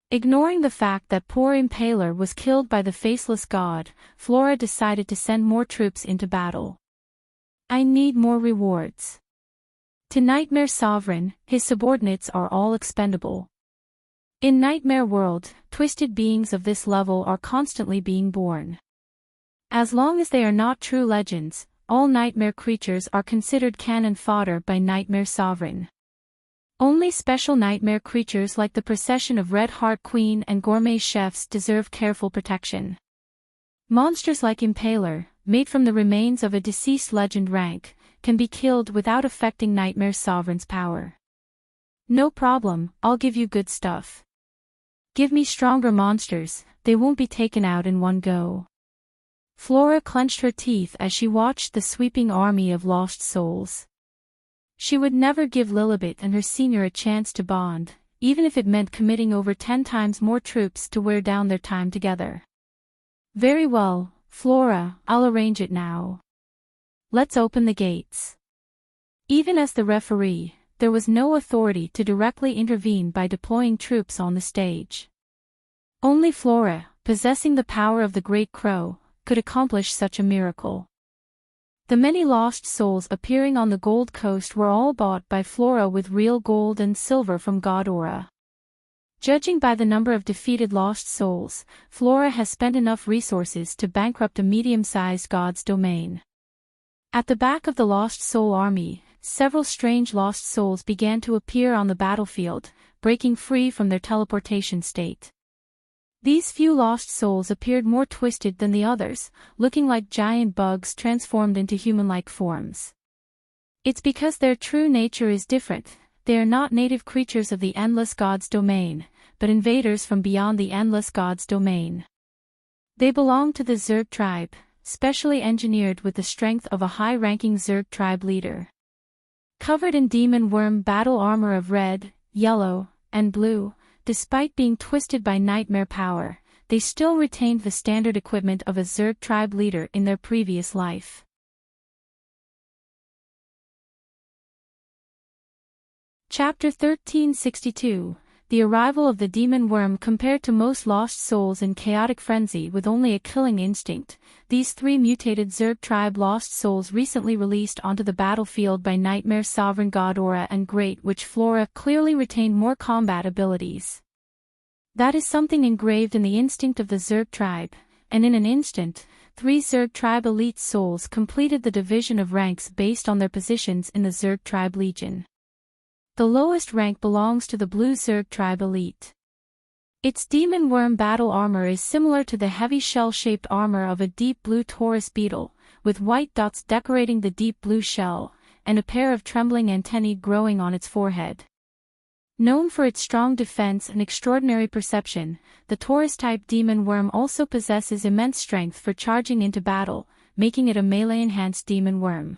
Ignoring the fact that poor Impaler was killed by the faceless god, Flora decided to send more troops into battle. I need more rewards. To Nightmare Sovereign, his subordinates are all expendable. In Nightmare World, twisted beings of this level are constantly being born. As long as they are not true legends, all nightmare creatures are considered cannon fodder by Nightmare Sovereign. Only special nightmare creatures like the procession of Red Heart Queen and Gourmet Chefs deserve careful protection. Monsters like Impaler, made from the remains of a deceased legend rank, can be killed without affecting Nightmare Sovereign's power. No problem, I'll give you good stuff. Give me stronger monsters, they won't be taken out in one go. Flora clenched her teeth as she watched the sweeping army of lost souls. She would never give Lilibet and her senior a chance to bond, even if it meant committing over 10 times more troops to wear down their time together. Very well, Flora, I'll arrange it now. Let's open the gates. Even as the referee, there was no authority to directly intervene by deploying troops on the stage. Only Flora, possessing the power of the Great Crow, could accomplish such a miracle. The many lost souls appearing on the Gold Coast were all bought by Flora with real gold and silver from Godora. Judging by the number of defeated lost souls, Flora has spent enough resources to bankrupt a medium-sized god's domain. At the back of the lost soul army, several strange lost souls began to appear on the battlefield, breaking free from their teleportation state. These few lost souls appeared more twisted than the others, looking like giant bugs transformed into human-like forms. It's because their true nature is different. They are not native creatures of the Endless God's domain, but invaders from beyond the Endless God's domain. They belong to the Zerg tribe, specially engineered with the strength of a high-ranking Zerg tribe leader. Covered in demon worm battle armor of red, yellow, and blue, despite being twisted by nightmare power, they still retained the standard equipment of a Zerg tribe leader in their previous life. Chapter 1362, The Arrival of the Demon Worm. Compared to most lost souls in chaotic frenzy with only a killing instinct, these 3 mutated Zerg tribe lost souls recently released onto the battlefield by Nightmare Sovereign Godora and Great Witch Flora clearly retained more combat abilities. That is something engraved in the instinct of the Zerg tribe, and in an instant, 3 Zerg tribe elite souls completed the division of ranks based on their positions in the Zerg tribe legion. The lowest rank belongs to the blue Zerg tribe elite. Its demon worm battle armor is similar to the heavy shell-shaped armor of a deep blue Taurus beetle, with white dots decorating the deep blue shell, and a pair of trembling antennae growing on its forehead. Known for its strong defense and extraordinary perception, the Taurus-type demon worm also possesses immense strength for charging into battle, making it a melee-enhanced demon worm.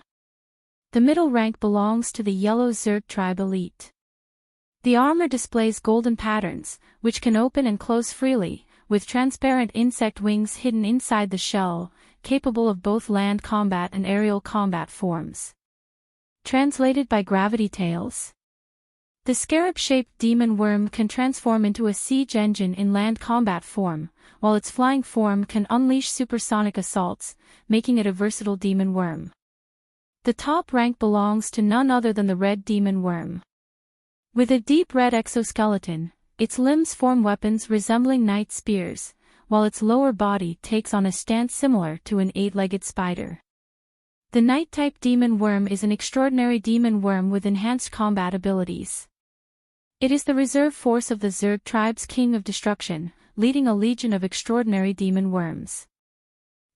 The middle rank belongs to the yellow Zerg tribe elite. The armor displays golden patterns, which can open and close freely, with transparent insect wings hidden inside the shell, capable of both land combat and aerial combat forms. Translated by Gravity Tales. The scarab-shaped demon worm can transform into a siege engine in land combat form, while its flying form can unleash supersonic assaults, making it a versatile demon worm. The top rank belongs to none other than the red demon worm. With a deep red exoskeleton, its limbs form weapons resembling knight spears, while its lower body takes on a stance similar to an 8-legged spider. The knight-type demon worm is an extraordinary demon worm with enhanced combat abilities. It is the reserve force of the Zerg tribe's King of Destruction, leading a legion of extraordinary demon worms.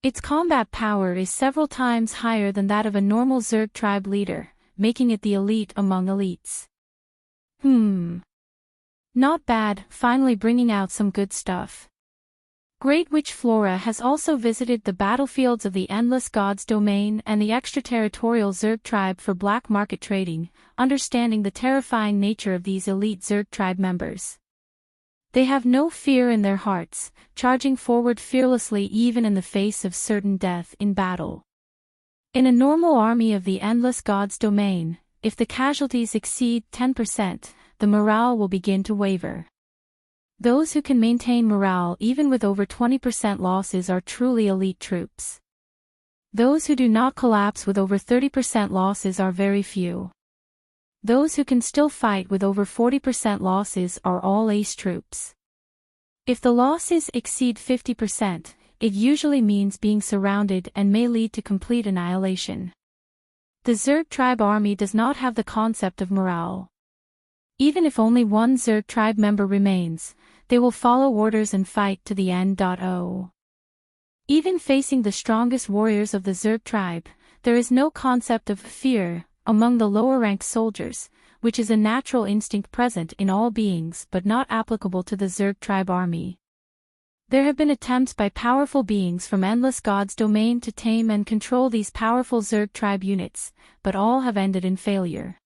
Its combat power is several times higher than that of a normal Zerg tribe leader, making it the elite among elites. Not bad, finally bringing out some good stuff. Great Witch Flora has also visited the battlefields of the Endless Gods domain and the extraterritorial Zerg tribe for black market trading, understanding the terrifying nature of these elite Zerg tribe members. They have no fear in their hearts, charging forward fearlessly even in the face of certain death in battle. In a normal army of the Endless Gods domain, if the casualties exceed 10%, the morale will begin to waver. Those who can maintain morale even with over 20% losses are truly elite troops. Those who do not collapse with over 30% losses are very few. Those who can still fight with over 40% losses are all ace troops. If the losses exceed 50%, it usually means being surrounded and may lead to complete annihilation. The Zerg tribe army does not have the concept of morale. Even if only one Zerg tribe member remains, they will follow orders and fight to the end. Even facing the strongest warriors of the Zerg tribe, there is no concept of fear among the lower-ranked soldiers, which is a natural instinct present in all beings but not applicable to the Zerg tribe army. There have been attempts by powerful beings from Endless Gods domain to tame and control these powerful Zerg tribe units, but all have ended in failure.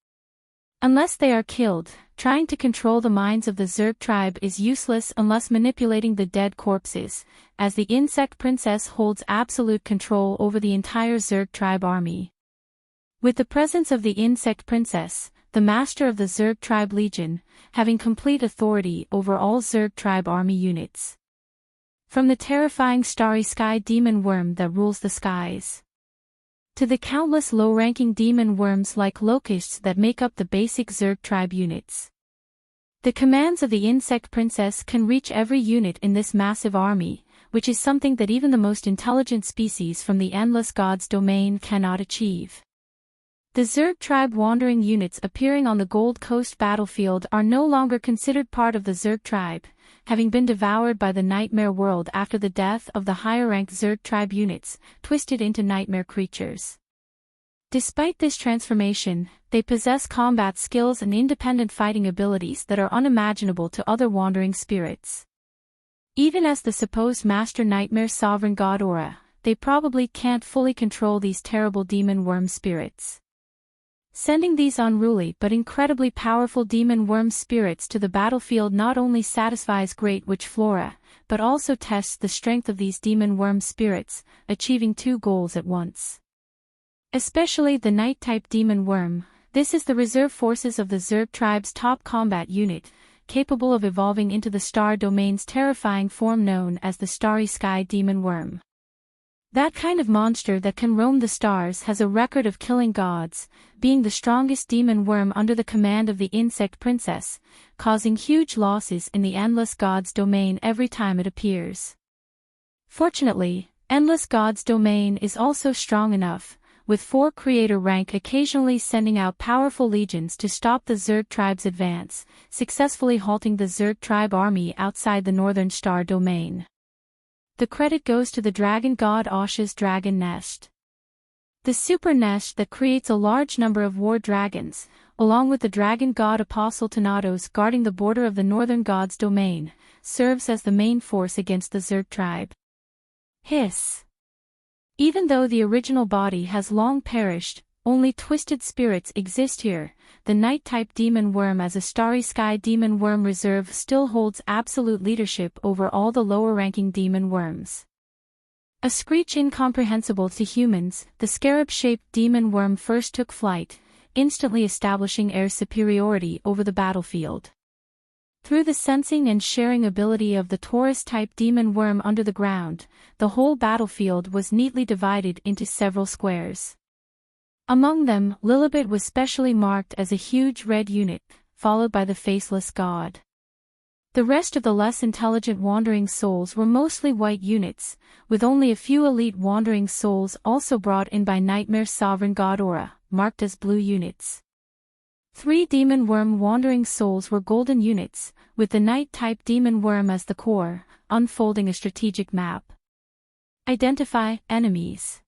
Unless they are killed, trying to control the minds of the Zerg tribe is useless unless manipulating the dead corpses, as the Insect Princess holds absolute control over the entire Zerg tribe army. With the presence of the Insect Princess, the master of the Zerg tribe legion, having complete authority over all Zerg tribe army units. From the terrifying starry sky demon worm that rules the skies, to the countless low-ranking demon worms like locusts that make up the basic Zerg tribe units. The commands of the Insect Princess can reach every unit in this massive army, which is something that even the most intelligent species from the Endless Gods domain cannot achieve. The Zerg tribe wandering units appearing on the Gold Coast battlefield are no longer considered part of the Zerg tribe, having been devoured by the Nightmare World after the death of the higher-ranked Zerg tribe units, twisted into nightmare creatures. Despite this transformation, they possess combat skills and independent fighting abilities that are unimaginable to other wandering spirits. Even as the supposed Master Nightmare Sovereign God Aura, they probably can't fully control these terrible demon worm spirits. Sending these unruly but incredibly powerful demon worm spirits to the battlefield not only satisfies Great Witch Flora, but also tests the strength of these demon worm spirits, achieving two goals at once. Especially the Night-type demon worm, this is the reserve forces of the Zerg tribe's top combat unit, capable of evolving into the Star Domain's terrifying form known as the Starry Sky Demon Worm. That kind of monster that can roam the stars has a record of killing gods, being the strongest demon worm under the command of the Insect Princess, causing huge losses in the Endless Gods domain every time it appears. Fortunately, Endless Gods domain is also strong enough, with 4 creator rank occasionally sending out powerful legions to stop the Zerg tribe's advance, successfully halting the Zerg tribe army outside the Northern Star domain. The credit goes to the dragon god Asha's dragon nest. The super nest that creates a large number of war dragons, along with the dragon god Apostle Tanatos guarding the border of the Northern Gods domain, serves as the main force against the Zerg tribe. Hiss. Even though the original body has long perished, only twisted spirits exist here. The Night-type demon worm as a Starry Sky demon worm reserve still holds absolute leadership over all the lower-ranking demon worms. A screech incomprehensible to humans, the scarab-shaped demon worm first took flight, instantly establishing air superiority over the battlefield. Through the sensing and sharing ability of the Taurus-type demon worm under the ground, the whole battlefield was neatly divided into several squares. Among them, Lilibet was specially marked as a huge red unit, followed by the Faceless God. The rest of the less intelligent wandering souls were mostly white units, with only a few elite wandering souls also brought in by Nightmare Sovereign God Aura, marked as blue units. 3 demon worm wandering souls were golden units, with the night-type demon worm as the core, unfolding a strategic map. Identify enemies.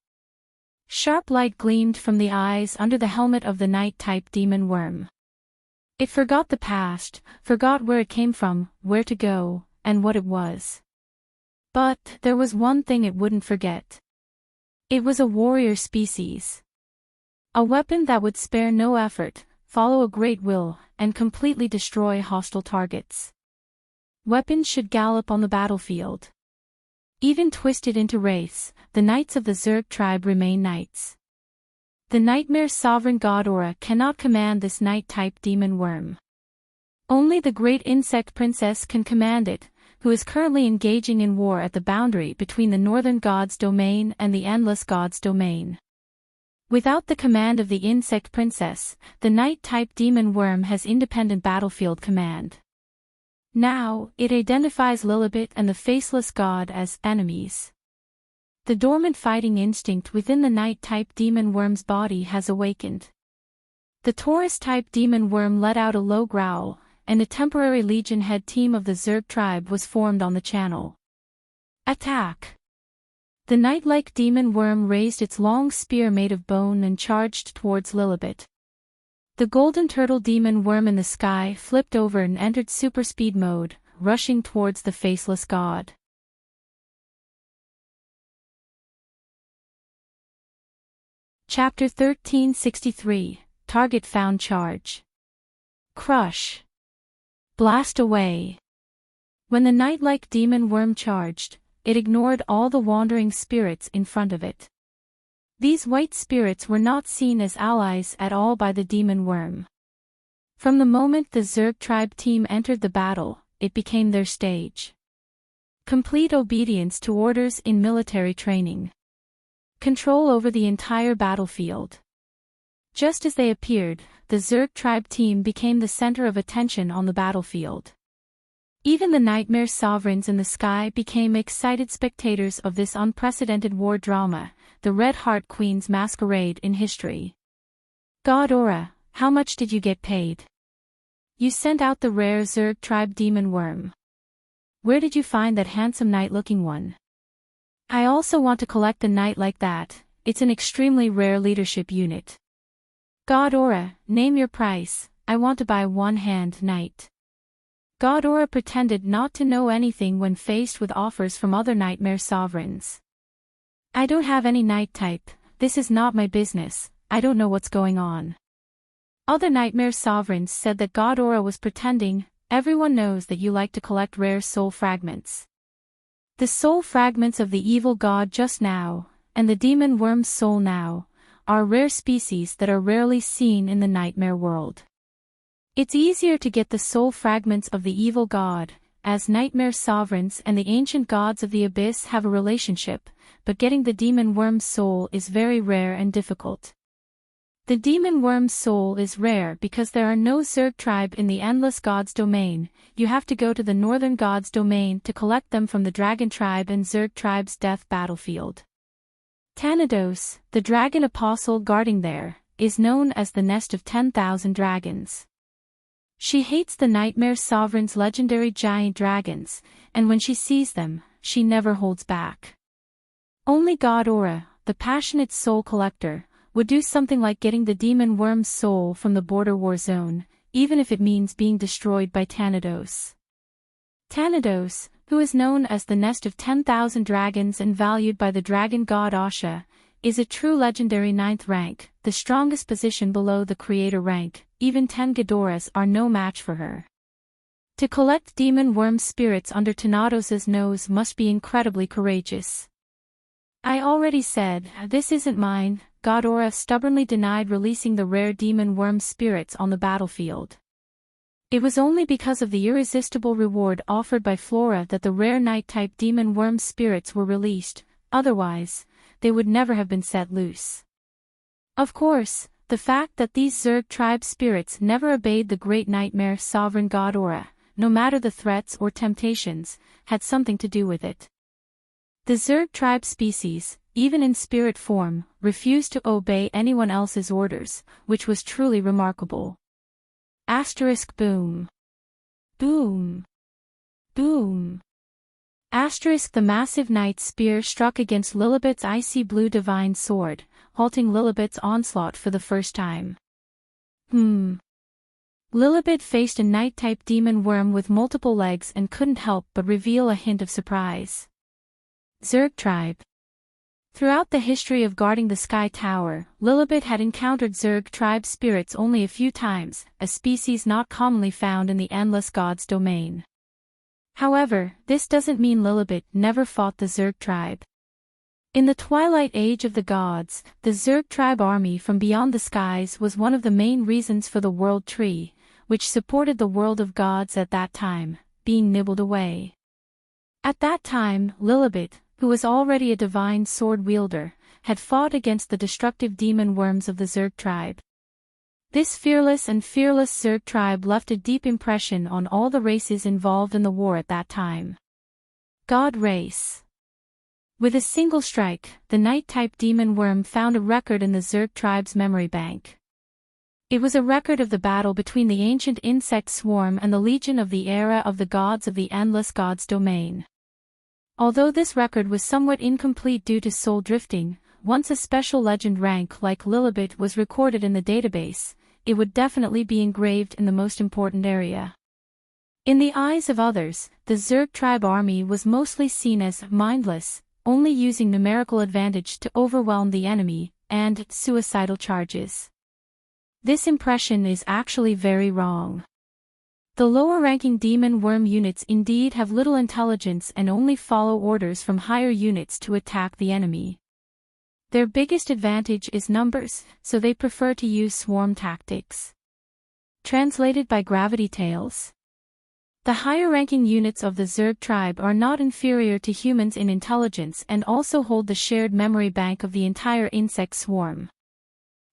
Sharp light gleamed from the eyes under the helmet of the night-type demon worm. It forgot the past, forgot where it came from, where to go, and what it was. But there was one thing it wouldn't forget. It was a warrior species. A weapon that would spare no effort, follow a great will, and completely destroy hostile targets. Weapons should gallop on the battlefield. Even twisted into wraiths, the knights of the Zerg tribe remain knights. The nightmare sovereign god Aura cannot command this night-type demon worm. Only the great insect princess can command it, who is currently engaging in war at the boundary between the northern god's domain and the endless god's domain. Without the command of the insect princess, the night-type demon worm has independent battlefield command. Now, it identifies Lilibet and the faceless god as enemies. The dormant fighting instinct within the night-type demon worm's body has awakened. The Taurus-type demon worm let out a low growl, and a temporary Legion head team of the Zerg tribe was formed on the channel. Attack! The knight-like demon worm raised its long spear made of bone and charged towards Lilibet. The golden turtle demon worm in the sky flipped over and entered super speed mode, rushing towards the faceless god. Chapter 1363, Target Found Charge. Crush. Blast away. When the knight-like demon worm charged, it ignored all the wandering spirits in front of it. These white spirits were not seen as allies at all by the demon worm. From the moment the Zerg tribe team entered the battle, it became their stage. Complete obedience to orders in military training. Control over the entire battlefield. Just as they appeared, the Zerg tribe team became the center of attention on the battlefield. Even the nightmare sovereigns in the sky became excited spectators of this unprecedented war drama, the Red Heart Queen's masquerade in history. God Aura, how much did you get paid? You sent out the rare Zerg tribe demon worm. Where did you find that handsome knight-looking one? I also want to collect a knight like that, it's an extremely rare leadership unit. God Aura, name your price, I want to buy one-hand knight. God Aura pretended not to know anything when faced with offers from other nightmare sovereigns. I don't have any knight type, this is not my business, I don't know what's going on. Other nightmare sovereigns said that God Aura was pretending, everyone knows that you like to collect rare soul fragments. The soul fragments of the evil god just now, and the demon worm's soul now, are rare species that are rarely seen in the nightmare world. It's easier to get the soul fragments of the evil god, as nightmare sovereigns and the ancient gods of the abyss have a relationship, but getting the demon worm's soul is very rare and difficult. The demon worm's soul is rare because there are no Zerg tribe in the endless god's domain, you have to go to the northern god's domain to collect them from the dragon tribe and Zerg tribe's death battlefield. Thanatos, the dragon apostle guarding there, is known as the nest of 10,000 dragons. She hates the nightmare sovereign's legendary giant dragons, and when she sees them, she never holds back. Only God Aura, the passionate soul collector, would do something like getting the demon worm's soul from the border war zone, even if it means being destroyed by Thanatos. Thanatos, who is known as the nest of 10,000 dragons and valued by the dragon god Asha, is a true legendary 9th rank, the strongest position below the creator rank, even 10 Ghidoras are no match for her. To collect demon worm spirits under Thanatos' nose must be incredibly courageous. I already said, this isn't mine, God Aura stubbornly denied releasing the rare demon worm spirits on the battlefield. It was only because of the irresistible reward offered by Flora that the rare night-type demon worm spirits were released, otherwise, they would never have been set loose. Of course, the fact that these Zerg tribe spirits never obeyed the great nightmare sovereign God Aura, no matter the threats or temptations, had something to do with it. The Zerg tribe species, even in spirit form, refused to obey anyone else's orders, which was truly remarkable. Asterisk boom. Boom. Boom. Asterisk the massive knight's spear struck against Lilibet's icy blue divine sword, halting Lilibet's onslaught for the first time. Lilibet faced a knight-type demon worm with multiple legs and couldn't help but reveal a hint of surprise. Zerg tribe. Throughout the history of guarding the Sky Tower, Lilibet had encountered Zerg tribe spirits only a few times, a species not commonly found in the Endless Gods domain. However, this doesn't mean Lilibet never fought the Zerg tribe. In the Twilight Age of the Gods, the Zerg tribe army from beyond the skies was one of the main reasons for the World Tree, which supported the world of gods at that time, being nibbled away. At that time, Lilibet, who was already a divine sword wielder, had fought against the destructive demon worms of the Zerg tribe. This fearless and fearless Zerg tribe left a deep impression on all the races involved in the war at that time. God race. With a single strike, the Knight-type demon worm found a record in the Zerg tribe's memory bank. It was a record of the battle between the ancient insect swarm and the legion of the era of the gods of the Endless Gods domain. Although this record was somewhat incomplete due to soul drifting, once a special legend rank like Lilibet was recorded in the database, it would definitely be engraved in the most important area. In the eyes of others, the Zerg tribe army was mostly seen as mindless, only using numerical advantage to overwhelm the enemy, and suicidal charges. This impression is actually very wrong. The lower-ranking demon worm units indeed have little intelligence and only follow orders from higher units to attack the enemy. Their biggest advantage is numbers, so they prefer to use swarm tactics. Translated by Gravity Tales. The higher-ranking units of the Zerg tribe are not inferior to humans in intelligence and also hold the shared memory bank of the entire insect swarm.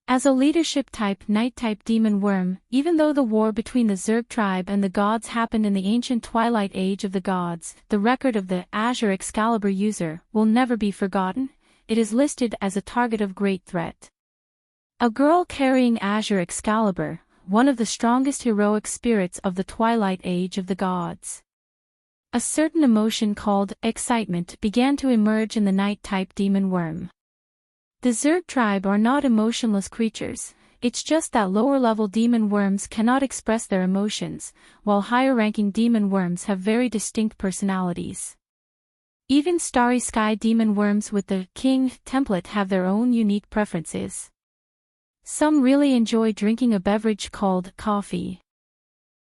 As a leadership-type Knight-type demon worm, even though the war between the Zerg tribe and the gods happened in the ancient Twilight Age of the Gods, the record of the Azure Excalibur user will never be forgotten. It is listed as a target of great threat. A girl carrying Azure Excalibur, one of the strongest heroic spirits of the Twilight Age of the Gods. A certain emotion called excitement began to emerge in the Knight-type demon worm. The Zerg tribe are not emotionless creatures, it's just that lower-level demon worms cannot express their emotions, while higher-ranking demon worms have very distinct personalities. Even Starry Sky demon worms with the King template have their own unique preferences. Some really enjoy drinking a beverage called coffee.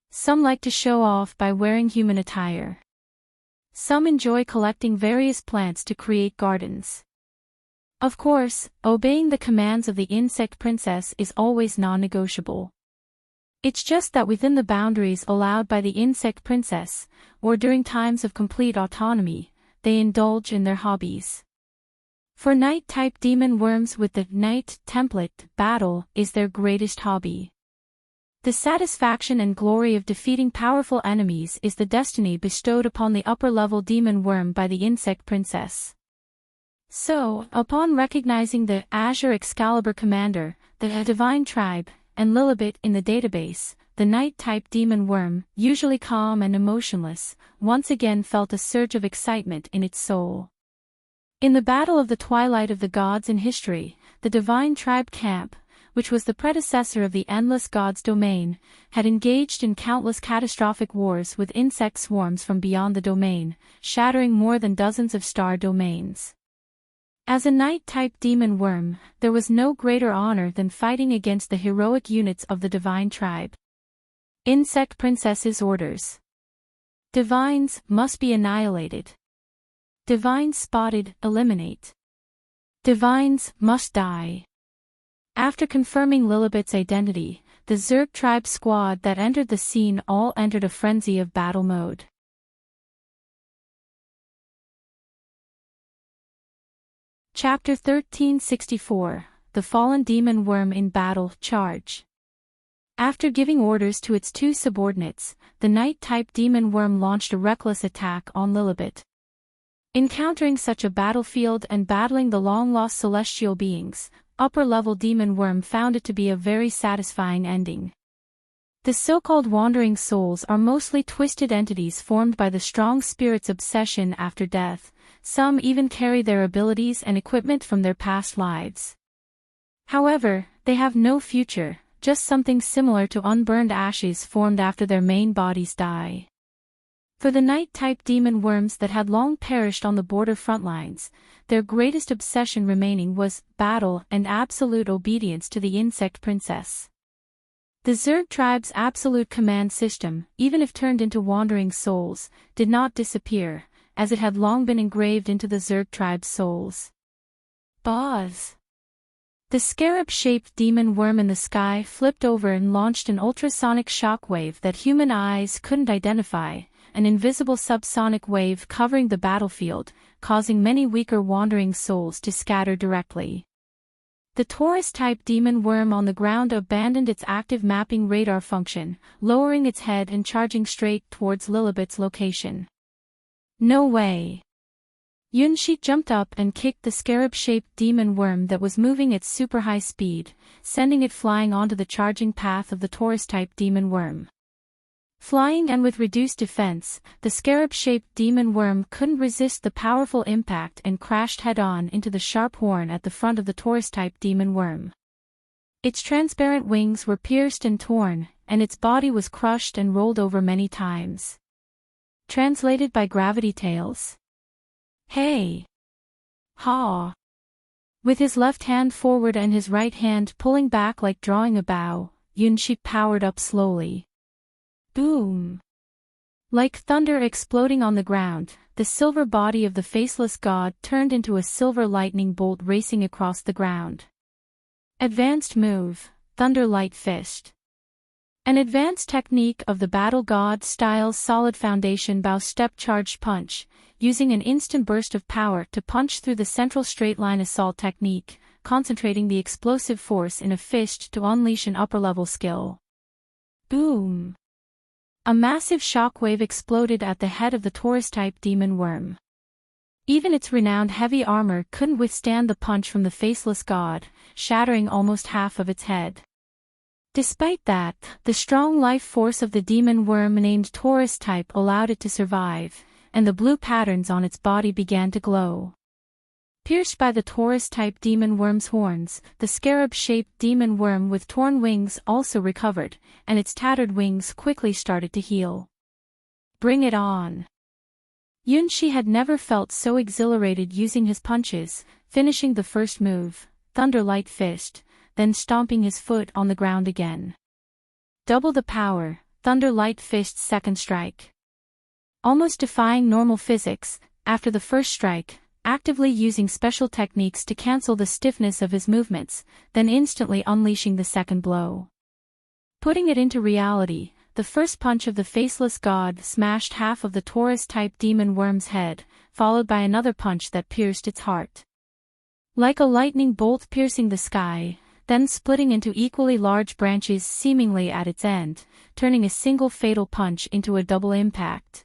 Some like to show off by wearing human attire. Some enjoy collecting various plants to create gardens. Of course, obeying the commands of the insect princess is always non-negotiable. It's just that within the boundaries allowed by the insect princess, or during times of complete autonomy, they indulge in their hobbies. For Knight-type demon worms with the Knight template, battle is their greatest hobby. The satisfaction and glory of defeating powerful enemies is the destiny bestowed upon the upper-level demon worm by the insect princess. So, upon recognizing the Azure Excalibur commander, the divine tribe, and Lilibet in the database, the Knight-type demon worm, usually calm and emotionless, once again felt a surge of excitement in its soul. In the Battle of the Twilight of the Gods in history, the divine tribe camp, which was the predecessor of the Endless Gods domain, had engaged in countless catastrophic wars with insect swarms from beyond the domain, shattering more than dozens of star domains. As a Knight-type demon worm, there was no greater honor than fighting against the heroic units of the divine tribe. Insect Princess's orders. Divines must be annihilated. Divines spotted, eliminate. Divines must die. After confirming Lilibet's identity, the Zerg tribe squad that entered the scene all entered a frenzy of battle mode. Chapter 1364, The Fallen Demon Worm in Battle, Charge. After giving orders to its two subordinates, the Knight-type demon worm launched a reckless attack on Lilibet. Encountering such a battlefield and battling the long-lost celestial beings, upper-level demon worm found it to be a very satisfying ending. The so-called wandering souls are mostly twisted entities formed by the strong spirit's obsession after death. Some even carry their abilities and equipment from their past lives. However, they have no future, just something similar to unburned ashes formed after their main bodies die. For the night-type demon worms that had long perished on the border front lines, their greatest obsession remaining was battle and absolute obedience to the insect princess. The Zerg tribe's absolute command system, even if turned into wandering souls, did not disappear, as it had long been engraved into the Zerg tribe's souls. Buzz! The scarab-shaped demon worm in the sky flipped over and launched an ultrasonic shockwave that human eyes couldn't identify, an invisible subsonic wave covering the battlefield, causing many weaker wandering souls to scatter directly. The Taurus-type demon worm on the ground abandoned its active mapping radar function, lowering its head and charging straight towards Lilibet's location. No way! Yunshi jumped up and kicked the scarab-shaped demon worm that was moving at super high speed, sending it flying onto the charging path of the Taurus-type demon worm. Flying and with reduced defense, the scarab-shaped demon worm couldn't resist the powerful impact and crashed head-on into the sharp horn at the front of the Taurus-type demon worm. Its transparent wings were pierced and torn, and its body was crushed and rolled over many times. Translated by Gravity Tales. Hey! Ha! With his left hand forward and his right hand pulling back like drawing a bow, Yunshi powered up slowly. Boom! Like thunder exploding on the ground, the silver body of the faceless god turned into a silver lightning bolt racing across the ground. Advanced move, Thunder Light Fist. An advanced technique of the battle god style's solid foundation bow step charged punch, using an instant burst of power to punch through the central straight line assault technique, concentrating the explosive force in a fist to unleash an upper-level skill. Boom! A massive shockwave exploded at the head of the Taurus-type demon worm. Even its renowned heavy armor couldn't withstand the punch from the faceless god, shattering almost half of its head. Despite that, the strong life force of the demon worm named Taurus-type allowed it to survive, and the blue patterns on its body began to glow. Pierced by the Taurus-type demon worm's horns, the scarab-shaped demon worm with torn wings also recovered, and its tattered wings quickly started to heal. Bring it on! Yunshi had never felt so exhilarated using his punches, finishing the first move, Thunder Light Fist, then stomping his foot on the ground again. Double the power, Thunder Light Fist's second strike. Almost defying normal physics, after the first strike, actively using special techniques to cancel the stiffness of his movements, then instantly unleashing the second blow. Putting it into reality, the first punch of the faceless god smashed half of the Taurus-type demon worm's head, followed by another punch that pierced its heart. Like a lightning bolt piercing the sky, then splitting into equally large branches seemingly at its end, turning a single fatal punch into a double impact.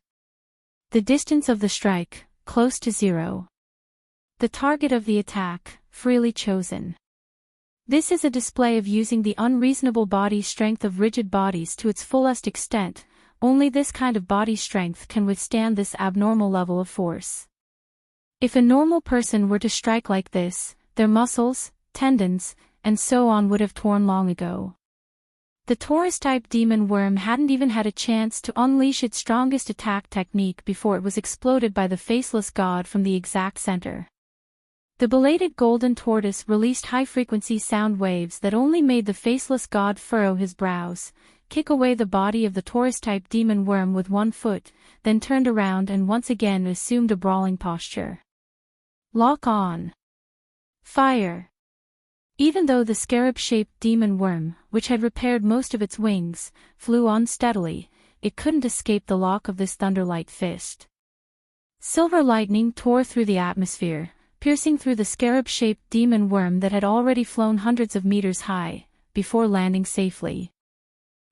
The distance of the strike, close to zero. The target of the attack, freely chosen. This is a display of using the unreasonable body strength of rigid bodies to its fullest extent. Only this kind of body strength can withstand this abnormal level of force. If a normal person were to strike like this, their muscles, tendons, and so on would have torn long ago. The Taurus-type demon worm hadn't even had a chance to unleash its strongest attack technique before it was exploded by the faceless god from the exact center. The belated golden tortoise released high-frequency sound waves that only made the faceless god furrow his brows, kick away the body of the Taurus-type demon worm with one foot, then turned around and once again assumed a brawling posture. Lock on. Fire. Even though the scarab-shaped demon worm, which had repaired most of its wings, flew unsteadily, it couldn't escape the lock of this Thunderlight Fist. Silver lightning tore through the atmosphere, piercing through the scarab-shaped demon worm that had already flown hundreds of meters high, before landing safely.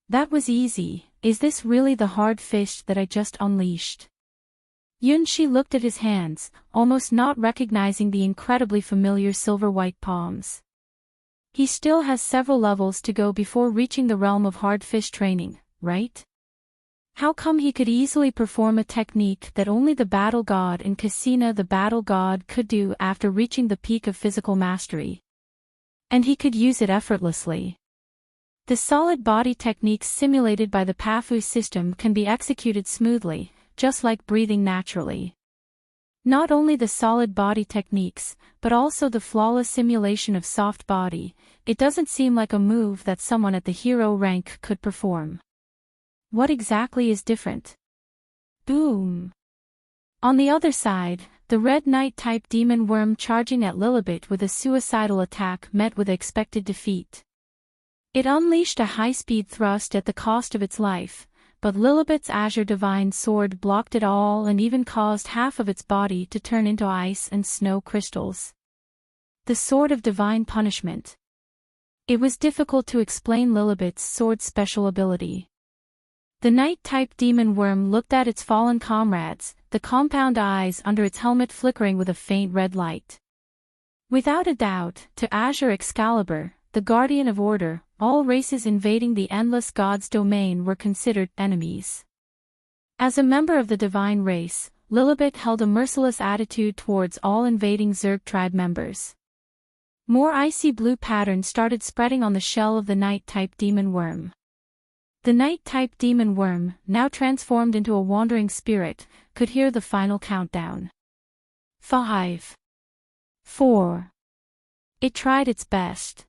That was easy. Is this really the hard fist that I just unleashed? Yunshi looked at his hands, almost not recognizing the incredibly familiar silver-white palms. He still has several levels to go before reaching the realm of hard fish training, right? How come he could easily perform a technique that only the battle god in Casina the battle god could do after reaching the peak of physical mastery? And he could use it effortlessly. The solid body techniques simulated by the Pafu system can be executed smoothly, just like breathing naturally. Not only the solid body techniques, but also the flawless simulation of soft body, it doesn't seem like a move that someone at the hero rank could perform. What exactly is different? Boom! On the other side, the Red Knight-type demon worm charging at Lilibet with a suicidal attack met with expected defeat. It unleashed a high-speed thrust at the cost of its life, but Lilibet's Azure Divine Sword blocked it all and even caused half of its body to turn into ice and snow crystals. The Sword of Divine Punishment. It was difficult to explain Lilibet's sword's special ability. The Knight-type demon worm looked at its fallen comrades, the compound eyes under its helmet flickering with a faint red light. Without a doubt, to Azure Excalibur, the guardian of order, all races invading the Endless God's domain were considered enemies. As a member of the divine race, Lilibet held a merciless attitude towards all invading Zerg tribe members. More icy blue patterns started spreading on the shell of the Knight-type demon worm. The Knight-type demon worm, now transformed into a wandering spirit, could hear the final countdown. 5. 4. It tried its best.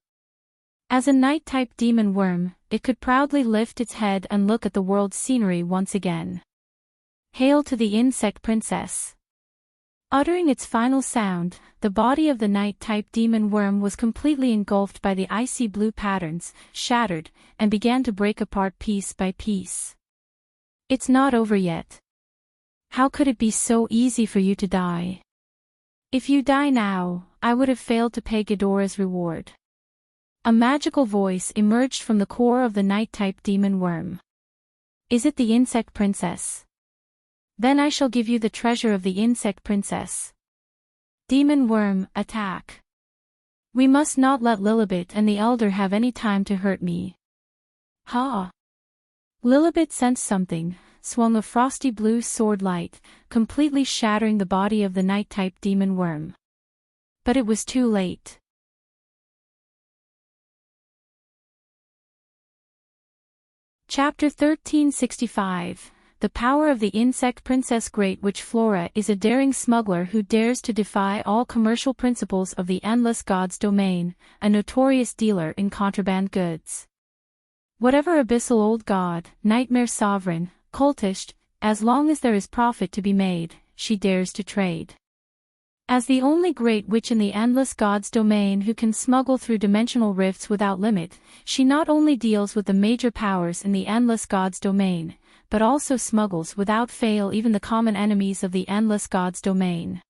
As a Knight-type demon worm, it could proudly lift its head and look at the world's scenery once again. Hail to the Insect Princess! Uttering its final sound, the body of the Knight-type demon worm was completely engulfed by the icy blue patterns, shattered, and began to break apart piece by piece. It's not over yet. How could it be so easy for you to die? If you die now, I would have failed to pay Ghidorah's reward. A magical voice emerged from the core of the Knight-type demon worm. Is it the Insect Princess? Then I shall give you the treasure of the Insect Princess. Demon worm, attack. We must not let Lilibet and the Elder have any time to hurt me. Ha! Lilibet sensed something, swung a frosty blue sword light, completely shattering the body of the Knight-type demon worm. But it was too late. Chapter 1365. The Power of the Insect Princess. Great Witch Flora is a daring smuggler who dares to defy all commercial principles of the Endless God's domain, a notorious dealer in contraband goods. Whatever abyssal old god, nightmare sovereign, cultist, as long as there is profit to be made, she dares to trade. As the only great witch in the Endless God's domain who can smuggle through dimensional rifts without limit, she not only deals with the major powers in the Endless God's domain, but also smuggles without fail even the common enemies of the Endless God's domain.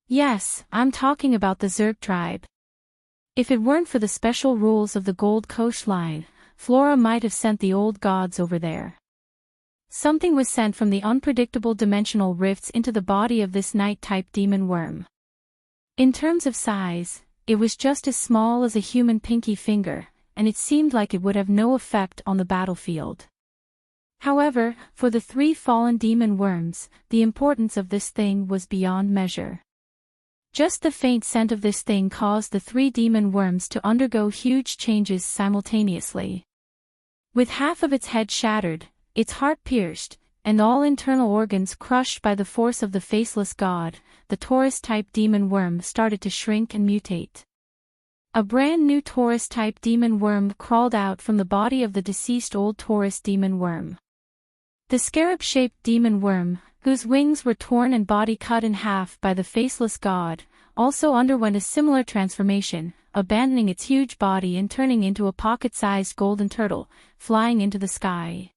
Yes, I'm talking about the Zerg tribe. If it weren't for the special rules of the Gold Coast line, Flora might have sent the old gods over there. Something was sent from the unpredictable dimensional rifts into the body of this Knight-type demon worm. In terms of size, it was just as small as a human pinky finger, and it seemed like it would have no effect on the battlefield. However, for the 3 fallen demon worms, the importance of this thing was beyond measure. Just the faint scent of this thing caused the 3 demon worms to undergo huge changes simultaneously. With half of its head shattered, its heart pierced, and all internal organs crushed by the force of the faceless god, the Taurus-type demon worm started to shrink and mutate. A brand new Taurus-type demon worm crawled out from the body of the deceased old Taurus demon worm. The scarab-shaped demon worm, whose wings were torn and body cut in half by the faceless god, also underwent a similar transformation, abandoning its huge body and turning into a pocket-sized golden turtle, flying into the sky.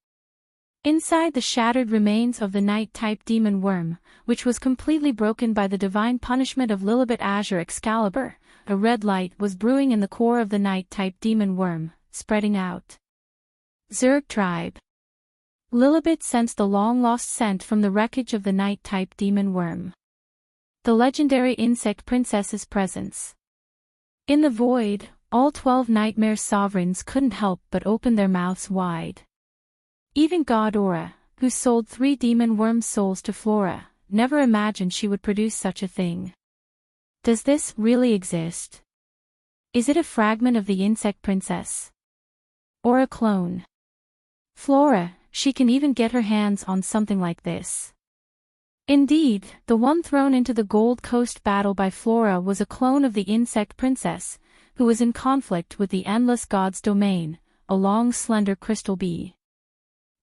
Inside the shattered remains of the Knight-type demon worm, which was completely broken by the divine punishment of Lilibet Azure Excalibur, a red light was brewing in the core of the Knight-type demon worm, spreading out. Zerg tribe. Lilibet sensed the long-lost scent from the wreckage of the Knight-type demon worm. The legendary insect princess's presence. In the void, all 12 nightmare sovereigns couldn't help but open their mouths wide. Even God Aura, who sold 3 demon worm souls to Flora, never imagined she would produce such a thing. Does this really exist? Is it a fragment of the insect princess? Or a clone? Flora, she can even get her hands on something like this. Indeed, the one thrown into the Gold Coast battle by Flora was a clone of the insect princess, who was in conflict with the Endless God's domain, a long slender crystal bee.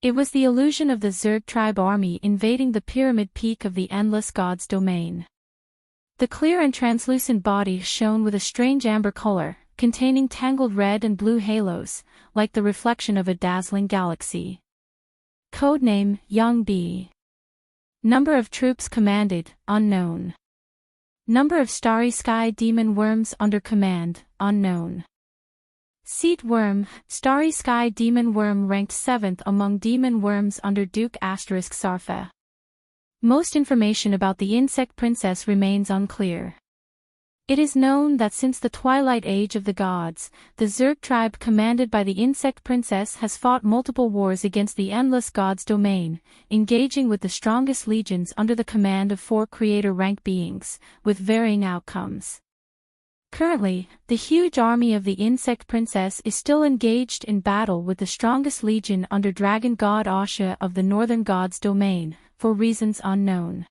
It was the illusion of the Zerg tribe army invading the pyramid peak of the Endless God's domain. The clear and translucent body shone with a strange amber color, containing tangled red and blue halos, like the reflection of a dazzling galaxy. Codename, Young Bee. Number of troops commanded, unknown. Number of Starry Sky demon worms under command, unknown. Seat worm, Starry Sky demon worm ranked 7th among demon worms under Duke * Sarfa. Most information about the insect princess remains unclear. It is known that since the twilight age of the gods, the Zerg tribe commanded by the insect princess has fought multiple wars against the Endless God's domain, engaging with the strongest legions under the command of 4 creator-rank beings, with varying outcomes. Currently, the huge army of the insect princess is still engaged in battle with the strongest legion under dragon god Asha of the northern god's domain, for reasons unknown.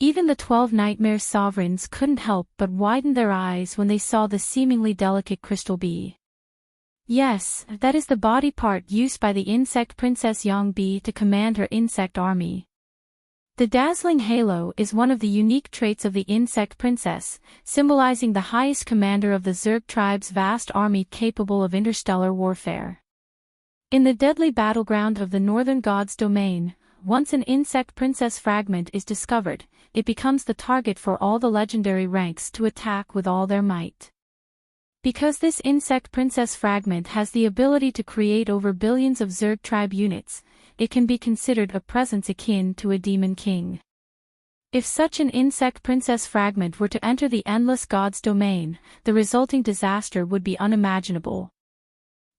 Even the 12 nightmare sovereigns couldn't help but widen their eyes when they saw the seemingly delicate crystal bee. Yes, that is the body part used by the insect princess Young Bee to command her insect army. The dazzling halo is one of the unique traits of the insect princess, symbolizing the highest commander of the Zerg tribe's vast army capable of interstellar warfare. In the deadly battleground of the northern god's domain, once an insect princess fragment is discovered, it becomes the target for all the legendary ranks to attack with all their might. Because this insect princess fragment has the ability to create over billions of Zerg tribe units, it can be considered a presence akin to a demon king. If such an insect princess fragment were to enter the Endless God's domain, the resulting disaster would be unimaginable.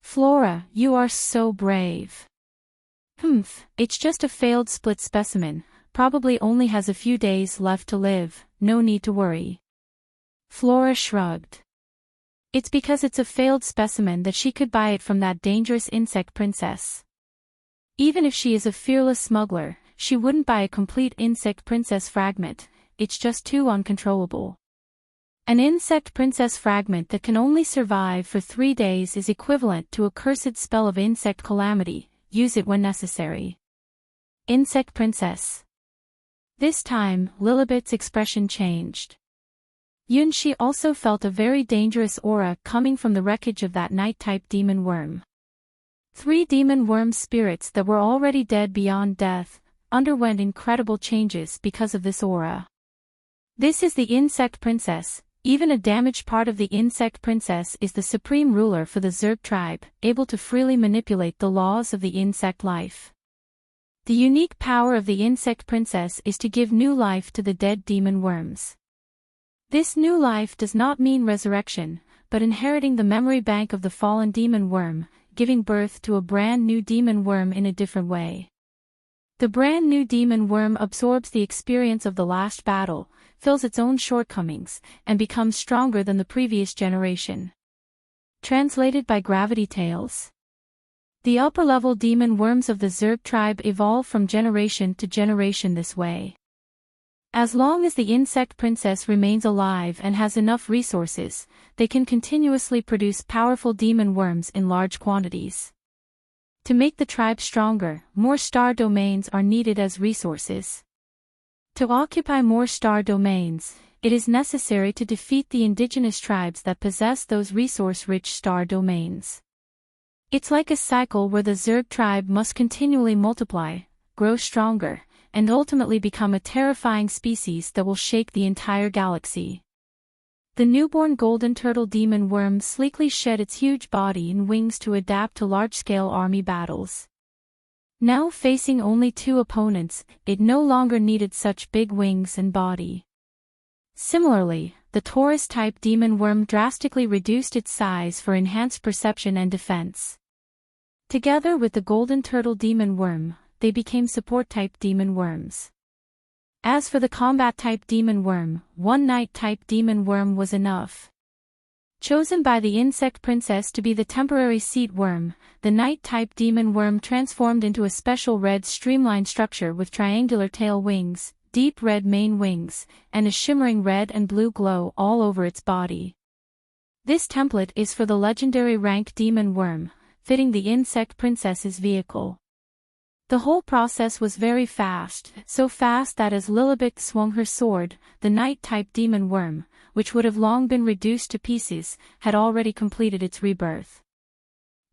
Flora, you are so brave. It's just a failed split specimen, probably only has a few days left to live, no need to worry. Flora shrugged. It's because it's a failed specimen that she could buy it from that dangerous insect princess. Even if she is a fearless smuggler, she wouldn't buy a complete insect princess fragment, it's just too uncontrollable. An insect princess fragment that can only survive for 3 days is equivalent to a cursed spell of insect calamity. Use it when necessary. Insect princess. This time, Lilibet's expression changed. Yunshi also felt a very dangerous aura coming from the wreckage of that night-type demon worm. 3 demon worm spirits that were already dead beyond death, underwent incredible changes because of this aura. This is the insect princess. Even a damaged part of the insect princess is the supreme ruler for the Zerg tribe, able to freely manipulate the laws of the insect life. The unique power of the insect princess is to give new life to the dead demon worms. This new life does not mean resurrection, but inheriting the memory bank of the fallen demon worm, giving birth to a brand new demon worm in a different way. The brand new demon worm absorbs the experience of the last battle, fills its own shortcomings, and becomes stronger than the previous generation. Translated by Gravity Tales. The upper-level demon worms of the Zerg tribe evolve from generation to generation this way. As long as the insect princess remains alive and has enough resources, they can continuously produce powerful demon worms in large quantities. To make the tribe stronger, more star domains are needed as resources. To occupy more star domains, it is necessary to defeat the indigenous tribes that possess those resource-rich star domains. It's like a cycle where the Zerg tribe must continually multiply, grow stronger, and ultimately become a terrifying species that will shake the entire galaxy. The newborn golden turtle demon worm sleekly shed its huge body and wings to adapt to large-scale army battles. Now facing only 2 opponents, it no longer needed such big wings and body. Similarly, the Taurus-type demon worm drastically reduced its size for enhanced perception and defense. Together with the golden turtle demon worm, they became support-type demon worms. As for the combat-type demon worm, one night-type demon worm was enough. Chosen by the insect princess to be the temporary seat worm, the night-type demon worm transformed into a special red streamlined structure with triangular tail wings, deep red main wings, and a shimmering red and blue glow all over its body. This template is for the legendary rank demon worm, fitting the insect princess's vehicle. The whole process was very fast, so fast that as Lilibet swung her sword, the night-type demon worm, which would have long been reduced to pieces, had already completed its rebirth.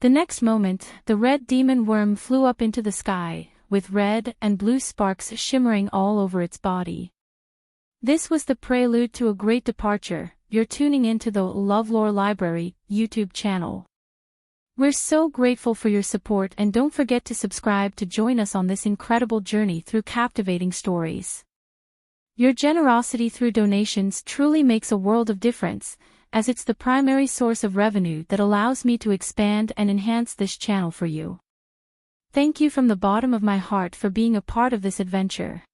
The next moment, the red demon worm flew up into the sky, with red and blue sparks shimmering all over its body. This was the prelude to a great departure. You're tuning into the LoveLore Library YouTube channel. We're so grateful for your support, and don't forget to subscribe to join us on this incredible journey through captivating stories. Your generosity through donations truly makes a world of difference, as it's the primary source of revenue that allows me to expand and enhance this channel for you. Thank you from the bottom of my heart for being a part of this adventure.